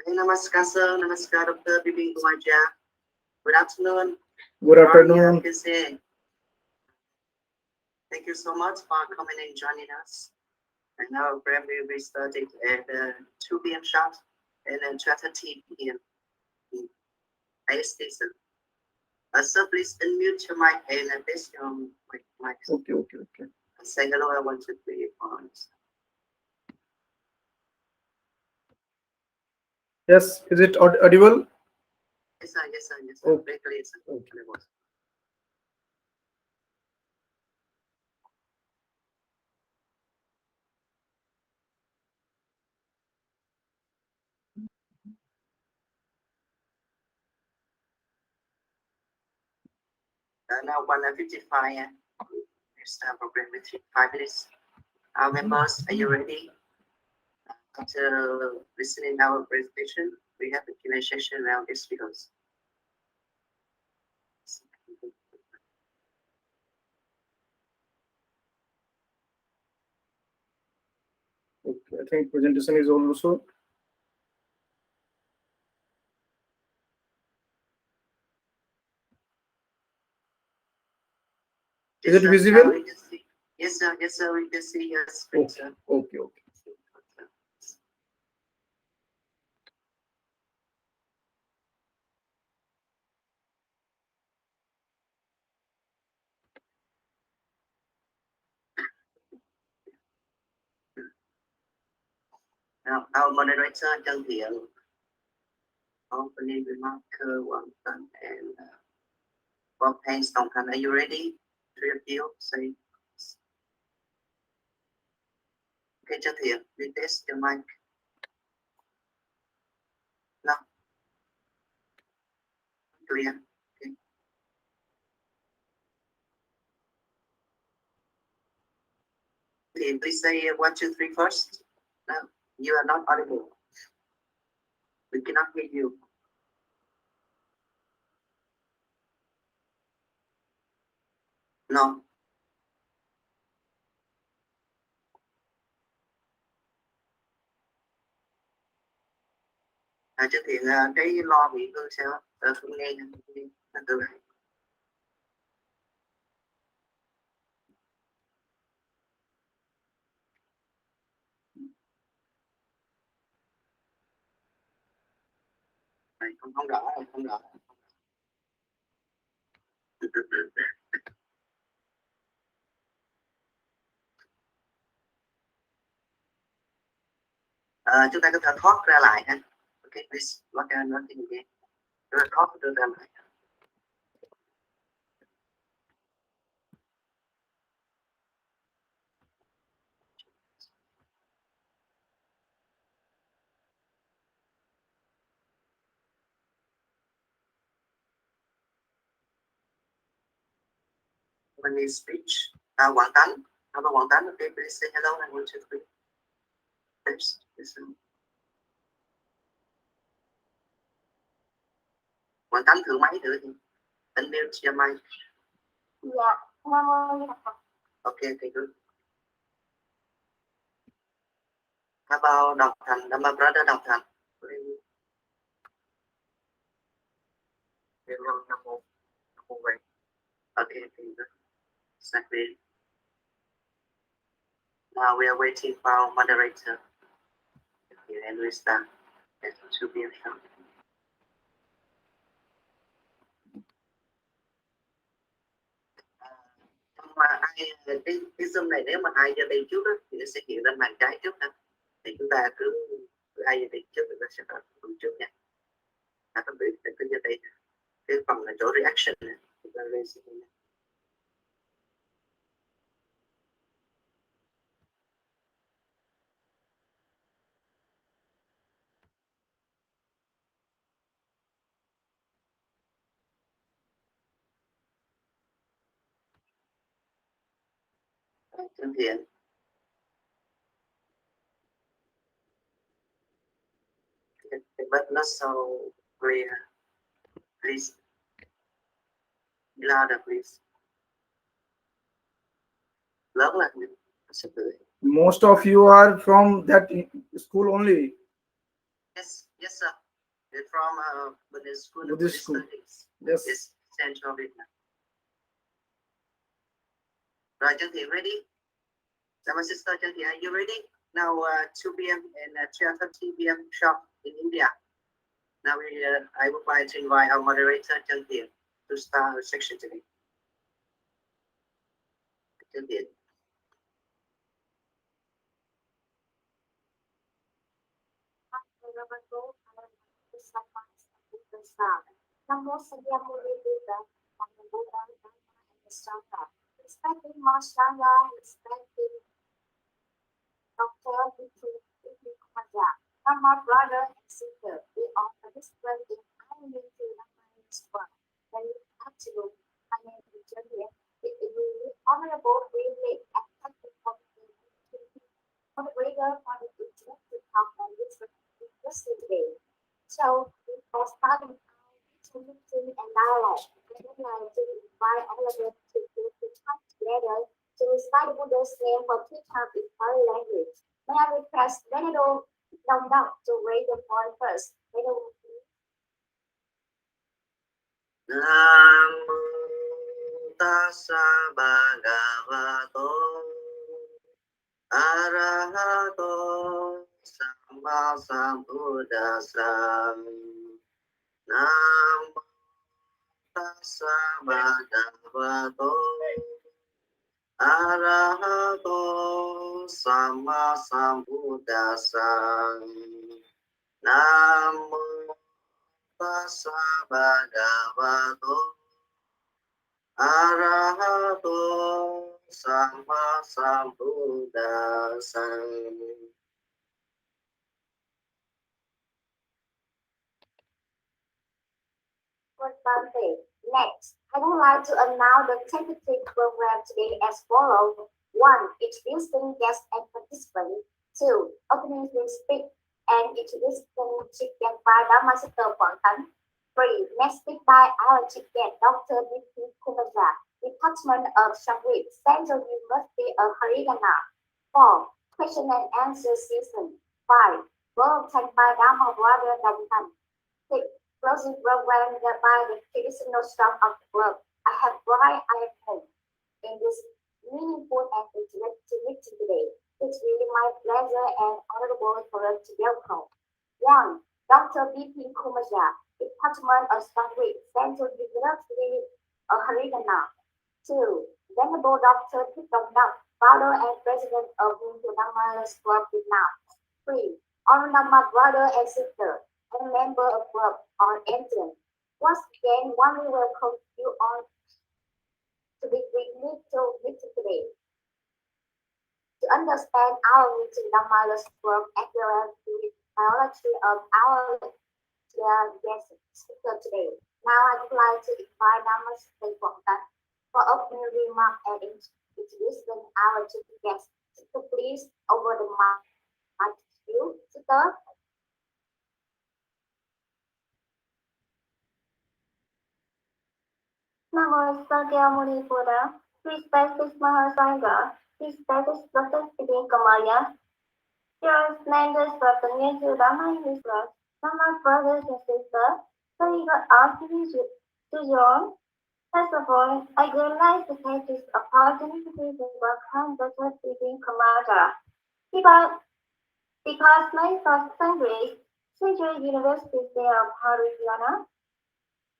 Namaskar, sir. Namaskar, Dr. Bipin. Good afternoon. Good afternoon. Thank you so much for coming and joining us. And now, program will be starting at 2 p.m. sharp and then 12:30 p.m. IST, sir. Sir, please unmute your mic and test your mic. Okay. Say hello, I want to be on. Yes, is it audible? Yes, sir. Okay. Very clear, sir. Okay. Now 1:55. Next time program with 5 minutes. Our members, are you ready? After listening our presentation, we have a Q&A session around these speakers. Okay, I think presentation is also. Is it visible? Yes, sir. We can see your screen, sir. Okay. Now, our moderator, Trân Thiện, opening remark, one and Both hands đồng hành. Are you ready? Three of you say. Okay, Chân Thiện, we test your mic. No. Clear. Okay. Thiện, please say 1, 2, 3 first. No, you are not audible. We cannot hear you. No. Chân Thiện, cái lo bị hư sao? Không nghe từ này. Không rõ rồi, không rõ. Chúng ta có thể thoát ra lại ha. Okay, please log in again. Chúng ta thoát ra lại. When we speech, Quảng Tánh. How about Quảng Tánh? Okay, please say hello and 1, 2, 3. Yes, listen. Quảng Tánh thử máy thử. Unmute your mic. Yeah. Okay, good. How about Đọc Thành? My brother Đọc Thành. Okay, good. Exactly. Now we are waiting for our moderator. Okay, and we start at 2 p.m. sharp. Mà ai cái Zoom này nếu mà ai vô đây trước đó, thì nó sẽ hiện lên màn trái trước ha. Thì chúng ta cứ ai vô đây trước thì nó sẽ có trước nha. Các bạn biết cứ vô đây. Cái phần là chỗ reaction này. Chúng ta lên sẽ nha. Thân thiện. But not so clear. Please. Louder, please. Lớn lên. Most of you are from that school only. Yes, yes, sir. They're from Buddhist school. Buddhist school. Studies. Yes. Yes, Central Vietnam. Right, Chân Thiện, ready? So my sister Chân Thiện, are you ready? Now 2 p.m. and 12:30 p.m. sharp in India. Now I would like to invite our moderator Chân Thiện to start our section today. Chân Thiện. Namo Sakyamurita, respecting Mashallah, respecting Dr. Bipin, my brother and sister, we are participating in unity Ramayana's work. Very absolute, I am Virginia. It is really honorable, really accepted for the greater for the interest to come and listen today. So, before starting our meeting and dialogue, I would like to invite all of us to come together to recite the Buddha's name for two times in foreign language. May I request Venerable Long Dog to raise the point first. Venerable, please. Namo Tassa Bhagavato Arahato Samma Sambuddhassa. Namo Tassa Bhagavato Arahato Samma Sambuddhassa. Namo Tassa Bhagavato Arahato Sama Sambuddhasam. Good birthday. Next, I would like to announce the tentative program today as follows. 1. Introducing guests and participants. 2. Opening the speak and introducing chief guest by Dhammasato Quảng 3. Next speak by our chief guest, Dr. Bipin, Department of Sanskrit, Central University of Haryana. 4. Question and answer season. 5. World Tank by Dhamma Brother Dhamman. 6. Closing program by the traditional song of the world. I have brought I have home in this meaningful and interactive meeting today. It's really my pleasure and honorable for us to welcome. 1. Dr. Bipin, Department of Sanskrit, Central University of Haryana. 2. Venerable Dr. Pipin, founder and president of Hindu Dhamma Club Vietnam. 3. All Dhamma brother and sister and member of club on entering. Once again, warmly welcome you on to the little meeting today. To understand our meeting Dhamma's club as well as the biology of our guest speaker today. Now I would like to invite Dhamma's Quảng for opening remark and introducing our two guests. So please over the mic to you, Sister. Namo Sakyamuni Buddha, respected Mahasangha, respected Dr. Sri Kamaya, dear members of the New Dhamma English class, my brothers and sisters, so you got asked to join. First of all, I would like to take this opportunity to welcome Dr. Sri Kamaya. Because my first Sanskrit, Central University of Haryana,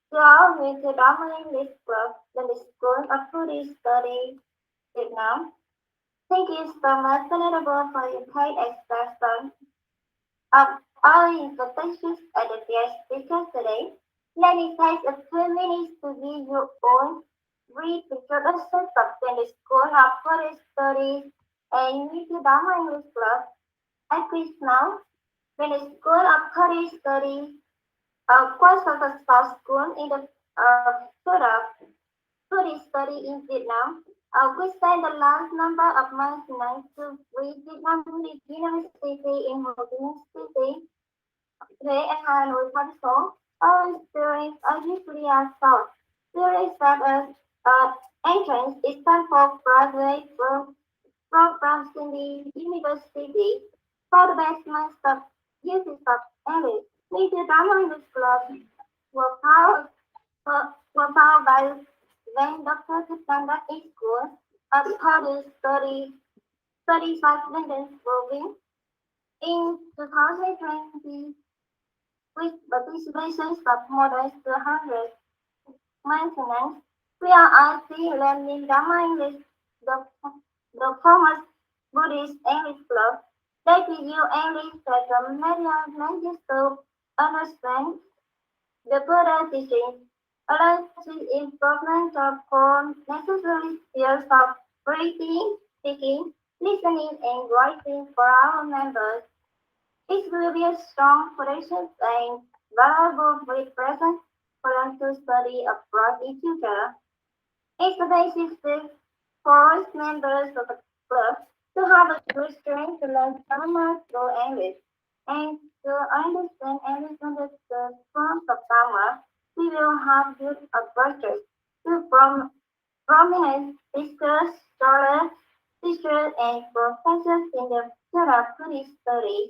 throughout with the Dhamma English Club, the School of Buddhist Study, Vietnam. Thank you so much, Venerable, for your kind expression of our invitations at the guest speaker today. Let me take a few minutes to give you own brief introduction of the School of Buddhist Studies and with the Dhamma English Club. At least now, when the School of Buddhist Studies course of a small school in the sort of Buddhist study in Vietnam. We spent the last number of months to read Vietnam Buddhist University in Ho Chi Minh City, Huế and Hanoi Council. Our experience are usually as short. Theories such as entrance is time for graduate programs in the university for the basement of uses of English. With the Dhamma English Club were powered by when Dr. Katanda in school of Buddhist studies of London moving in 2020 with participations of more than 200 maintenance. We are still learning Dhamma English, the former Buddhist English Club. They give you English as a medium to understand the Buddha teachings, allows the improvement of four necessary skills of reading, speaking, listening, and writing for our members. It will be a strong foundation and valuable present for them to study abroad in future. It's the basis for us members of the club to have a good strength to learn Dharma through English and to understand and listen to the forms of Dharma. We will have good advisors to prominent speakers, scholars, teachers, and professors in the field of Buddhist studies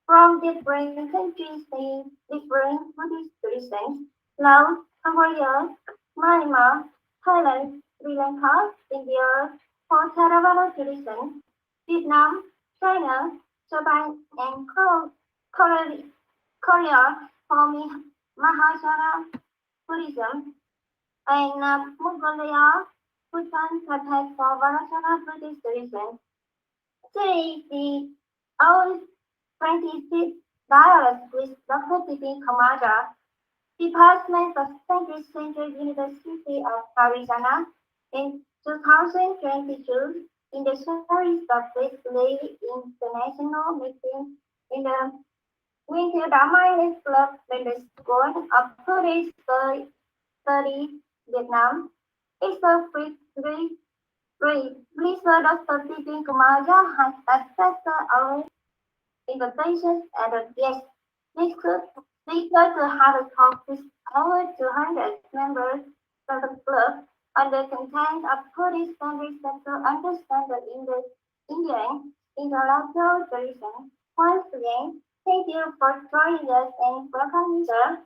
from different countries in different Buddhist traditions, Laos, Cambodia, Myanmar, Thailand, Sri Lanka, India, for Theravada tradition, Vietnam, China, Japan, and Korea for Mahayana Buddhism, and Mongolia, Bhutan, Tibet for Varsha Buddhist tradition. Today, our 26th dialogue with Dr. Bipin, Department of Sanskrit Center, University of Arizona. In 2022, in the series of weekly international meetings in the Winter Dharma Club in the School of Buddhist Study, Vietnam. It's a free. Please, Dr. Bipin Kumaja has accepted our invitations and a guest speaker to have a talk with over 200 members of the club on the content of Buddhist standards to understand the Indian intellectual tradition. Once again, thank you for joining us and welcome, sir.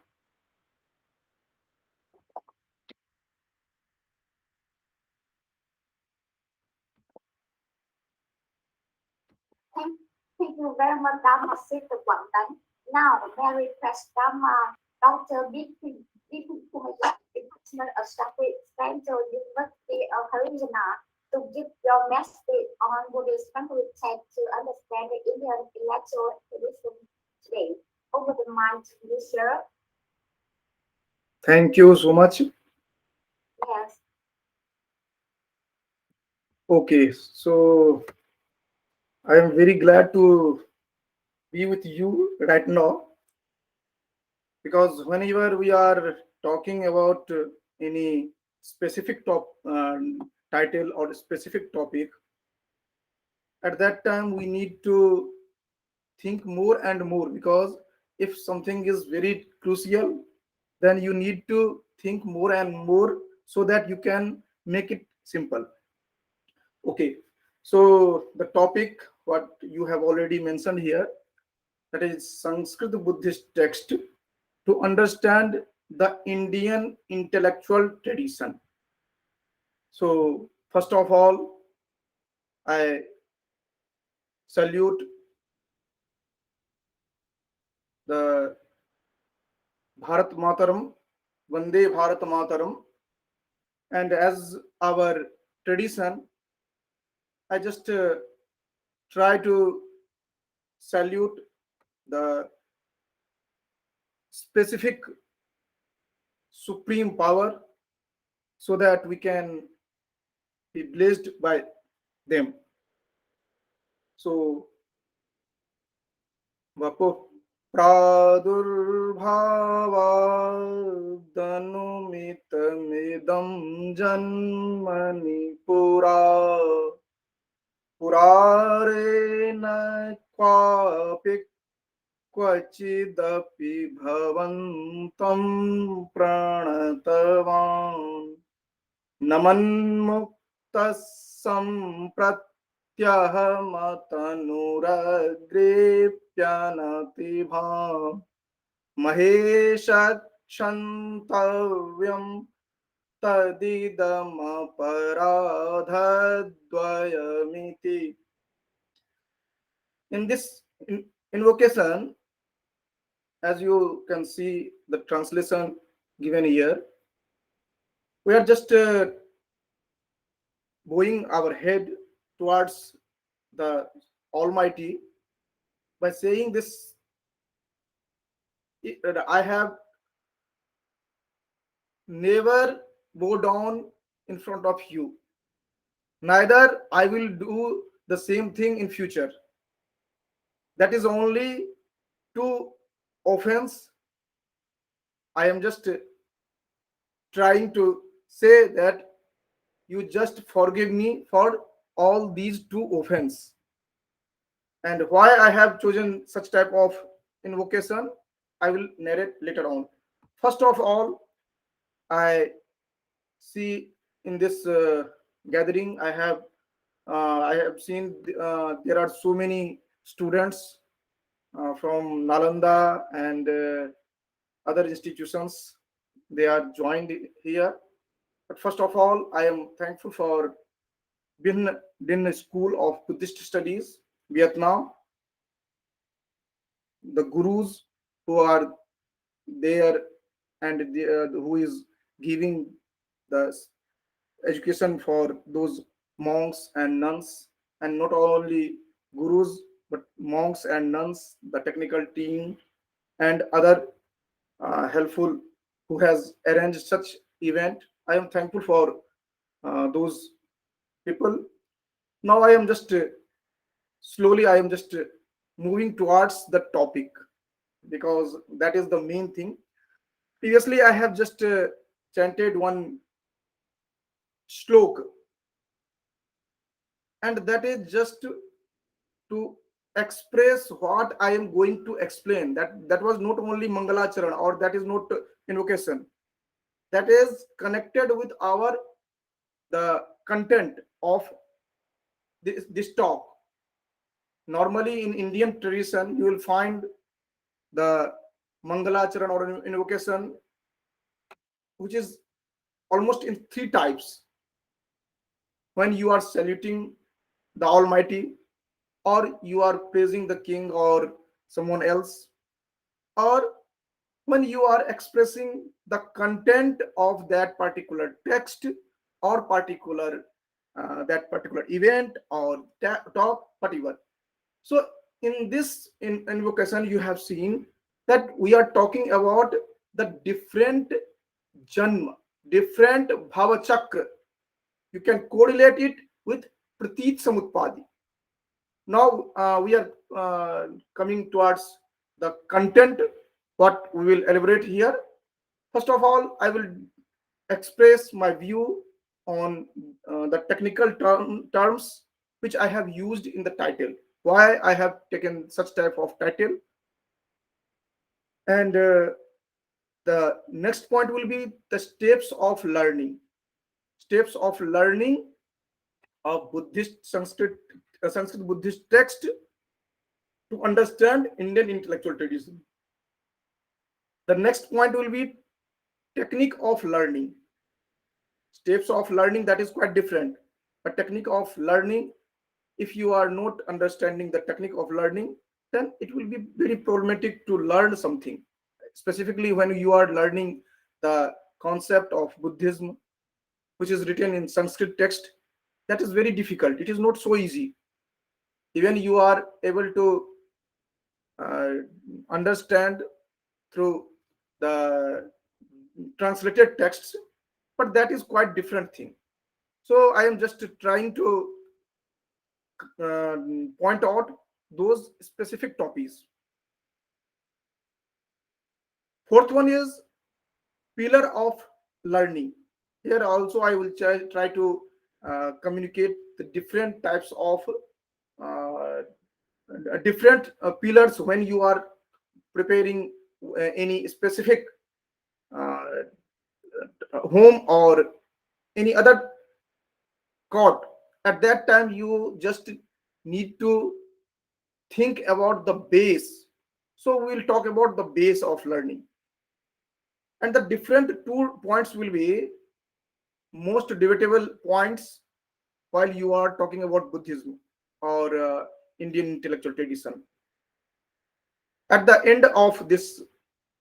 Thank, thank you very much, Dharma Sister Quảng Tánh. Now, Mary Press Dharma, Dr. Bipin Kumaja, Department of Sanskrit, Central University of Arizona, to give your message on Buddhist content to understand the Indian intellectual tradition today. Over the mic to you, sir. Thank you so much. Yes. Okay, so I am very glad to be with you right now, because whenever we are talking about any specific title or specific topic, at that time we need to think more and more, because if something is very crucial, then you need to think more and more so that you can make it simple. Okay, so the topic what you have already mentioned here, that is Sanskrit Buddhist text to understand the Indian intellectual tradition. So first of all, I salute the Bharat Mataram, Vande Bharat Mataram, and as our tradition, I just try to salute the specific supreme power so that we can be blessed by them. So, Vapo Pradurбhavaदनुमितमिदं जन्मनि पुरारेण क्वापि क्वचिदपि भवन्तं प्रणतवान् नमन्मुक्तः सम्प्रत्यहमतनुरग्रेप्यनतिभा महेशक्षन्तव्यं तदिदमपराधद्वयमिति. In this invocation, as you can see the translation given here, we are just bowing our head towards the Almighty by saying this. I have never bow down in front of you, neither I will do the same thing in future. That is only two offense. I am just trying to say that you just forgive me for all these two offense. And why I have chosen such type of invocation, I will narrate later on. First of all, I see in this gathering, I have seen there are so many students from Nalanda and other institutions. They are joined here. But first of all, I am thankful for Bipin School of Buddhist Studies, Vietnam, the gurus who are there and who is giving the education for those monks and nuns, and not only gurus but monks and nuns, the technical team and other helpful who has arranged such event. I am thankful for those people. Now I am just slowly I am just moving towards the topic, because that is the main thing. Previously I have just chanted one slok, and that is just to express what I am going to explain. That was not only Mangalacharan, or that is not invocation. That is connected with our the content of this talk. Normally in Indian tradition, you will find the Mangalacharan or invocation, which is almost in three types. When you are saluting the Almighty, or you are praising the king or someone else, or when you are expressing the content of that particular text, or particular that particular event or talk, whatever. So in this invocation, you have seen that we are talking about the different janma, different bhava chakra. You can correlate it with pratit samutpadi. Now we are coming towards the content, what we will elaborate here. First of all, I will express my view on the technical terms which I have used in the title, why I have taken such type of title. And the next point will be the steps of learning. Steps of learning of Buddhist Sanskrit Buddhist text to understand Indian intellectual tradition. The next point will be technique of learning. Steps of learning, that is quite different. A technique of learning, if you are not understanding the technique of learning, then it will be very problematic to learn something. Specifically when you are learning the concept of Buddhism, which is written in Sanskrit text, that is very difficult. It is not so easy. Even you are able to uh, understand through the translated texts, but that is quite different thing. So I am just trying to uh, point out those specific topics. Fourth one is pillar of learning. Here also I will try to communicate the different types of uh, different pillars when you are preparing any specific uh, home or any other court. At that time you just need to think about the base. So we will talk about the base of learning, and the different two points will be most debatable points while you are talking about Buddhism or Indian intellectual tradition. At the end of this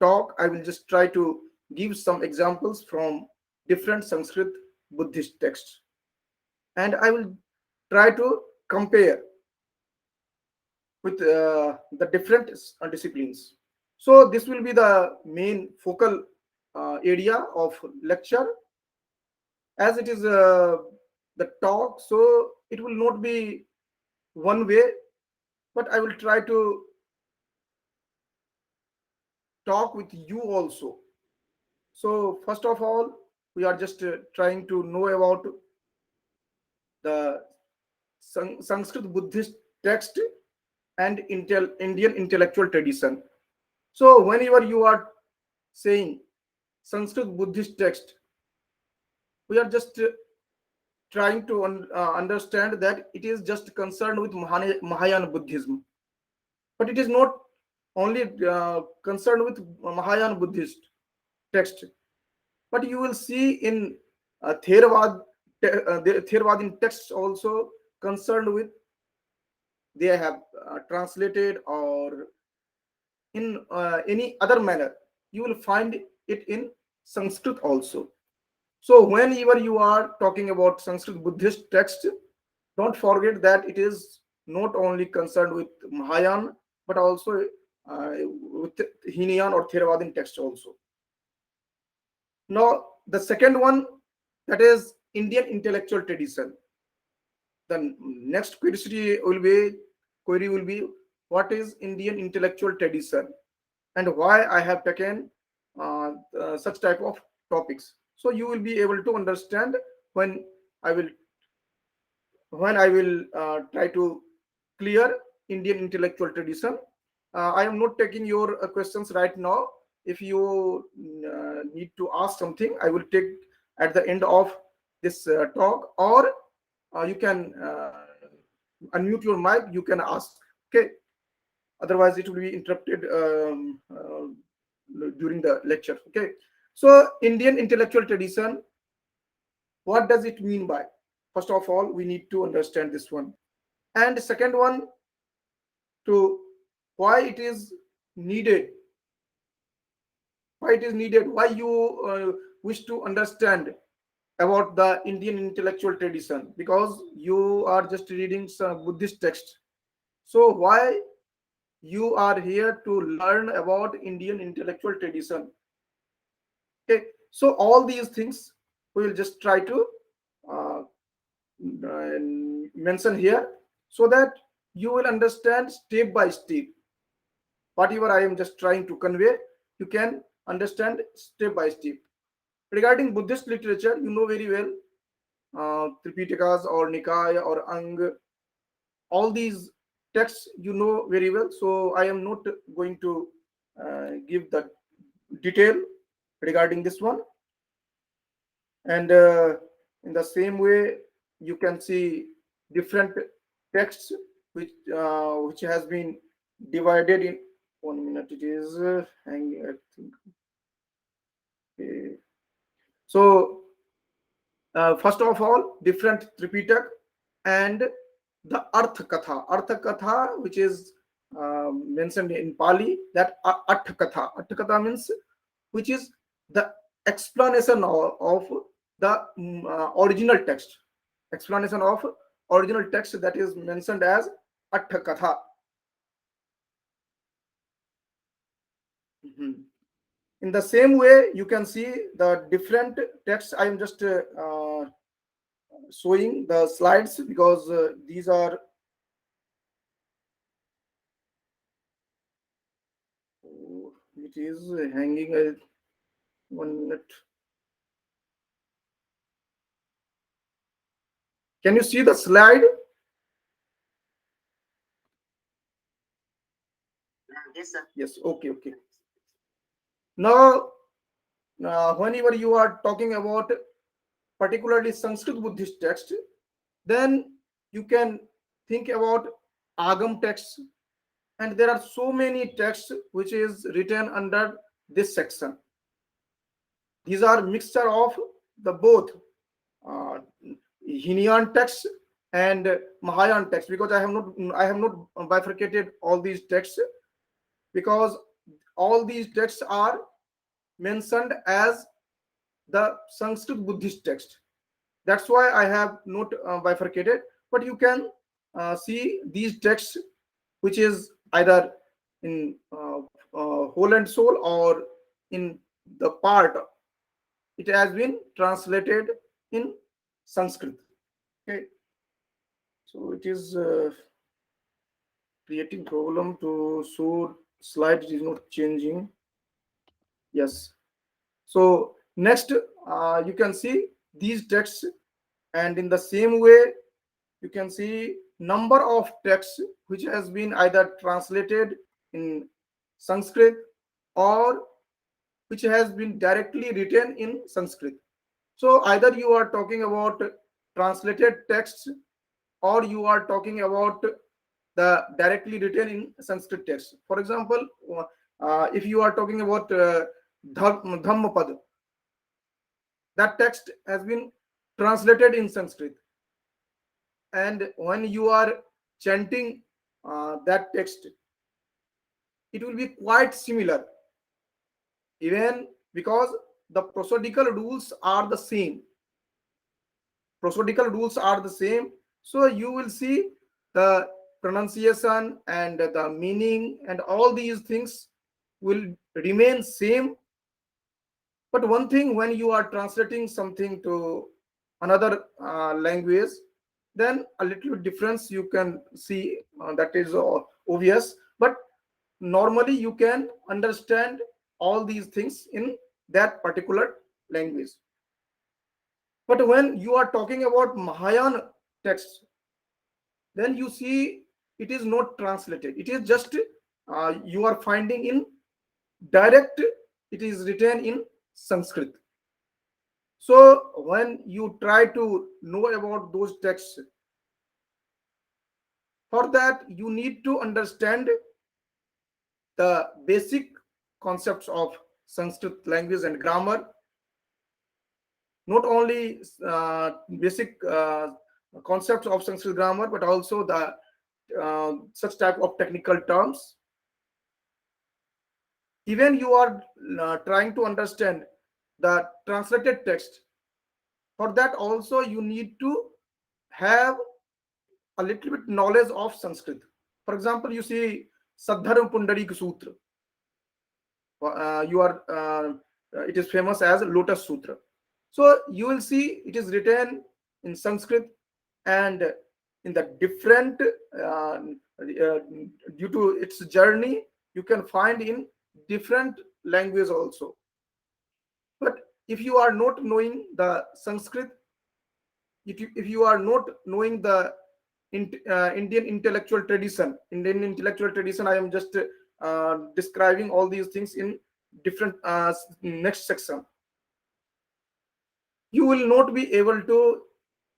talk, I will just try to give some examples from different Sanskrit Buddhist texts, and I will try to compare with the different disciplines. So this will be the main focal area of lecture. As it is the talk, so it will not be one way, but I will try to talk with you also. So first of all, we are just trying to know about the Sanskrit Buddhist text and Indian intellectual tradition. So whenever you are saying Sanskrit Buddhist text, we are just trying to understand that it is just concerned with Mahayana Buddhism, but it is not only concerned with Mahayana Buddhist text, but you will see in Theravada, the Theravadin texts also concerned with, they have translated or in any other manner, you will find it in Sanskrit also. So whenever you are talking about Sanskrit Buddhist text, don't forget that it is not only concerned with Mahayana, but also with Hinayan or Theravadin text also. Now, the second one, that is Indian intellectual tradition. The next query will be what is Indian intellectual tradition and why I have taken such type of topics. So you will be able to understand when I will try to clear Indian intellectual tradition. I am not taking your questions right now. If you need to ask something, I will take at the end of this talk, or you can unmute your mic. You can ask. Okay. Otherwise, it will be interrupted during the lecture. Okay. So, Indian intellectual tradition. What does it mean by? First of all, we need to understand this one. And second one, to why it is needed, why you wish to understand about the Indian intellectual tradition, because you are just reading some Buddhist text. So why you are here to learn about Indian intellectual tradition? Okay, so all these things we will just try to uh, mention here, so that you will understand step by step whatever I am just trying to convey. You can understand step by step. Regarding Buddhist literature, you know very well, Tripitakas or Nikaya or Ang, all these texts you know very well. So I am not going to give the detail regarding this one. And in the same way, you can see different texts which has been divided in 1 minute. It is hanging, I think. Okay. So first of all, different Tripitak and the Artha Katha, which is mentioned in Pali, that Artha Katha means which is the explanation of the original text. Explanation of original text, that is mentioned as Artha Katha. Mhm. In the same way, you can see the different texts. I am just showing the slides because these are it is hanging 1 minute. Can you see the slide? Yes, sir. Yes. Okay. Now, whenever you are talking about particularly Sanskrit Buddhist text, then you can think about Agam texts, and there are so many texts which is written under this section. These are mixture of the both uh, Hinian texts and Mahayan texts, because I have not bifurcated all these texts, because all these texts are mentioned as the Sanskrit Buddhist text. That's why I have not bifurcated. But you can see these texts, which is either in whole and soul, or in the part it has been translated in Sanskrit. Okay, so it is creating problem to show slide is not changing. Yes. So next, you can see these texts, and in the same way, you can see number of texts which has been either translated in Sanskrit, or which has been directly written in Sanskrit. So either you are talking about translated texts, or you are talking about the directly written in Sanskrit text. For example, if you are talking about Dhammapad, that text has been translated in Sanskrit, and when you are chanting that text, it will be quite similar, even because the prosodical rules are the same. So you will see the pronunciation and the meaning and all these things will remain same But one thing, when you are translating something to another language, then a little bit difference you can see, that is obvious. But normally you can understand all these things in that particular language. But when you are talking about Mahayana text, then you see it is not translated. It is just you are finding in direct. It is written in Sanskrit. So when you try to know about those texts, for that you need to understand the basic concepts of Sanskrit language and grammar, not only basic concepts of Sanskrit grammar, but also the such type of technical terms. Even you are trying to understand the translated text, for that also you need to have a little bit knowledge of Sanskrit. For example, you see Sadharam Pundarik Sutra. You are it is famous as Lotus Sutra. So you will see it is written in Sanskrit, and in the different due to its journey, you can find in different language also. But if you are not knowing the Sanskrit, if you are not knowing the Indian intellectual tradition, I am just describing all these things in different next section. You will not be able to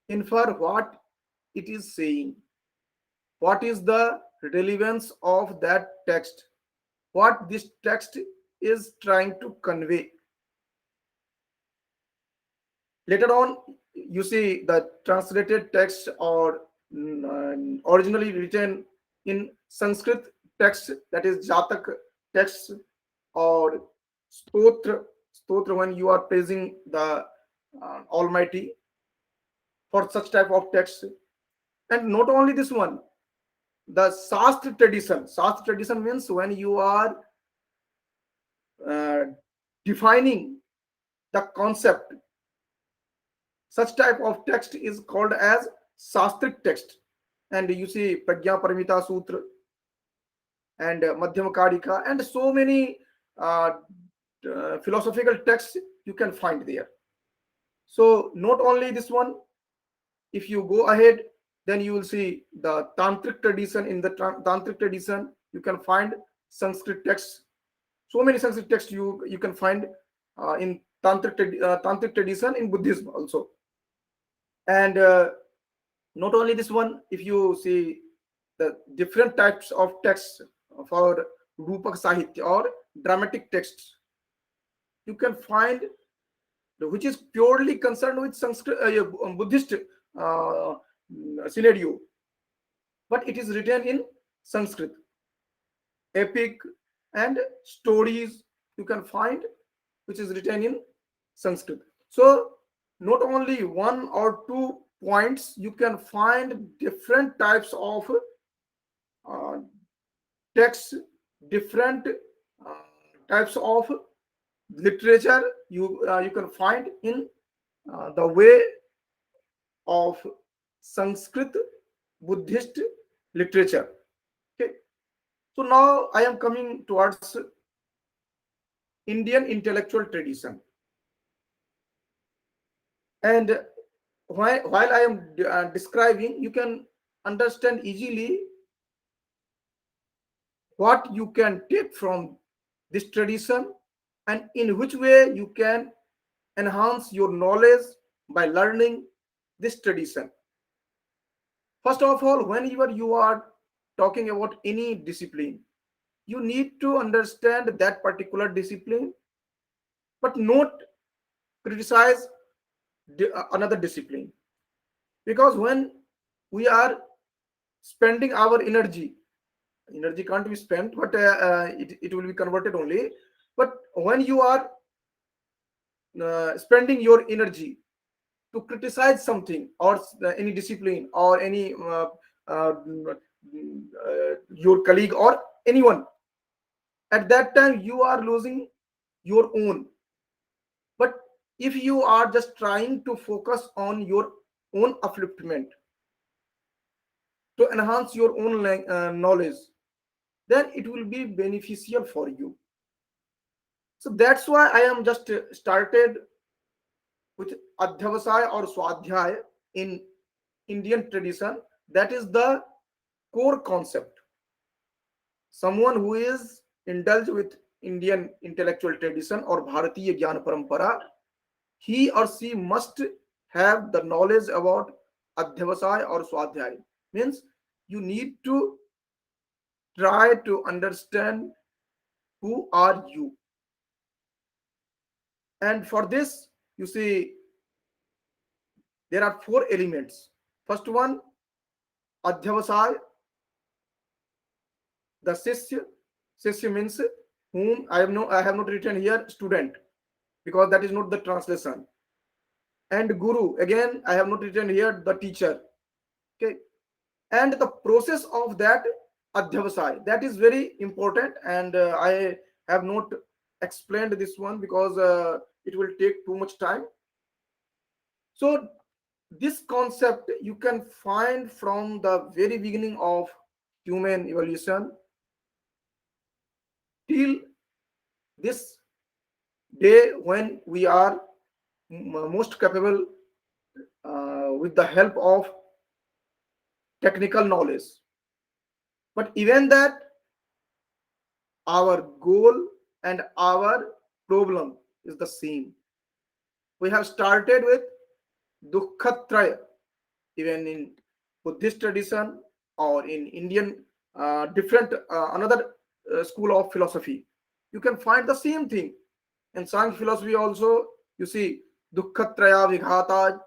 infer what it is saying, what is the relevance of that text, what this text is trying to convey. Later on, you see the translated text or originally written in Sanskrit text, that is Jatak text or stotra when you are praising the Almighty, for such type of text. And not only this one, the Shastra tradition means when you are uh, defining the concept, such type of text is called as Shastric text. And you see Prajna Paramita Sutra and Madhyama Karika and so many uh, philosophical texts you can find there. So not only this one, if you go ahead, then you will see the Tantric tradition. In the Tantric tradition, you can find Sanskrit texts. So many Sanskrit texts you can find in Tantric tradition in Buddhism also. And not only this one, if you see the different types of texts for Rupak Sahitya or dramatic texts, you can find which is purely concerned with Sanskrit, Buddhist uh, scenario, but it is written in Sanskrit. Epic and stories you can find which is written in Sanskrit. So not only one or two points, you can find different types of uh, texts, different types of literature you can find in the way of Sanskrit Buddhist literature. Okay, so now I am coming towards Indian intellectual tradition, and while I am describing, you can understand easily what you can take from this tradition and in which way you can enhance your knowledge by learning this tradition. First of all, whenever you are talking about any discipline, you need to understand that particular discipline, but not criticize another discipline. Because when we are spending our energy can't be spent, but it will be converted only. But when you are spending your energy to criticize something or any discipline or any your colleague or anyone, at that time you are losing your own. if you are just trying to focus on your own upliftment to enhance your own knowledge, then it will be beneficial for you. So that's why I am just started with adhyavasaya or swadhyay in Indian tradition. That is the core concept. Someone who is indulged with Indian intellectual tradition or Bharatiya Gyan Parampara, he or she must have the knowledge about adhyavasaya or swadhyay. Means you need to try to understand who are you. And for this, you see, there are four elements. First one, adhyavasaya, the sishya. Sishya means whom I have not written here student, because that is not the translation. And guru, again I have not written here the teacher. Okay, and the process of that adhyavasaya, that is very important, and I have not explained this one because it will take too much time. So this concept you can find from the very beginning of human evolution till this day, when we are most capable with the help of technical knowledge. But even that, our goal and our problem is the same. We have started with Dukkhatraya, even in Buddhist tradition or in Indian different another school of philosophy. You can find the same thing. In Sankhya philosophy also, you see Dukkhatraya Vighata.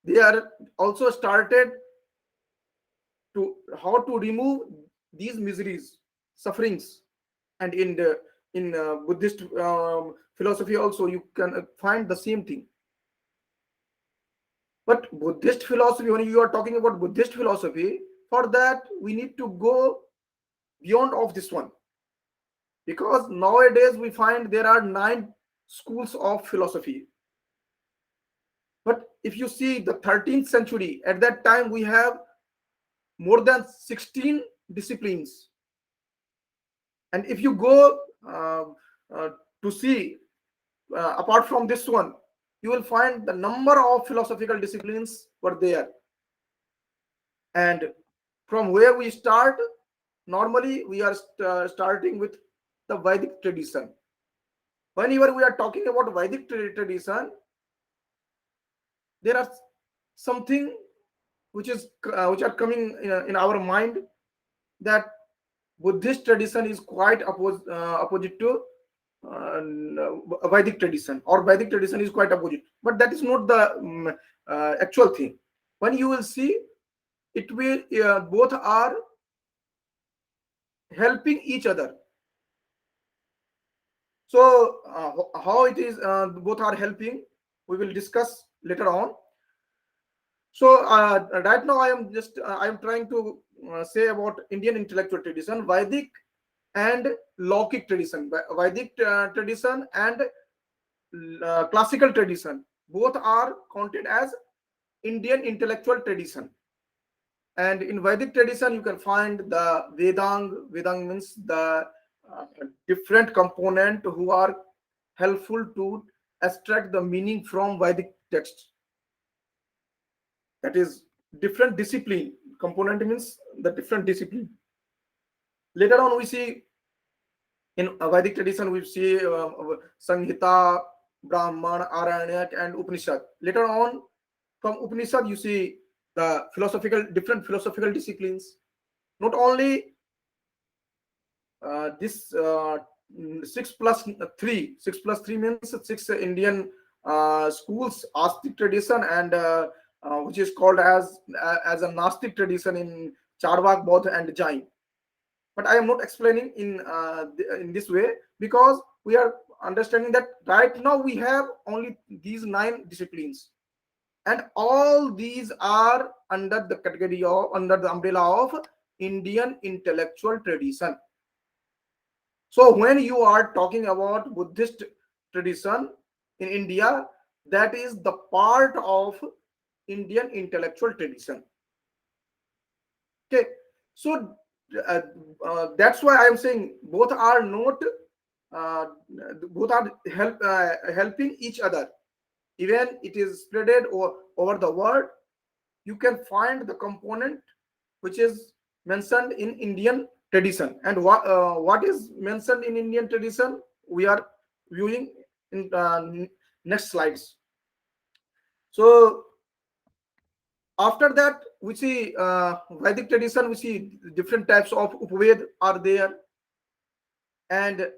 They are also started to how to remove these miseries, sufferings, and in Buddhist philosophy also you can find the same thing. But Buddhist philosophy, when you are talking about Buddhist philosophy, for that we need to go beyond of this one, because nowadays we find there are 9 schools of philosophy. But if you see the 13th century, at that time we have more than 16 disciplines. And if you go to see apart from this one, you will find the number of philosophical disciplines were there. And from where we start, normally we are starting with the Vedic tradition. Whenever we are talking about Vedic tradition, there are something which are coming in our mind, that Buddhist tradition is quite opposite to Vedic tradition, or Vedic tradition is quite opposite. But that is not the actual thing. When you will see, it will both are helping each other. So how it is both are helping, we will discuss later on. So right now I am trying to say about Indian intellectual tradition, Vedic and Laukic tradition. Vedic tradition and classical tradition, both are counted as Indian intellectual tradition. And in Vedic tradition, you can find the Vedang. Vedang means the different component who are helpful to extract the meaning from Vedic text. That is different discipline. Component means the different discipline. Later on, we see in Vedic tradition, we see Samhita, Brahman, Aranyak, and Upanishad. Later on, from Upanishad, you see the different philosophical disciplines. Not only this 6 plus 3. 6 plus 3 means 6 Indian schools, Astic tradition, and which is called as a Nastic tradition in Charvak, Bodh, and Jain. But I am not explaining in this way, because we are understanding that right now we have only these 9 disciplines, and all these are under the category of, under the umbrella of Indian intellectual tradition. So when you are talking about Buddhist tradition, in India, that is the part of Indian intellectual tradition. Okay, so uh, that's why I am saying both are not uh, both are helping each other. Even it is spreaded over the world, you can find the component which is mentioned in Indian tradition. And what is mentioned in Indian tradition, we are viewing in next slides. So after that, we see Vedic tradition. We see different types of Upaved are there, and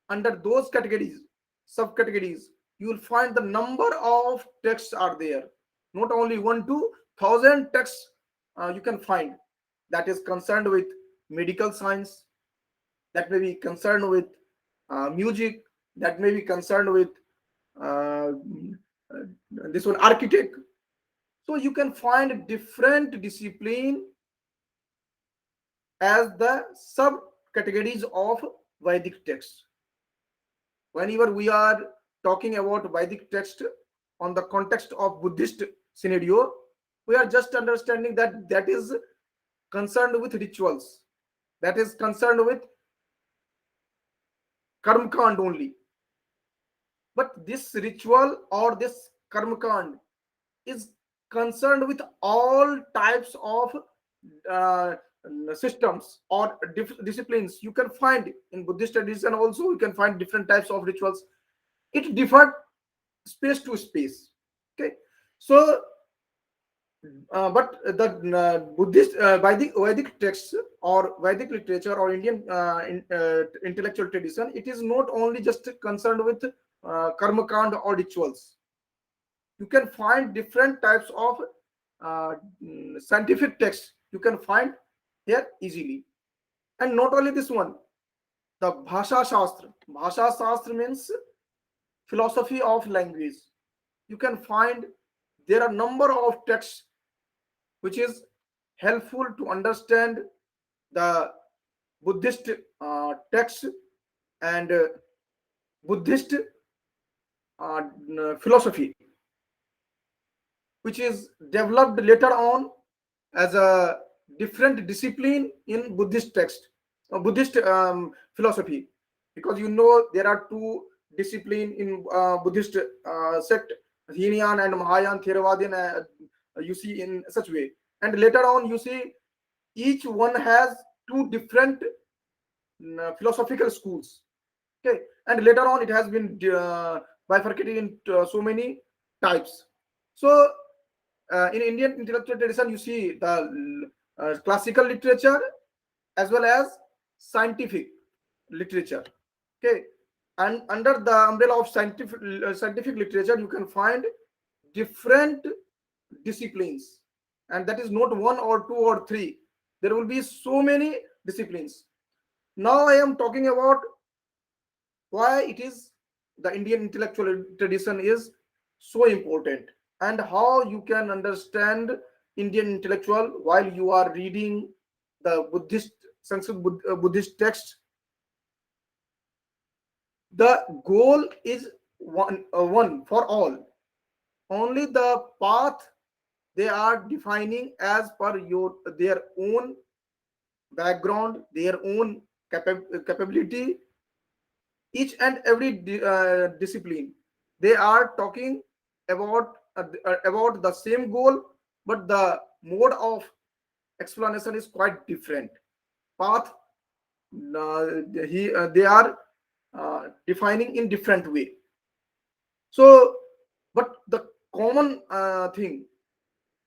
under those categories, subcategories, you will find the number of texts are there. Not only 1 to 1,000 texts you can find, that is concerned with medical science, that may be concerned with music, that may be concerned with uh, this one architect. So you can find different discipline as the subcategories of Vedic text. Whenever we are talking about Vedic text on the context of Buddhist scenario, we are just understanding that that is concerned with rituals, that is concerned with karmakand only. But this ritual or this karmakand is concerned with all types of uh, systems or disciplines. You can find in Buddhist tradition also, you can find different types of rituals. It differed space to space. Okay, so but the Buddhist Vedic texts or Vedic literature or Indian intellectual tradition, it is not only just concerned with karmakand or rituals. You can find different types of scientific texts you can find here easily. And not only this one, the Bhasha Shastra means philosophy of language. You can find there are number of texts which is helpful to understand the Buddhist text and Buddhist philosophy, which is developed later on as a different discipline in Buddhist text, Buddhist philosophy. Because you know there are two discipline in Buddhist sect, Hinayan and Mahayana Theravadian. You see in such way, and later on you see each one has two different philosophical schools. Okay, and later on it has been bifurcated into so many types. So in Indian intellectual tradition, you see the classical literature as well as scientific literature. Okay, and under the umbrella of scientific literature, you can find different disciplines, and that is not one or two or three. There will be so many disciplines. Now I am talking about why it is the Indian intellectual tradition is so important, and how you can understand Indian intellectual while you are reading the Buddhist Sanskrit Buddhist text. The goal is one for all. Only the path they are defining as per their own background, their own capability, each and every discipline. They are talking about the same goal, but the mode of explanation is quite different. Path they are defining in different way. So, but the common thing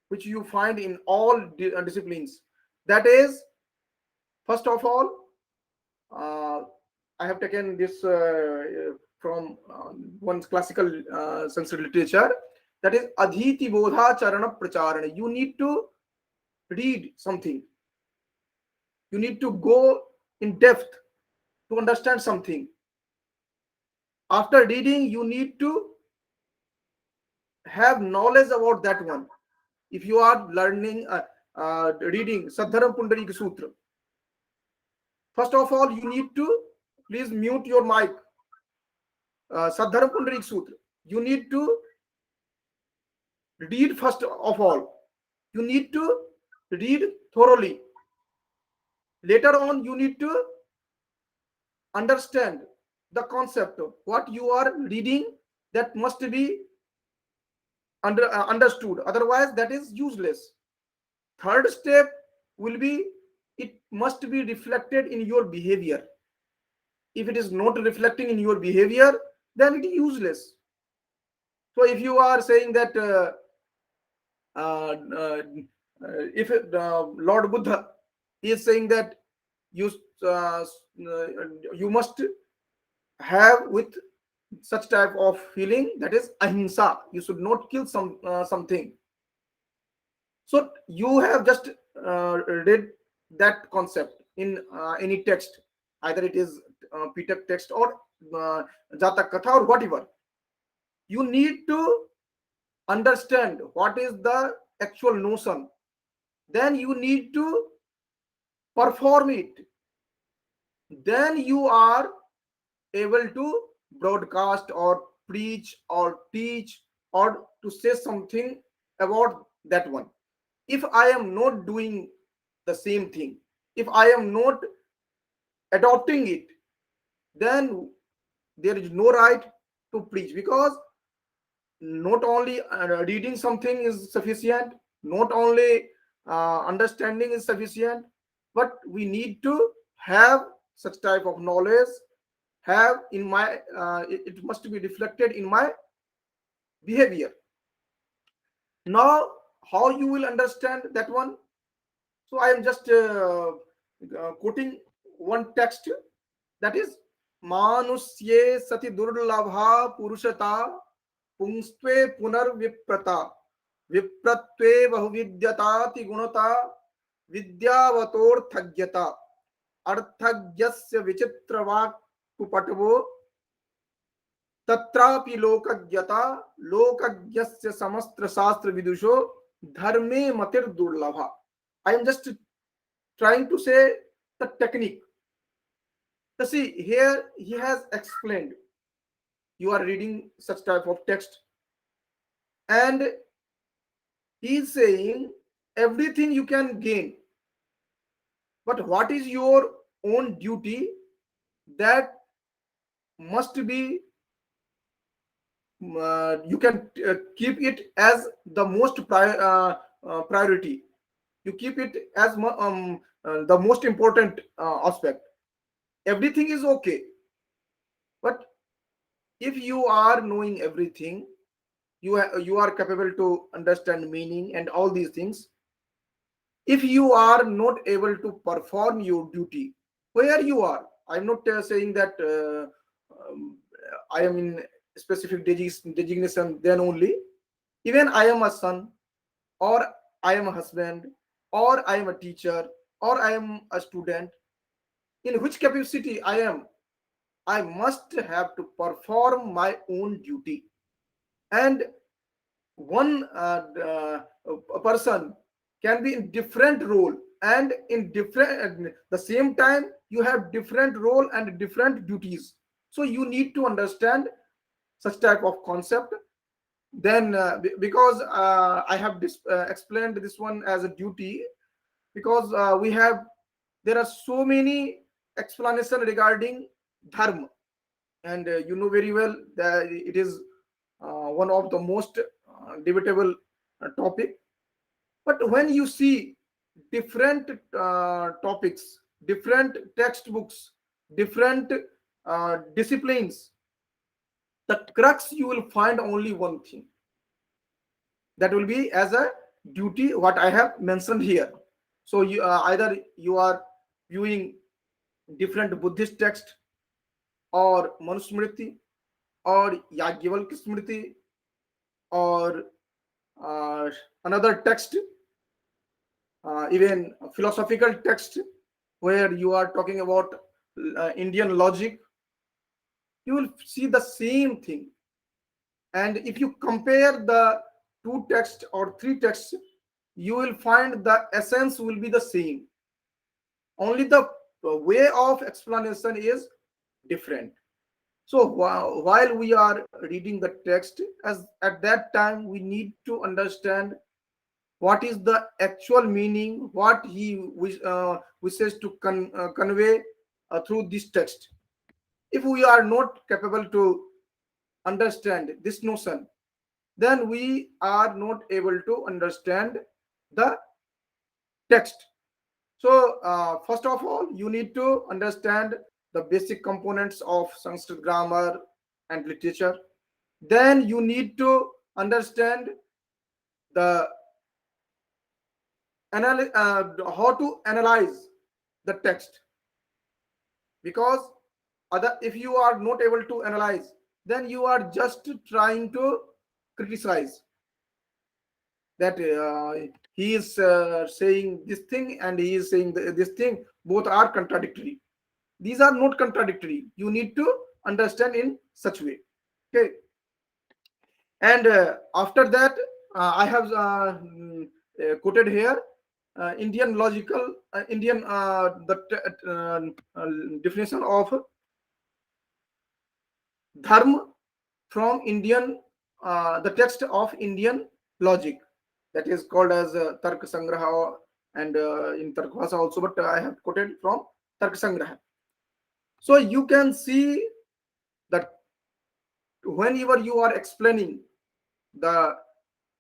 which you find in all disciplines, that is, first of all, uh, I have taken this from one classical Sanskrit literature, that is Adhiti Bodha Charana Pracharana. You need to read something, you need to go in depth to understand something. After reading, you need to have knowledge about that one. If you are learning, reading Sadharam Pundarika Sutra, first of all, you need to please mute your mic. Sadharam Pundarik Sutra. you need to read first of all. You need to read thoroughly. Later on, you need to understand the concept of what you are reading. That must be understood. Otherwise, that is useless. Third step will be, it must be reflected in your behavior. If it is not reflecting in your behavior, then it is useless. So if you are saying that uh, uh, if Lord Buddha is saying that you uh, you must have with such type of feeling, that is ahimsa. You should not kill something. So you have just read that concept in any text, either it is Pitak text or uh, Jatak Katha or whatever. You need to understand what is the actual notion. Then you need to perform it. Then you are able to broadcast or preach or teach or to say something about that one. If I am not doing the same thing, if I am not adopting it, then there is no right to preach, because not only reading something is sufficient, not only understanding is sufficient, but we need to have such type of knowledge, have in my it must be reflected in my behavior. Now, how you will understand that one? So I am just quoting one text, that is manusye sati durlabha purushata पुंस्त्वे पुनर्विप्रता विप्रत्वे बहुविद्यताति गुणता विद्यावतोर्थज्ञता अर्थज्ञस्य विचित्रवाक् कुपटवो तत्रापि लोकज्ञता लोकज्ञस्य समस्त्र शास्त्र विदुषो धर्मे मतिर दुर्लभा. I am just trying to say the technique. You see, here he has explained. You are reading such type of text, and he is saying everything you can gain, but what is your own duty, that must be you can keep it as the most priority. You keep it as the most important aspect. Everything is okay, but if you are knowing everything, you are capable to understand meaning and all these things. If you are not able to perform your duty where you are, I'm not saying that I am in specific designation, then only. Even I am a son, or I am a husband, or I am a teacher, or I am a student, in which capacity I am, I must have to perform my own duty. And one a person can be in different role, and in different at the same time you have different role and different duties. So you need to understand such type of concept. Then because I have explained this one as a duty, because we have, there are so many explanation regarding dharma, and you know very well that it is one of the most debatable topic. But when you see different topics, different textbooks, different disciplines, the crux you will find only one thing, that will be as a duty what I have mentioned here. So you either you are viewing different Buddhist text, or Manusmriti, or Yagyavalkya Smriti, or uh, another text, even a philosophical text where you are talking about Indian logic, you will see the same thing. And if you compare the two texts or three texts, you will find the essence will be the same. Only the way of explanation is different. So while we are reading the text, as at that time we need to understand what is the actual meaning, what he wishes to convey through this text. If we are not capable to understand this notion, then we are not able to understand the text. So, first of all, you need to understand the basic components of Sanskrit grammar and literature. Then you need to understand the how to analyze the text, because other if you are not able to analyze, then you are just trying to criticize that he is saying this thing and he is saying this thing, both are contradictory. These are not contradictory. You need to understand in such way. Okay. And after that, I have quoted here Indian logical Indian definition of dharma from Indian the text of Indian logic, that is called as Tark Sangraha, and in Tark Bhasa also, but I have quoted from Tark Sangraha. So you can see that whenever you are explaining the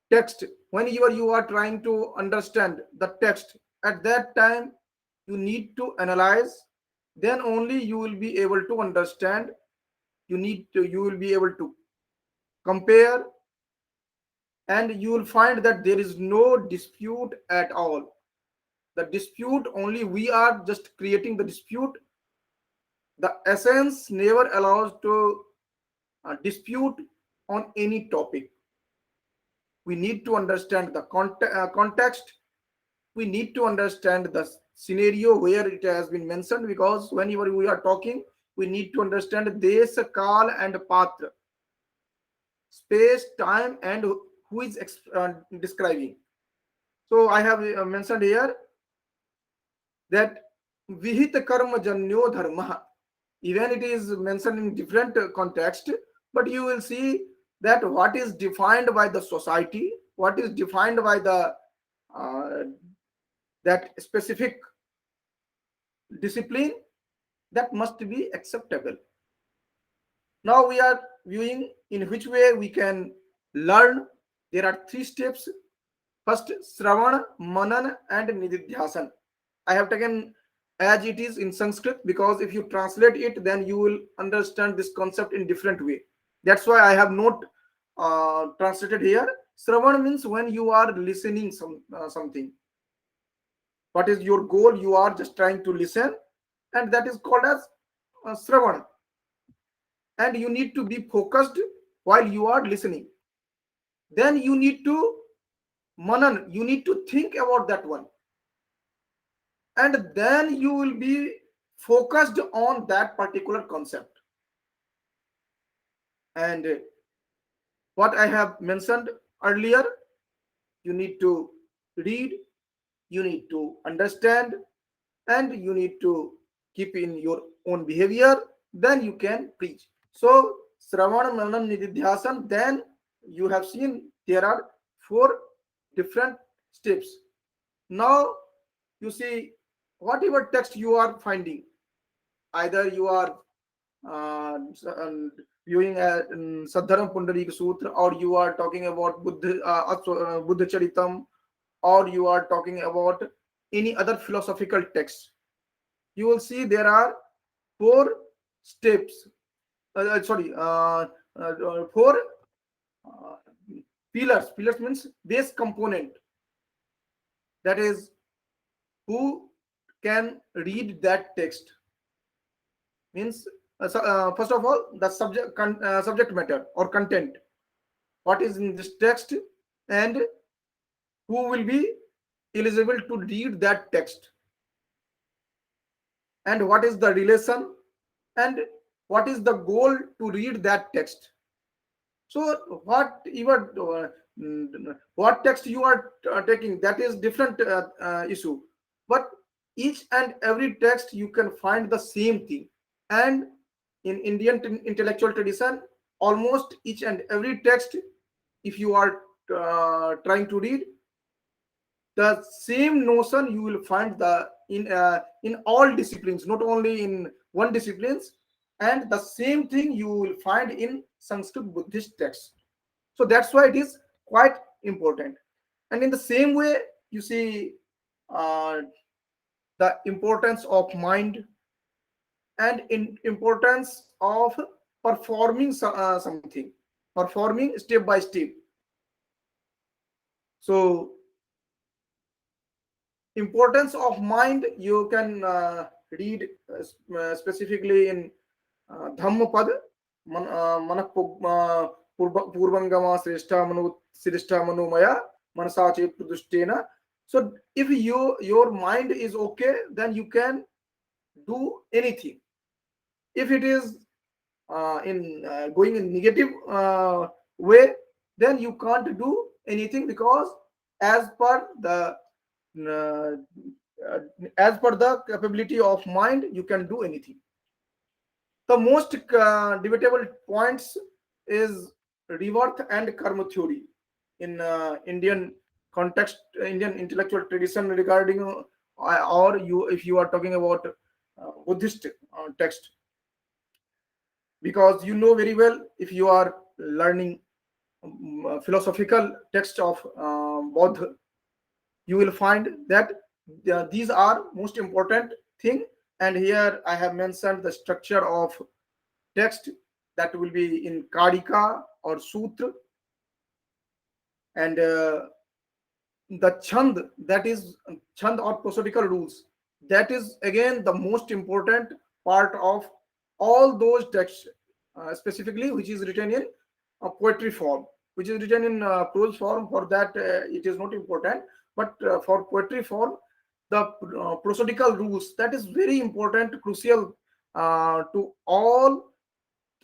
text, whenever you are trying to understand the text, at that time you need to analyze, then only you will be able to understand. You will be able to compare, and you will find that there is no dispute at all. The dispute, only we are just creating the dispute. The essence never allows to dispute on any topic. We need to understand the context. We need to understand the scenario where it has been mentioned, because whenever we are talking, we need to understand desha, kal, and patra, space, time, and who is describing. So I have mentioned here that vihit karma janyo dharma, even it is mentioned in different context, but you will see that what is defined by the society, what is defined by the uh, that specific discipline, that must be acceptable. Now we are viewing in which way we can learn. There are three steps. First, Shravan, Manan, and Nididhyasan. I have taken as it is in Sanskrit, because if you translate it, then you will understand this concept in different way. That's why I have not translated here. Shravan means when you are listening something. What is your goal? You are just trying to listen, and that is called as Shravan. And you need to be focused while you are listening. Then you need to Manan. You need to think about that one, and then you will be focused on that particular concept. And what I have mentioned earlier, you need to read, you need to understand, and you need to keep in your own behavior, then you can preach. So Sravan, Manan, Nididhyasan, then you have seen there are four different steps. Now you see, whatever text you are finding, either you are uh, viewing Sadharam Pundarika Sutra, or you are talking about Buddha Charitam, or you are talking about any other philosophical text, you will see there are four steps. Sorry, four uh, pillars. Pillars means base component. That is, who can read that text, means first of all, the subject matter or content, what is in this text, and who will be eligible to read that text, and what is the relation, and what is the goal to read that text. So what text you are taking, that is different issue, but each and every text you can find the same thing, and in Indian intellectual tradition, almost each and every text, if you are trying to read, the same notion you will find the in all disciplines, not only in one disciplines, and the same thing you will find in Sanskrit Buddhist texts. So that's why it is quite important. And in the same way, you see uh, the importance of mind and in importance of performing something, performing step by step. So importance of mind you can read specifically in Dhammapad, Purvangama Srishta Manumaya Manasache Pradushtena. So if your mind is okay, then you can do anything. If it is in going in negative way, then you can't do anything, because as per the uh, uh, as per the capability of mind you can do anything. The most debatable points is rebirth and karma theory in Indian context, Indian intellectual tradition regarding or you if you are talking about Buddhist text, because you know very well, if you are learning philosophical text of Bodh, you will find that these are most important thing. And here I have mentioned the structure of text, that will be in Karika or Sutra, and the Chand, that is Chand or prosodical rules, that is again the most important part of all those texts, specifically which is written in poetry form, which is written in prose form. For that, it is not important, but for poetry form, the prosodical rules, that is very important, crucial to all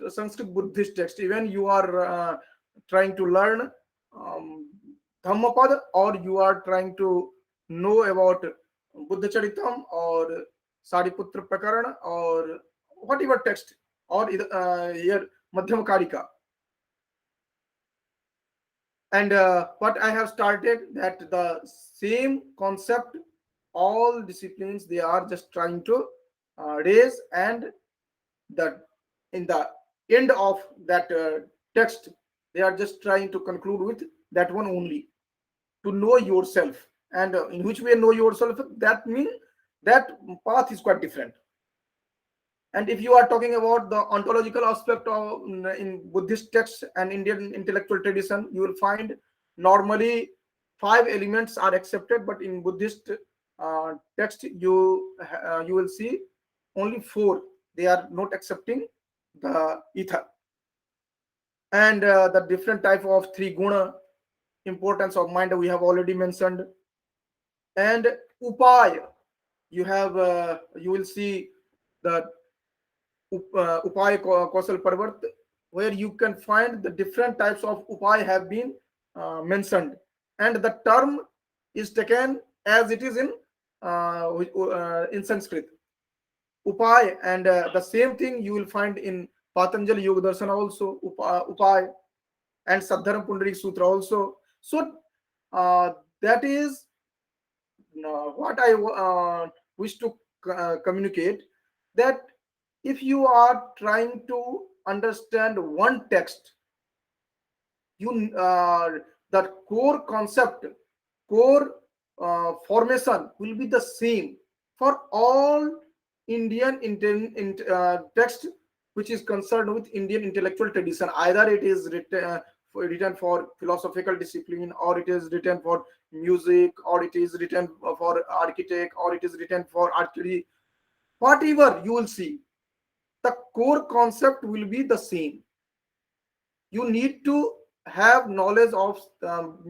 Sanskrit Buddhist text. Even you are trying to learn um, Dhammapad, or you are trying to know about Buddha Charitam or Sariputra Prakarana or whatever text, or here Madhyama Karika. And what I have started, that the same concept, all disciplines, they are just trying to raise, and that in the end of that text, they are just trying to conclude with that one only, to know yourself. And in which way know yourself, that means that path is quite different. And if you are talking about the ontological aspect of in Buddhist texts and Indian intellectual tradition, you will find normally five elements are accepted, but in Buddhist text you will see only four. They are not accepting the ether. And the different type of three guna, importance of mind, we have already mentioned. And upaya, you will see the upaya kausal parvat, where you can find the different types of upaya have been mentioned, and the term is taken as it is in Sanskrit, upaya. And the same thing you will find in Patanjali Yoga Darsana also, upaya, and Sadharam Pundarik Sutra also. So that is what I wish to communicate, that if you are trying to understand one text, you the core concept, core formation will be the same for all Indian text which is concerned with Indian intellectual tradition. Either it is written for philosophical discipline, or it is written for music, or it is written for architect, or it is written for archery, whatever you will see, the core concept will be the same. You need to have knowledge of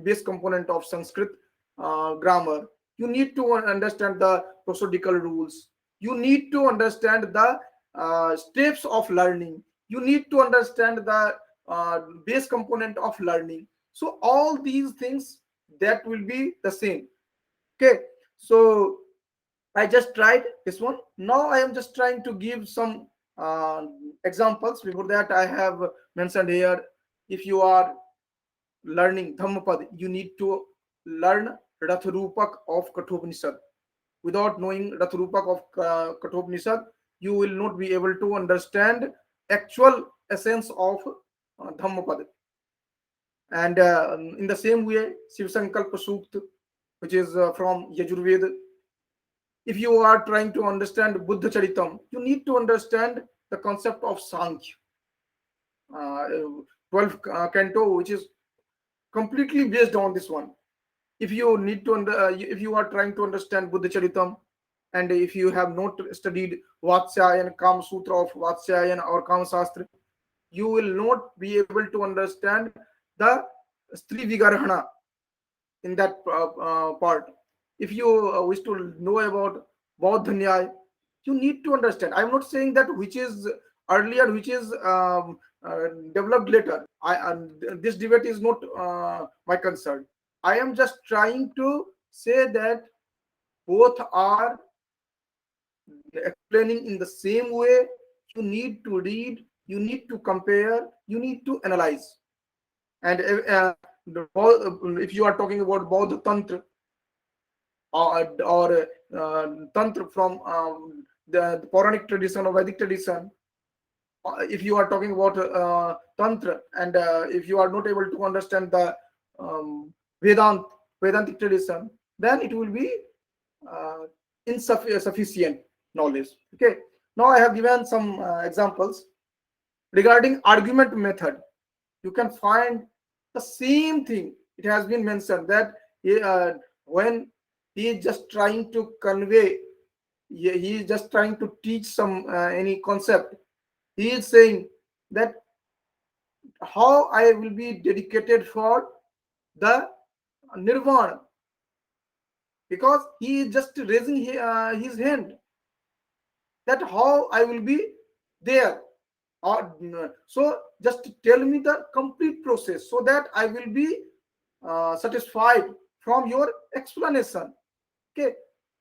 base component of Sanskrit grammar. You need to understand the prosodical rules. You need to understand the steps of learning. You need to understand the base component of learning. So all these things, that will be the same. Okay, so I just tried this one. Now I am just trying to give some examples. Before that, I have mentioned here, if you are learning Dhammapad, you need to learn Ratharupak of Kathopanishad. Without knowing Ratharupak of Kathopanishad, you will not be able to understand actual essence of Dhammapad. And in the same way, Shiv Sankalpa Sukta, which is from Yajurveda, if you are trying to understand Buddha Charitam, you need to understand the concept of Sankhya, uh, 12 canto, which is completely based on this one. If you need to, if you are trying to understand Buddha Charitam, and if you have not studied Vatsyayan, Kama Sutra of Vatsyayan or Kama Shastra, you will not be able to understand the Stri Vigarhana in that part. If you wish to know about Bauddha Nyaya, you need to understand. I'm not saying that which is earlier, which is developed later. This debate is not my concern. I am just trying to say that both are explaining in the same way. You need to read, you need to compare, you need to analyze. And if you are talking about Bauddha Tantra, or Tantra from the Puranic tradition or Vedic tradition, if you are talking about Tantra, and if you are not able to understand the um, Vedantic tradition, then it will be uh, insufficient knowledge. Okay. Now I have given some examples regarding argument method. You can find the same thing. It has been mentioned that when he is just trying to convey, he is just trying to teach some any concept. He is saying that how I will be dedicated for the nirvana, because he is just raising his hand, that how I will be there. So just tell me the complete process so that I will be satisfied from your explanation. Okay.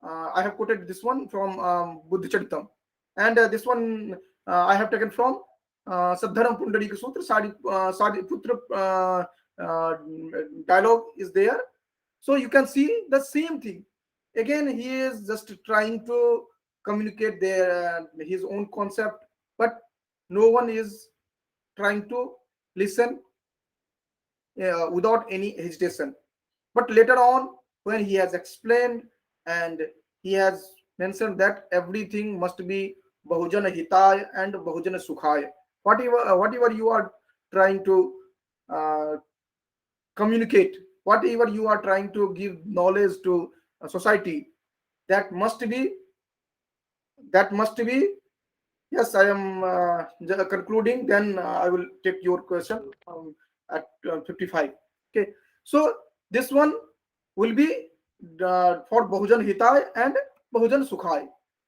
I have quoted this one from Buddha Charitam, and this one I have taken from Sadharam Pundarika Sutra. Sadi Putra uh, dialogue is there, so you can see the same thing. Again, he is just trying to communicate their his own concept, but no one is trying to listen without any hesitation. But later on, when he has explained, and he has mentioned that everything must be Bahujana Hitaya and Bahujana Sukhaya. Whatever you are trying to uh, communicate, whatever you are trying to give knowledge to society, that must be, that must be. Yes, I am concluding. Then I will take your question at 55. Okay. So this one will be for Bahujan Hitai and Bahujan Sukhai.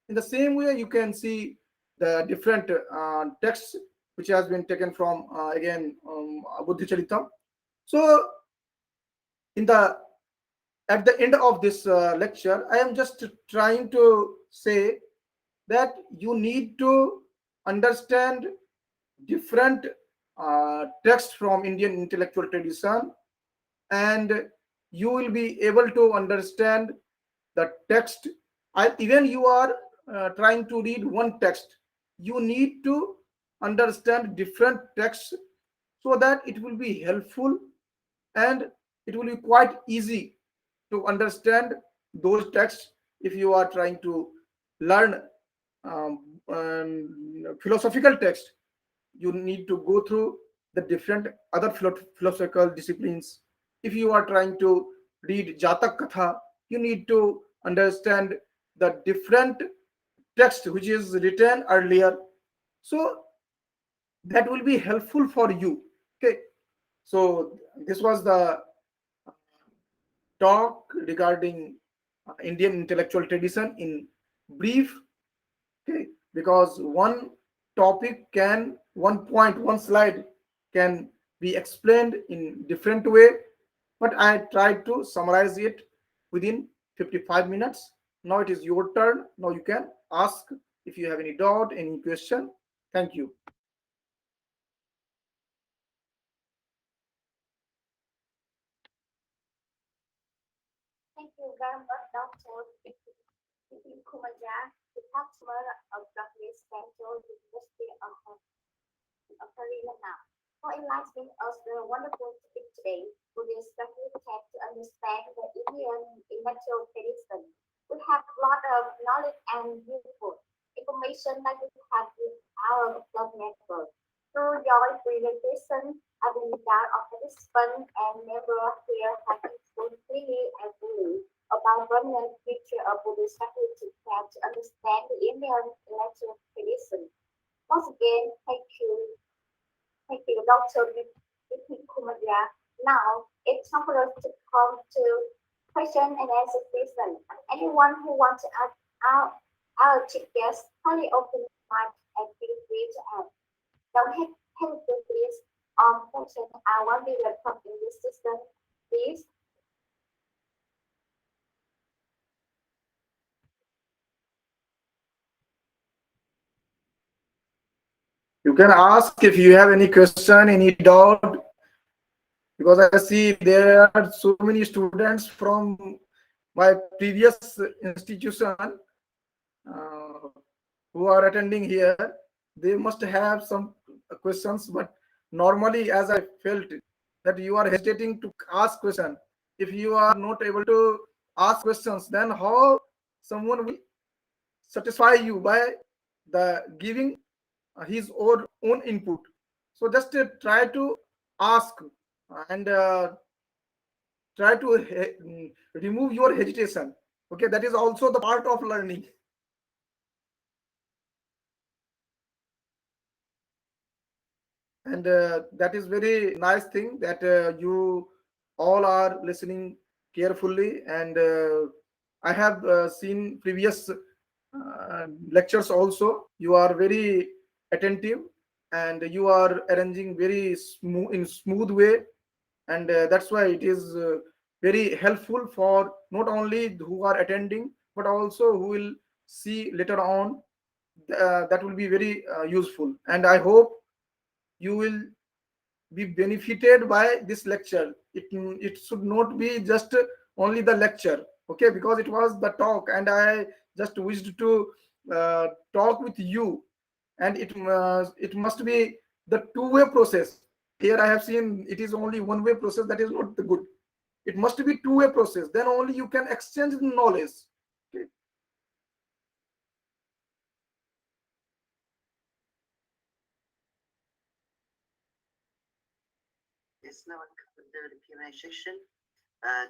In the same way, you can see the different texts which has been taken from again Buddhi Charitam. So in the at the end of this lecture, I am just trying to say that you need to understand different texts from Indian intellectual tradition, and you will be able to understand the text. Even you are trying to read one text, you need to understand different texts so that it will be helpful, and it will be quite easy to understand those texts. If you are trying to learn philosophical text, you need to go through the different other philosophical disciplines. If you are trying to read Jatak Katha, you need to understand the different text which is written earlier. So that will be helpful for you. Okay. So this was the talk regarding Indian intellectual tradition in brief. Okay, because one topic can, one point, one slide can be explained in different way, but I tried to summarize it within 55 minutes. Now it is your turn. Now you can ask if you have any doubt, any question. Thank you. Thank you very much, Dr. Bipin Kumaja, the customer of Dr. Central University of Haryana, for enlightening us the wonderful topic today. Buddhist study tend to understand the Indian intellectual tradition. We have a lot of knowledge and useful information that we have in our club network. Through your presentation, I been that of participant and never here have explained clearly and fully about permanent future of Buddhist study to try to understand the Indian intellectual tradition. Once again, thank you, Dr. Bipin Kumaria. Now, it's time for us to come to question and answer session. Anyone who wants to ask our chief guest, kindly open the mic and feel free to ask. Don't hesitate, please. Question, I want to welcome in this system, please. You can ask if you have any question, any doubt, because I see there are so many students from my previous institution who are attending here. They must have some questions, but normally, as I felt that you are hesitating to ask question. If you are not able to ask questions, then how someone will satisfy you by the giving his own input? So just try to ask and try to remove your hesitation. Okay, that is also the part of learning. And that is very nice thing that you all are listening carefully. And I have seen previous lectures also. You are very attentive and you are arranging very smooth way, and that's why it is very helpful for not only who are attending but also who will see later on. That will be very useful, and I hope you will be benefited by this lecture. It should not be just only the lecture, okay, because it was the talk and I just wished to talk with you, and it must be the two-way process. Here I have seen it is only one-way process. That is not the good. It must be two-way process, then only you can exchange the knowledge. Okay. Yes, now welcome to the Q&A session.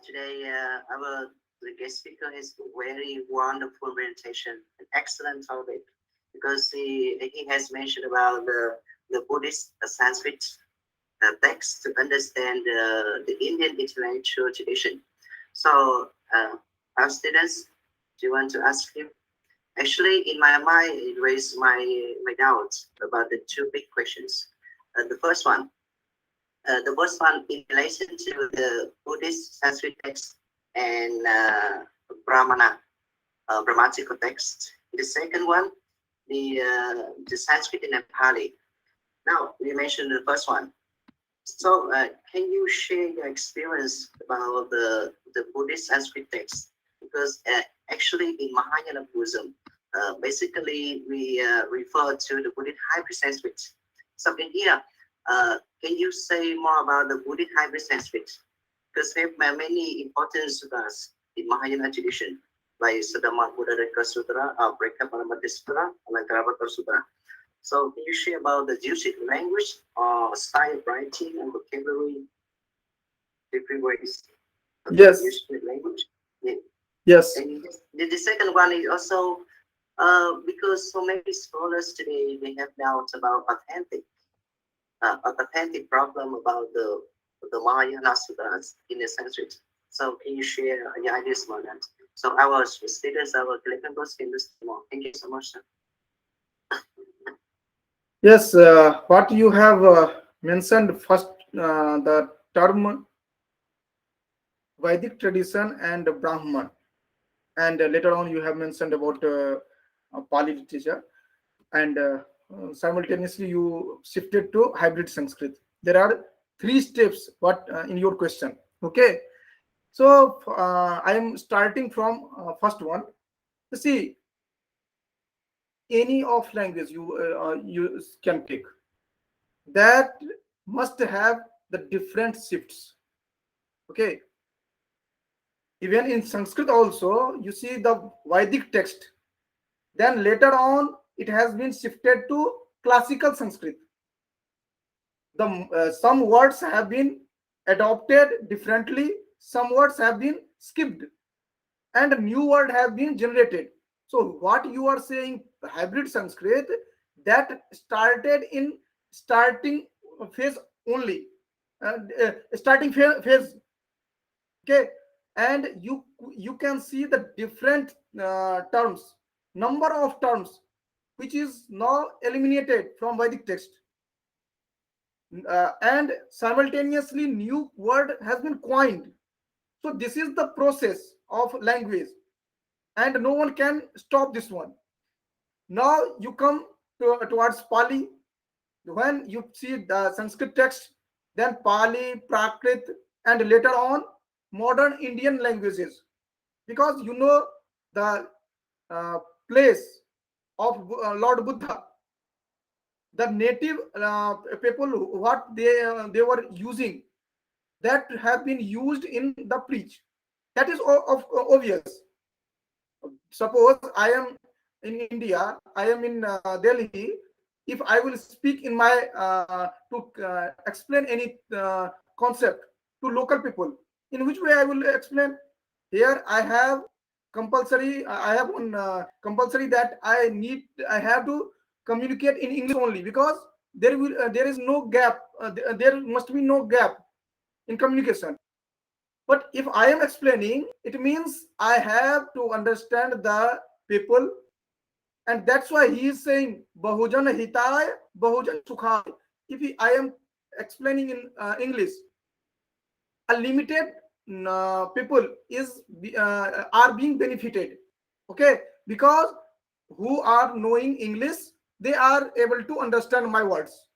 Today, our the guest speaker has very wonderful presentation, an excellent topic, because he has mentioned about the Buddhist Sanskrit text to understand the Indian intellectual tradition. So, our students, do you want to ask him? Actually, in my mind, it raised my doubts about the two big questions. The first one in relation to the Buddhist Sanskrit text and Brahmatical text. The second one, the Sanskrit and Pali. Now, we mentioned the first one. So, can you share your experience about the Buddhist Sanskrit text? Because actually, in Mahayana Buddhism, basically we refer to the Buddhist hybrid Sanskrit. So, in here, can you say more about the Buddhist hybrid Sanskrit? Because they have many important sutras in Mahayana tradition, like Sadama Buddharika Sutra, Breka Paramati Sutra, and Gravata Sutra. So can you share about the usage language or style of writing and vocabulary, different ways of Yes. using language? Yeah. Yes. And the second one is also because so many scholars today they have doubts about authentic problem about the Mahayana sutras in the Sanskrit. So can you share your ideas about that? So our students, our collectors can listen more. Thank you so much, sir. Yes, what you have mentioned first, the term Vedic tradition and Brahman, and later on you have mentioned about Pali literature. And simultaneously you shifted to hybrid Sanskrit. There are three steps what in your question. Okay, so I am starting from first one. See, any of language you can take, that must have the different shifts. Okay, even in Sanskrit also you see the Vedic text, then later on it has been shifted to classical Sanskrit. Some words have been adopted differently, some words have been skipped, and a new word have been generated. So what you are saying, hybrid Sanskrit, that started in starting phase only, starting phase. Okay, and you can see the different terms, number of terms, which is now eliminated from Vedic text, and simultaneously new word has been coined. So this is the process of language, and no one can stop this one. Now you come towards Pali. When you see the Sanskrit text, then Pali, Prakrit, and later on modern Indian languages, because you know the uh, place of Lord Buddha, the native people what they were using, that have been used in the preach. That is obvious. Suppose I am in India, I am in Delhi. If I will speak in my to explain any concept to local people, in which way I will explain? Here I have compulsory. I have one compulsory that I have to communicate in English only, because there is no gap. There must be no gap in communication. But if I am explaining, it means I have to understand the people, and that's why he is saying Bahujan Hitaya, Bahujan Sukhaya. If I am explaining in English, a limited people are being benefited. Okay, because who are knowing English, they are able to understand my words.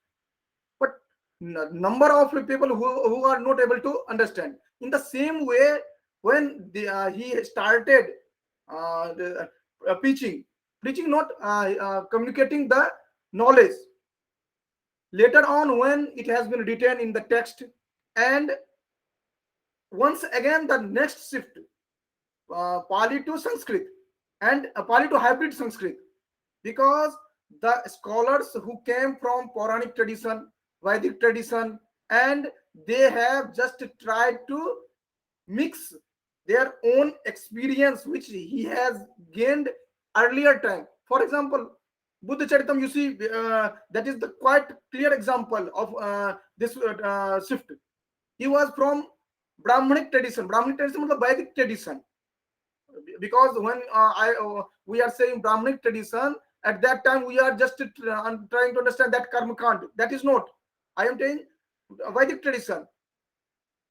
But number of people who are not able to understand. In the same way, when he started preaching, not communicating the knowledge, later on when it has been written in the text, and once again the next shift, Pali to Sanskrit, and Pali to hybrid Sanskrit, because the scholars who came from Puranic tradition, Vedic tradition, and they have just tried to mix their own experience which he has gained earlier time. For example, Buddha Charitam, you see, that is the quite clear example of this shift. He was from Brahmanic tradition. Brahmanic tradition was the Vedic tradition, because when we are saying Brahmanic tradition, at that time we are just trying to understand that karma kand. That is not. I am saying Vedic tradition,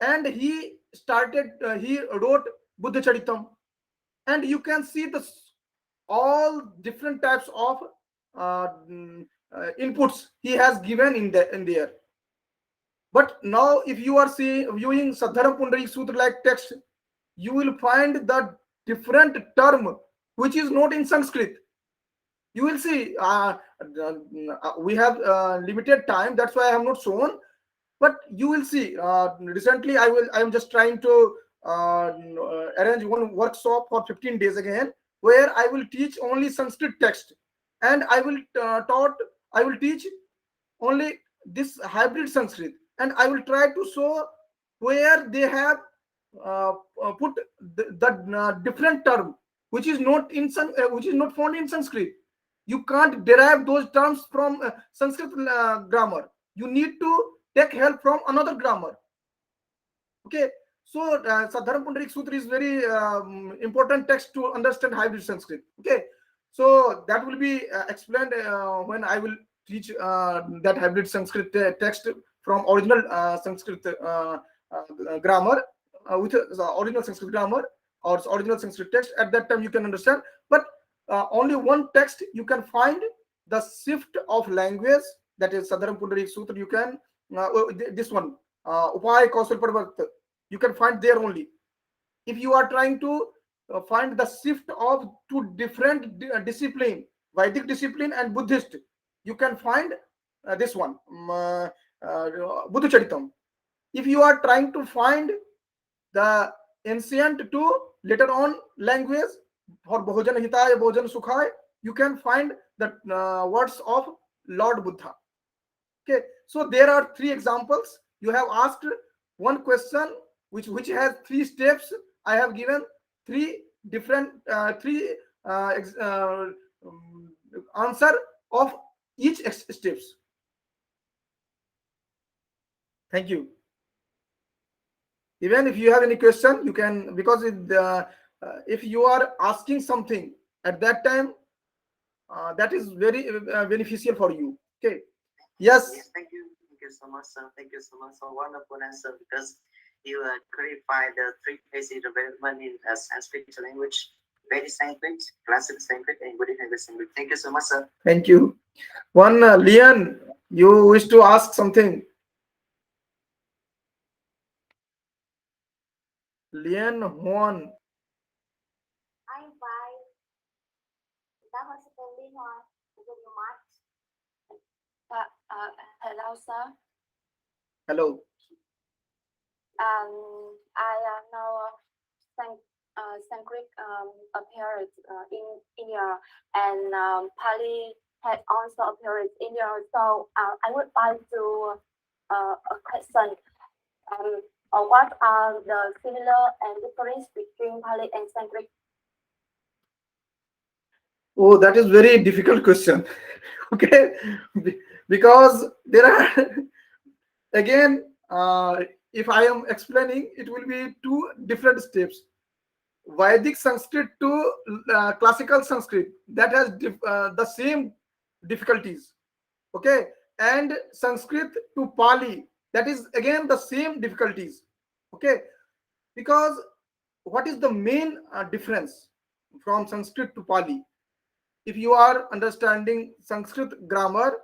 and he started. He wrote Buddha Charitam, and you can see the all different types of inputs he has given in there. But now, if you are viewing Sadharam Pundarik Sutra like text, you will find the different term which is not in Sanskrit. You will see. We have limited time, that's why I have not shown. But you will see. Recently, I am just trying to arrange one workshop for 15 days again, where I will teach only Sanskrit text, and I will teach only this hybrid Sanskrit, and I will try to show where they have put the different term which is not which is not found in Sanskrit. You can't derive those terms from Sanskrit grammar. You need to take help from another grammar. Okay, so Sadharam Pundarik Sutra is very important text to understand hybrid Sanskrit. Okay, so that will be explained when I will teach that hybrid Sanskrit text from original Sanskrit grammar, with the original Sanskrit grammar or original Sanskrit text. At that time you can understand. But only one text you can find the shift of language, that is Sadharam Pundarik Sutra, you can this one Upay Kausal Parvat, you can find there only. If you are trying to find the shift of two different discipline, Vedic discipline and Buddhist, you can find this one, Buddha Charitam. If you are trying to find the ancient to later on language for Bhojan Hitaya, Bhojan Sukhaya, you can find the words of Lord Buddha. Okay, so there are three examples. You have asked one question which has three steps. I have given three different answer of each steps. Thank you. Even if you have any question, you can, because if you are asking something at that time, that is very beneficial for you. Okay. Yes. Yes, thank you. Thank you so much, sir. Thank you so much for wonderful answer, because you clarified the three basic development in Sanskrit language, Vedic Sanskrit, Classical Sanskrit, and Buddhist Sanskrit. Thank you so much, sir. Thank you. One Leon, you wish to ask something? Leon Juan. I invite that was spending on very much. Hello, sir. Hello. I know Sanskrit appeared in India, and Pali had also appeared in India. So I would like to a question. What are the similar and difference between Pali and Sanskrit? Oh, that is very difficult question. Okay, because there are again, if I am explaining, it will be two different steps. Vedic Sanskrit to classical Sanskrit, that has the same difficulties. Okay, and Sanskrit to Pali, that is again the same difficulties. Okay, because what is the main difference from Sanskrit to Pali? If you are understanding Sanskrit grammar,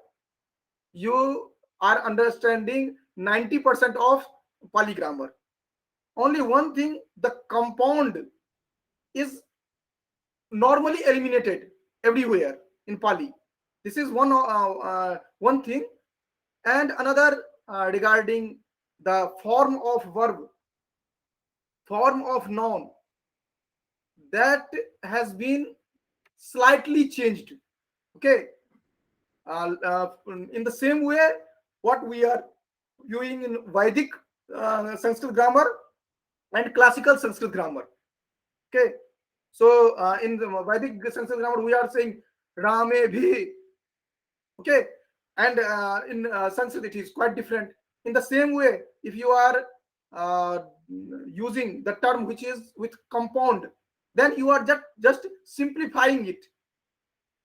you are understanding 90% of Pali grammar. Only one thing, the compound is normally eliminated everywhere in Pali. This is one thing. And another regarding the form of verb, form of noun, that has been slightly changed. Okay, in the same way, what we are viewing in Vedic Sanskrit grammar and classical Sanskrit grammar. Okay, so in the Vedic Sanskrit grammar, we are saying Rame bhi. Okay, and in Sanskrit, it is quite different. In the same way, if you are using the term which is with compound, then you are just simplifying it,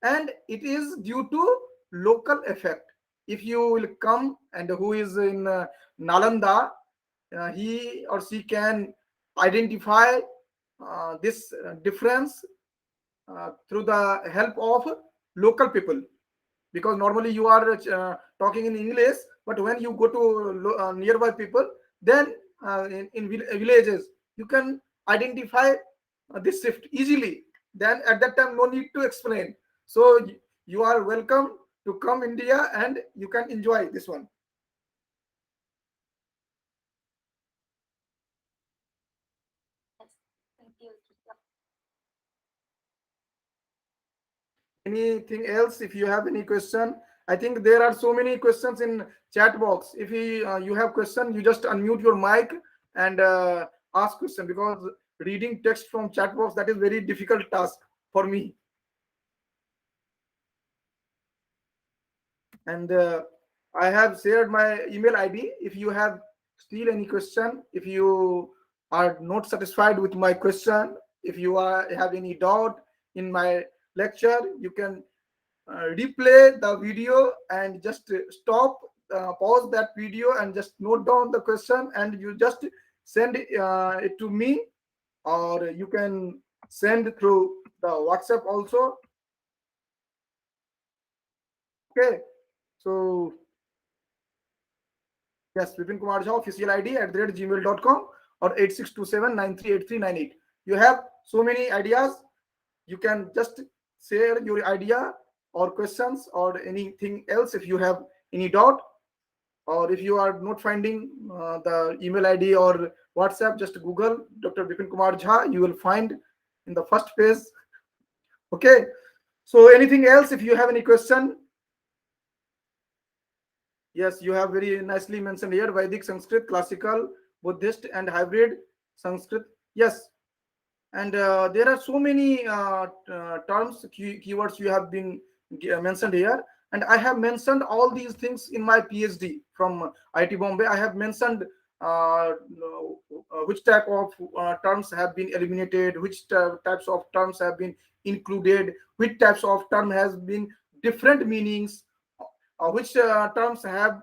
and it is due to local effect. If you will come and who is in Nalanda, he or she can identify this difference through the help of local people, because normally you are talking in English, but when you go to nearby people, then in villages, you can identify this shift easily. Then at that time, no need to explain. So you are welcome to come India, and you can enjoy this one. Yes, thank you. Anything else? If you have any question, I think there are so many questions in chat box. If you have question, you just unmute your mic and ask question, because reading text from chat box, that is very difficult task for me. And I have shared my email ID. If you have still any question, if you are not satisfied with my question, if you have any doubt in my lecture, you can replay the video and just stop, pause that video and just note down the question, and you just send it to me, or you can send through the WhatsApp also. Okay, so yes, Bipin Kumar Jha, official ID @gmail.com or 8627938398. You have so many ideas. You can just share your idea or questions or anything else if you have any doubt, or if you are not finding the email ID or WhatsApp, just Google Dr. Bipin Kumar Jha. You will find in the first page. Okay. So anything else? If you have any question, yes, you have very nicely mentioned here: Vedic Sanskrit, classical, Buddhist, and hybrid Sanskrit. Yes, and there are so many terms, keywords you have been mentioned here, and I have mentioned all these things in my PhD from IT Bombay. I have mentioned which type of terms have been eliminated, which types of terms have been included, which types of term has been different meanings, which terms have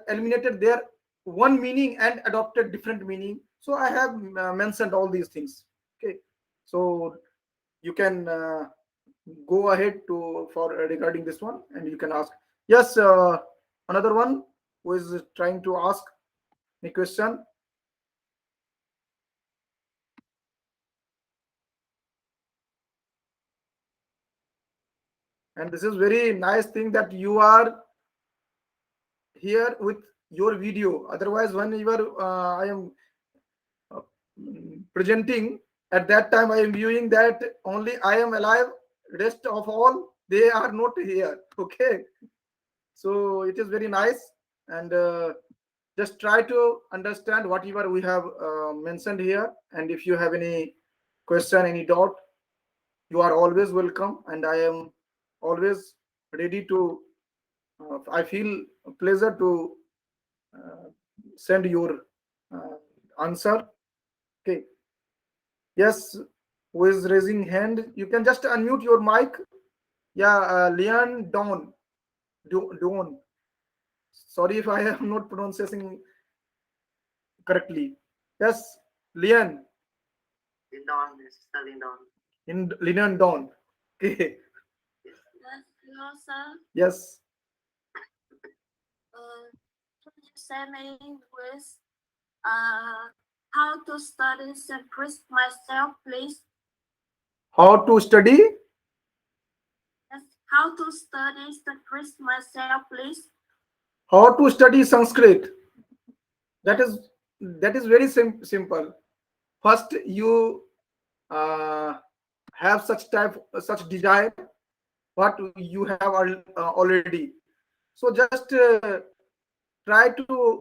eliminated their one meaning and adopted different meaning. So I have mentioned all these things. Okay, so you can go ahead to for regarding this one, and you can ask. Yes, another one who is trying to ask a question. And this is very nice thing that you are here with your video. Otherwise, whenever I am uh, presenting, at that time I am viewing that only I am alive, rest of all they are not here. Okay, so it is very nice, and just try to understand whatever we have mentioned here, and if you have any question, any doubt, you are always welcome, and I am always ready to I feel pleasure to uh, send your uh, answer. Okay. Yes, who is raising hand? You can just unmute your mic. Yeah, Leon Dawn. Dawn. Sorry if I am not pronouncing correctly. Yes, Leon. Lindon, Sister Lindon. In Leon Dawn. Okay. Yes. Yes, hello, sir. Yes. Can you send me with how to study Sanskrit myself, please? How to study? Yes, how to study Sanskrit myself, please? How to study Sanskrit? That is very simple. First, you uh, have such desire what you have already. So just try to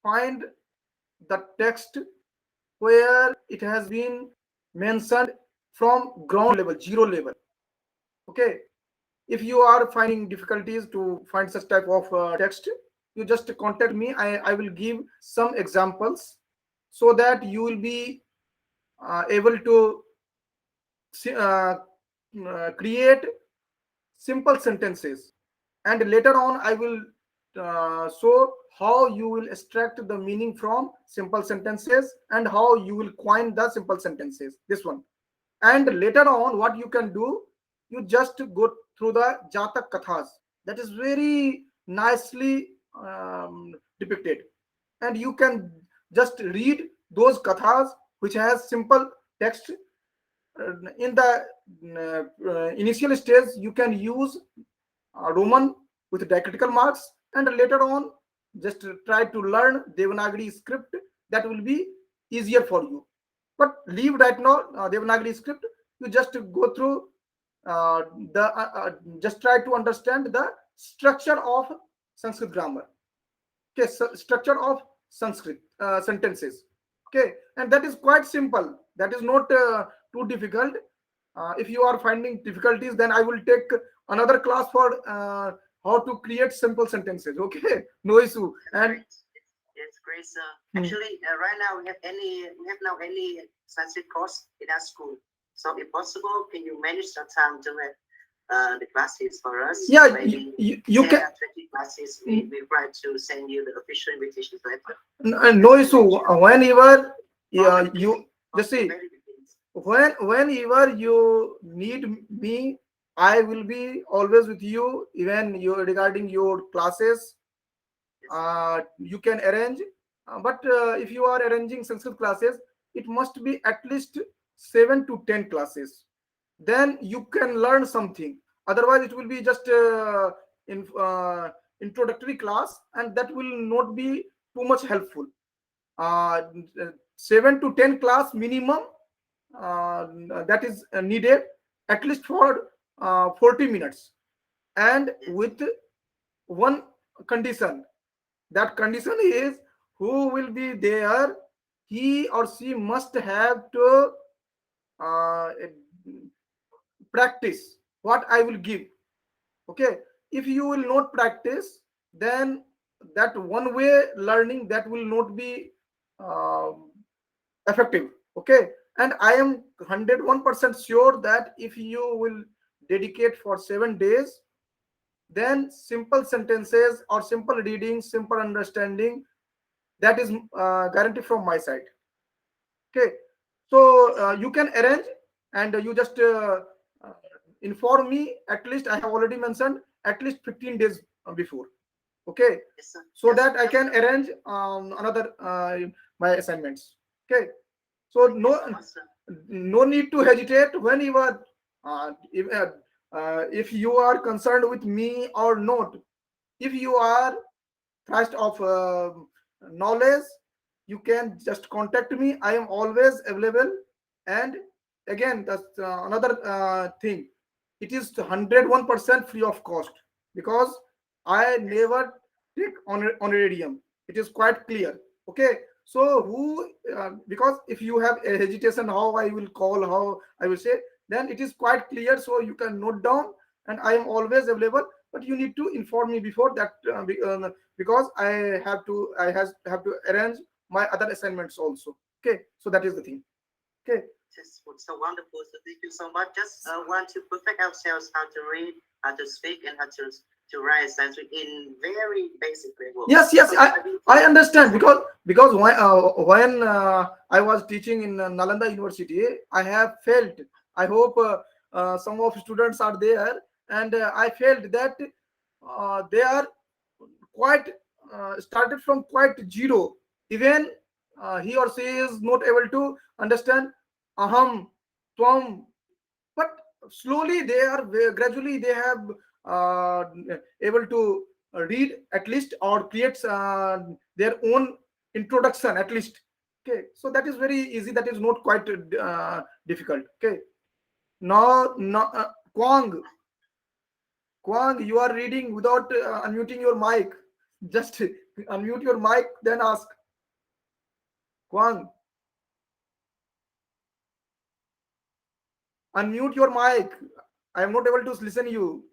find the text where it has been mentioned from ground level, zero level. Okay, if you are finding difficulties to find such type of text, you just contact me. I will give some examples so that you will be able to create simple sentences, and later on I will show how you will extract the meaning from simple sentences and how you will coin the simple sentences, this one. And later on what you can do, you just go through the Jatak Kathas, that is very nicely depicted, and you can just read those kathas which has simple text. In the initial stage you can use Roman with diacritical marks, and later on just try to learn Devanagari script. That will be easier for you. But leave right now Devanagari script. You just go through uh, the just try to understand the structure of Sanskrit grammar. Okay, so structure of Sanskrit sentences. Okay, and that is quite simple. That is not too difficult. If you are finding difficulties, then I will take another class for how to create simple sentences. Okay, no issue. And Great. Yes, great, sir. Actually, right now we have now any Sanskrit course in our school. So if possible, can you manage some time to have the classes for us? yeah, Maybe you 10 can. or 20 classes. We try to send you the official invitations letter. No issue. Whenever you just see, Very beginnings. Whenever you need me, I will be always with you. Even you regarding your classes, Yes. you can arrange. But if you are arranging Sanskrit classes, it must be at least 7 to 10 classes. Then you can learn something. Otherwise, it will be just in introductory class, and that will not be too much helpful. uh, 7 to 10 class minimum, uh, that is needed at least for 40 minutes, and Yes. with one condition. That condition is, who will be there, he or she must have to uh, practice what I will give. Okay, if you will not practice, then that one way learning, that will not be uh, effective. Okay, and I am 101% sure that if you will dedicate for 7 days, then simple sentences or simple reading, simple understanding, that is guarantee from my side. Okay, so you can arrange, and you just uh, inform me. At least I have already mentioned, at least 15 days before. Okay, Yes, sir. so Yes, that I yes, can sir. arrange another my assignments. Okay, so Thank you so much, sir. no need to hesitate when you are if you are concerned with me or not. If you are thirst of knowledge, you can just contact me. I am always available. And again, that's another thing. It is 101% free of cost, because I Yes, never take honorarium. It is quite clear. Okay, so who because if you have a hesitation, how I will call, how I will say, then it is quite clear, so you can note down. And I am always available, but you need to inform me before that, because have to arrange my other assignments also. Okay, so that is the thing. Okay. just so wonderful. So thank you so much. Just want to perfect ourselves how to read, how to speak, and how to write Sanskrit in very basic level. Yes, yes, So I understand, yes, because when I was teaching in Nalanda University, I have felt. I hope some of students are there, and I felt that they are quite started from quite zero. Even he or she is not able to understand aham, tvam, but slowly they are gradually they have uh, able to read at least, or create their own introduction at least. Okay, so that is very easy, that is not quite difficult. Okay, now, Kwang, you are reading without unmuting your mic. Just unmute your mic, then ask. Kwang, unmute your mic. I am not able to listen you.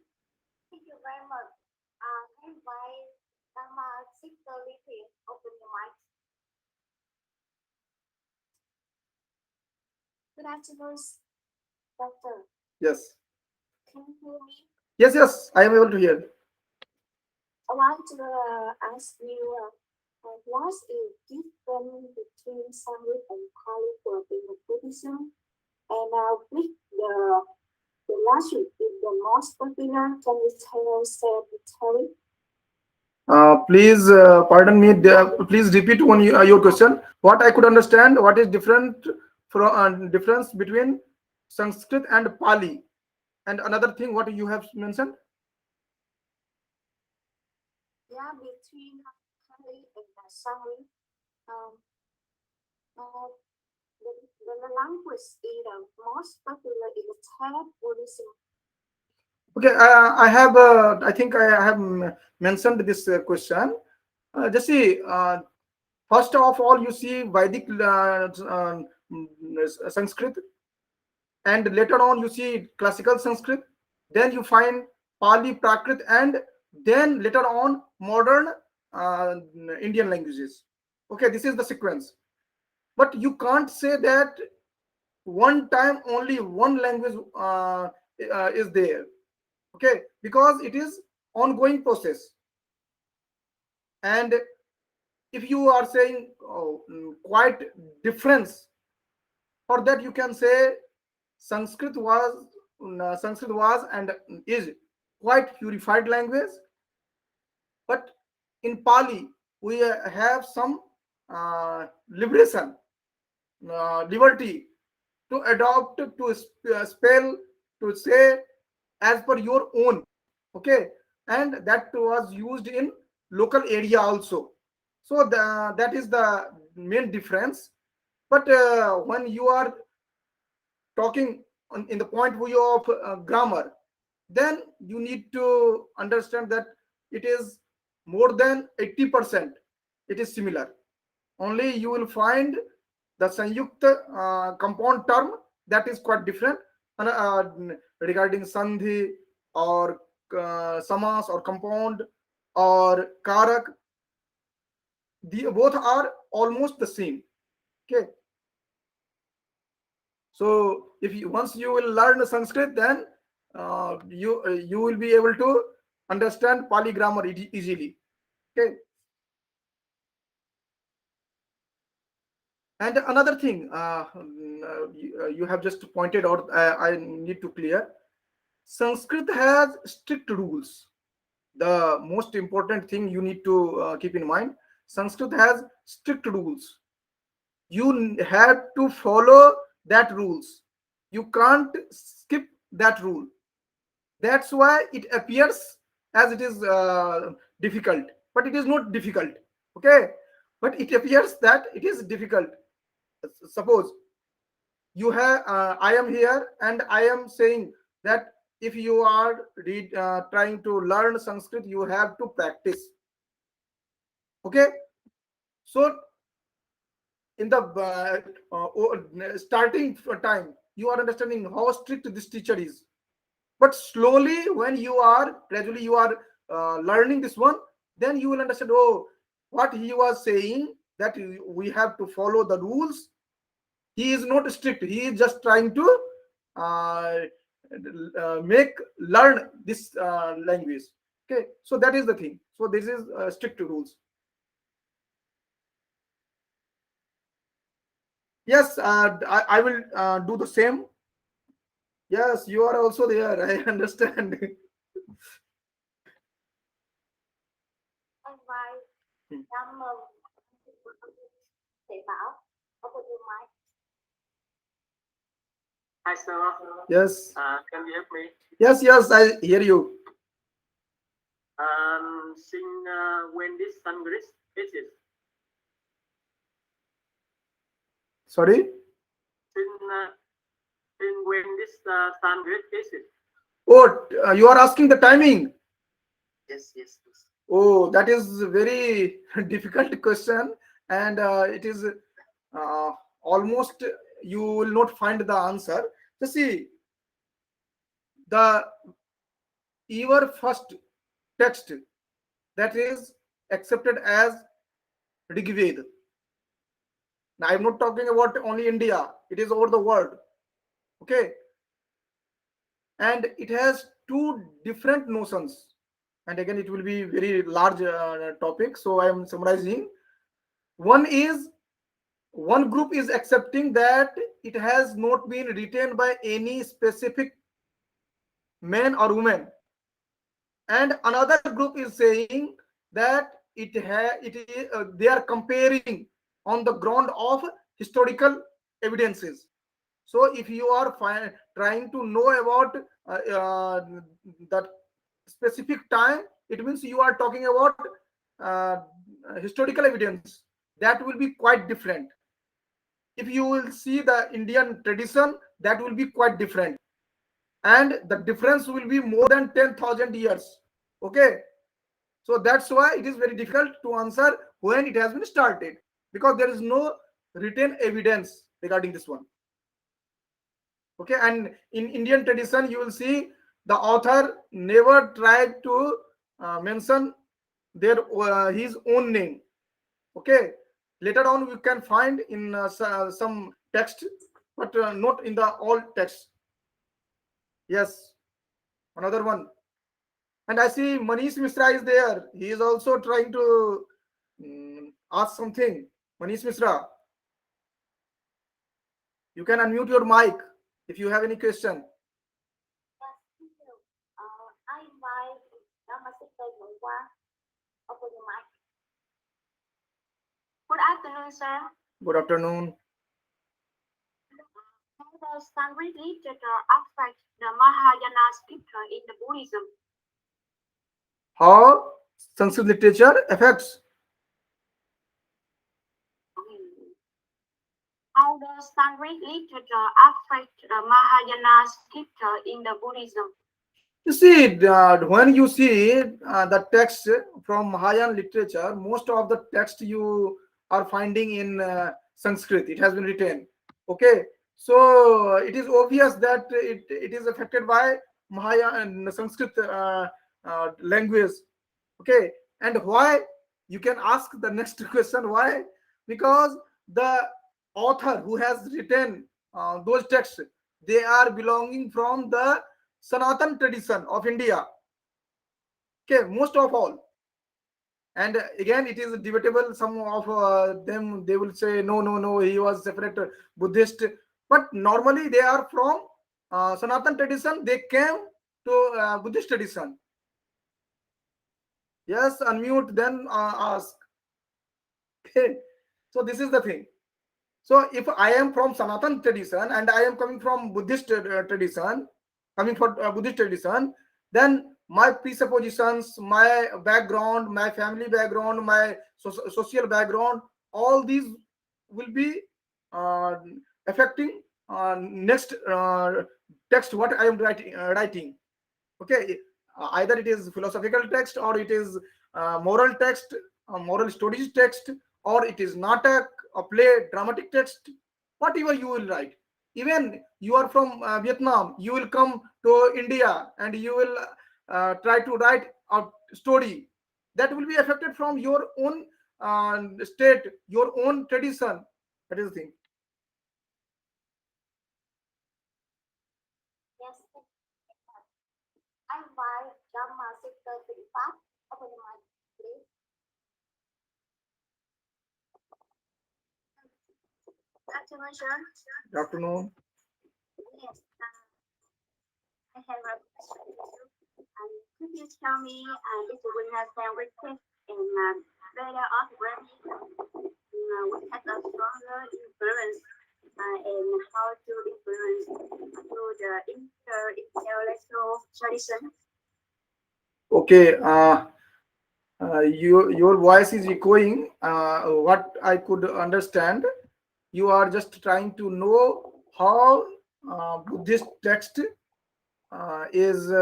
Thank you very much. I invite Dharma Sister Bipin. Open your mic. Good afternoon, Doctor. Yes, Can you hear me? yes, yes, I am able to hear. I want to ask you what's the difference between Sanskrit and Pali for the Buddhism, and which the language is the most popular? Can you say the story? Please pardon me. Please repeat your question. What I could understand. What is different from difference between Sanskrit and Pali, and another thing what you have mentioned. Yeah, between Pali and Sanskrit. Um, uh, the language is the most popular in the Thai Buddhism. Okay, I have. I think I have mentioned this question. Just see. First of all, you see Vedic Sanskrit, and later on you see classical Sanskrit. Then you find Pali, Prakrit, and then later on modern uh, Indian languages. Okay, this is the sequence. But you can't say that one time only one language is there. Okay, because it is ongoing process. And if you are saying quite difference, For that, you can say Sanskrit was Sanskrit was and is quite purified language, but in Pali we have some liberation, liberty to adopt, to spell, to say as per your own. Okay, and that was used in local area also. So that is the main difference. But when you are talking in the point of view of grammar, then you need to understand that it is more than 80% it is similar. Only you will find the sanyukta compound term that is quite different, regarding sandhi or samas or compound or karak. The both are almost the same. Okay, so if you once you will learn Sanskrit, then you will be able to understand Pali grammar easily. Okay, and another thing, you have just pointed out, I need to clear. Sanskrit has strict rules. The most important thing you need to keep in mind: Sanskrit has strict rules. You have to follow that rules. You can't skip that rule. That's why it appears as it is difficult, but it is not difficult. Okay, but it appears that it is difficult. Suppose you have I am here and I am saying that if you are trying to learn Sanskrit, you have to practice. Okay, so in the starting time, you are understanding how strict this teacher is. But slowly, when you are gradually you are learning this one, then you will understand, oh, what he was saying, that we have to follow the rules. He is not strict, he is just trying to uh, make learn this language. Okay, so that is the thing. So this is strict rules. Yes, I will do the same. Yes, you are also there. I understand. Anh Mai, cảm ơn thầy Bảo. Open your mic. Hi, sir. Yes. Can you help me? Yes, yes, I hear you. Sing when this Sanskrit is it? Sorry. Sing when this Sanskrit is it? Oh, you are asking the timing. Yes, yes, yes. Oh, that is a very difficult question, and it is almost you will not find the answer. Just see, the your first text that is accepted as Rigved. Now, I'm not talking about only India; it is over the world. Okay, and it has two different notions. And again, it will be very large topic, so I am summarizing. One is, one group is accepting that it has not been written by any specific man or woman, and another group is saying that they are comparing on the ground of historical evidences. So if you are trying to know about that specific time, it means you are talking about uh, historical evidence. That will be quite different. If you will see the Indian tradition, that will be quite different, and the difference will be more than 10,000 years. Okay, so that's why it is very difficult to answer when it has been started, because there is no written evidence regarding this one. Okay, and in Indian tradition, you will see the author never tried to mention their his own name. Okay, later on we can find in some text, but not in the all text. Yes, another one. And I see Manish Misra is there. He is also trying to ask something. Manish Misra, You can unmute your mic if you have any question. Yes, thank you. I invite Namaste Gongwa. Open your mic. Good afternoon, sir. Good afternoon. How does Sanskrit literature affect the Mahayana scripture in the Buddhism? How Sanskrit literature affects? How does Sanskrit literature affect the Mahayana scripture in the Buddhism? You see, when you see the text from Mahayana literature, most of the text you are finding in Sanskrit. It has been written. Okay, so it is obvious that it is affected by Mahayana Sanskrit language. Okay, and why? You can ask the next question. Why? Because the author who has written those texts, they are belonging from the Sanatan tradition of India. Okay, most of all. And again, it is debatable. Some of them, they will say, no, no, no, he was separate Buddhist. But normally they are from Sanatan tradition. They came to Buddhist tradition. Yes, unmute, then ask. Okay. So this is the thing. So if I am from Sanatan tradition and I am coming from Buddhist tradition, coming from Buddhist tradition, then my presuppositions, my background, my family background, my social background, all these will be uh, affecting next text what I am writing. Okay, either it is philosophical text or it is moral text, moral studies text, or it is natak, a play, dramatic text, whatever you will write. Even you are from Vietnam, you will come to India and you will try to write a story that will be affected from your own state, your own tradition. That is the thing. Yes, I invite Dhamma Sector 35. Open your mic, please. Good afternoon, sir. Good afternoon. Yes, I have a question for you. Could you tell me if we have Sanskrit text in Veda already, we have a stronger influence and how to influence to the intellectual tradition? Okay, your voice is echoing. What I could understand, you are just trying to know how Buddhist text is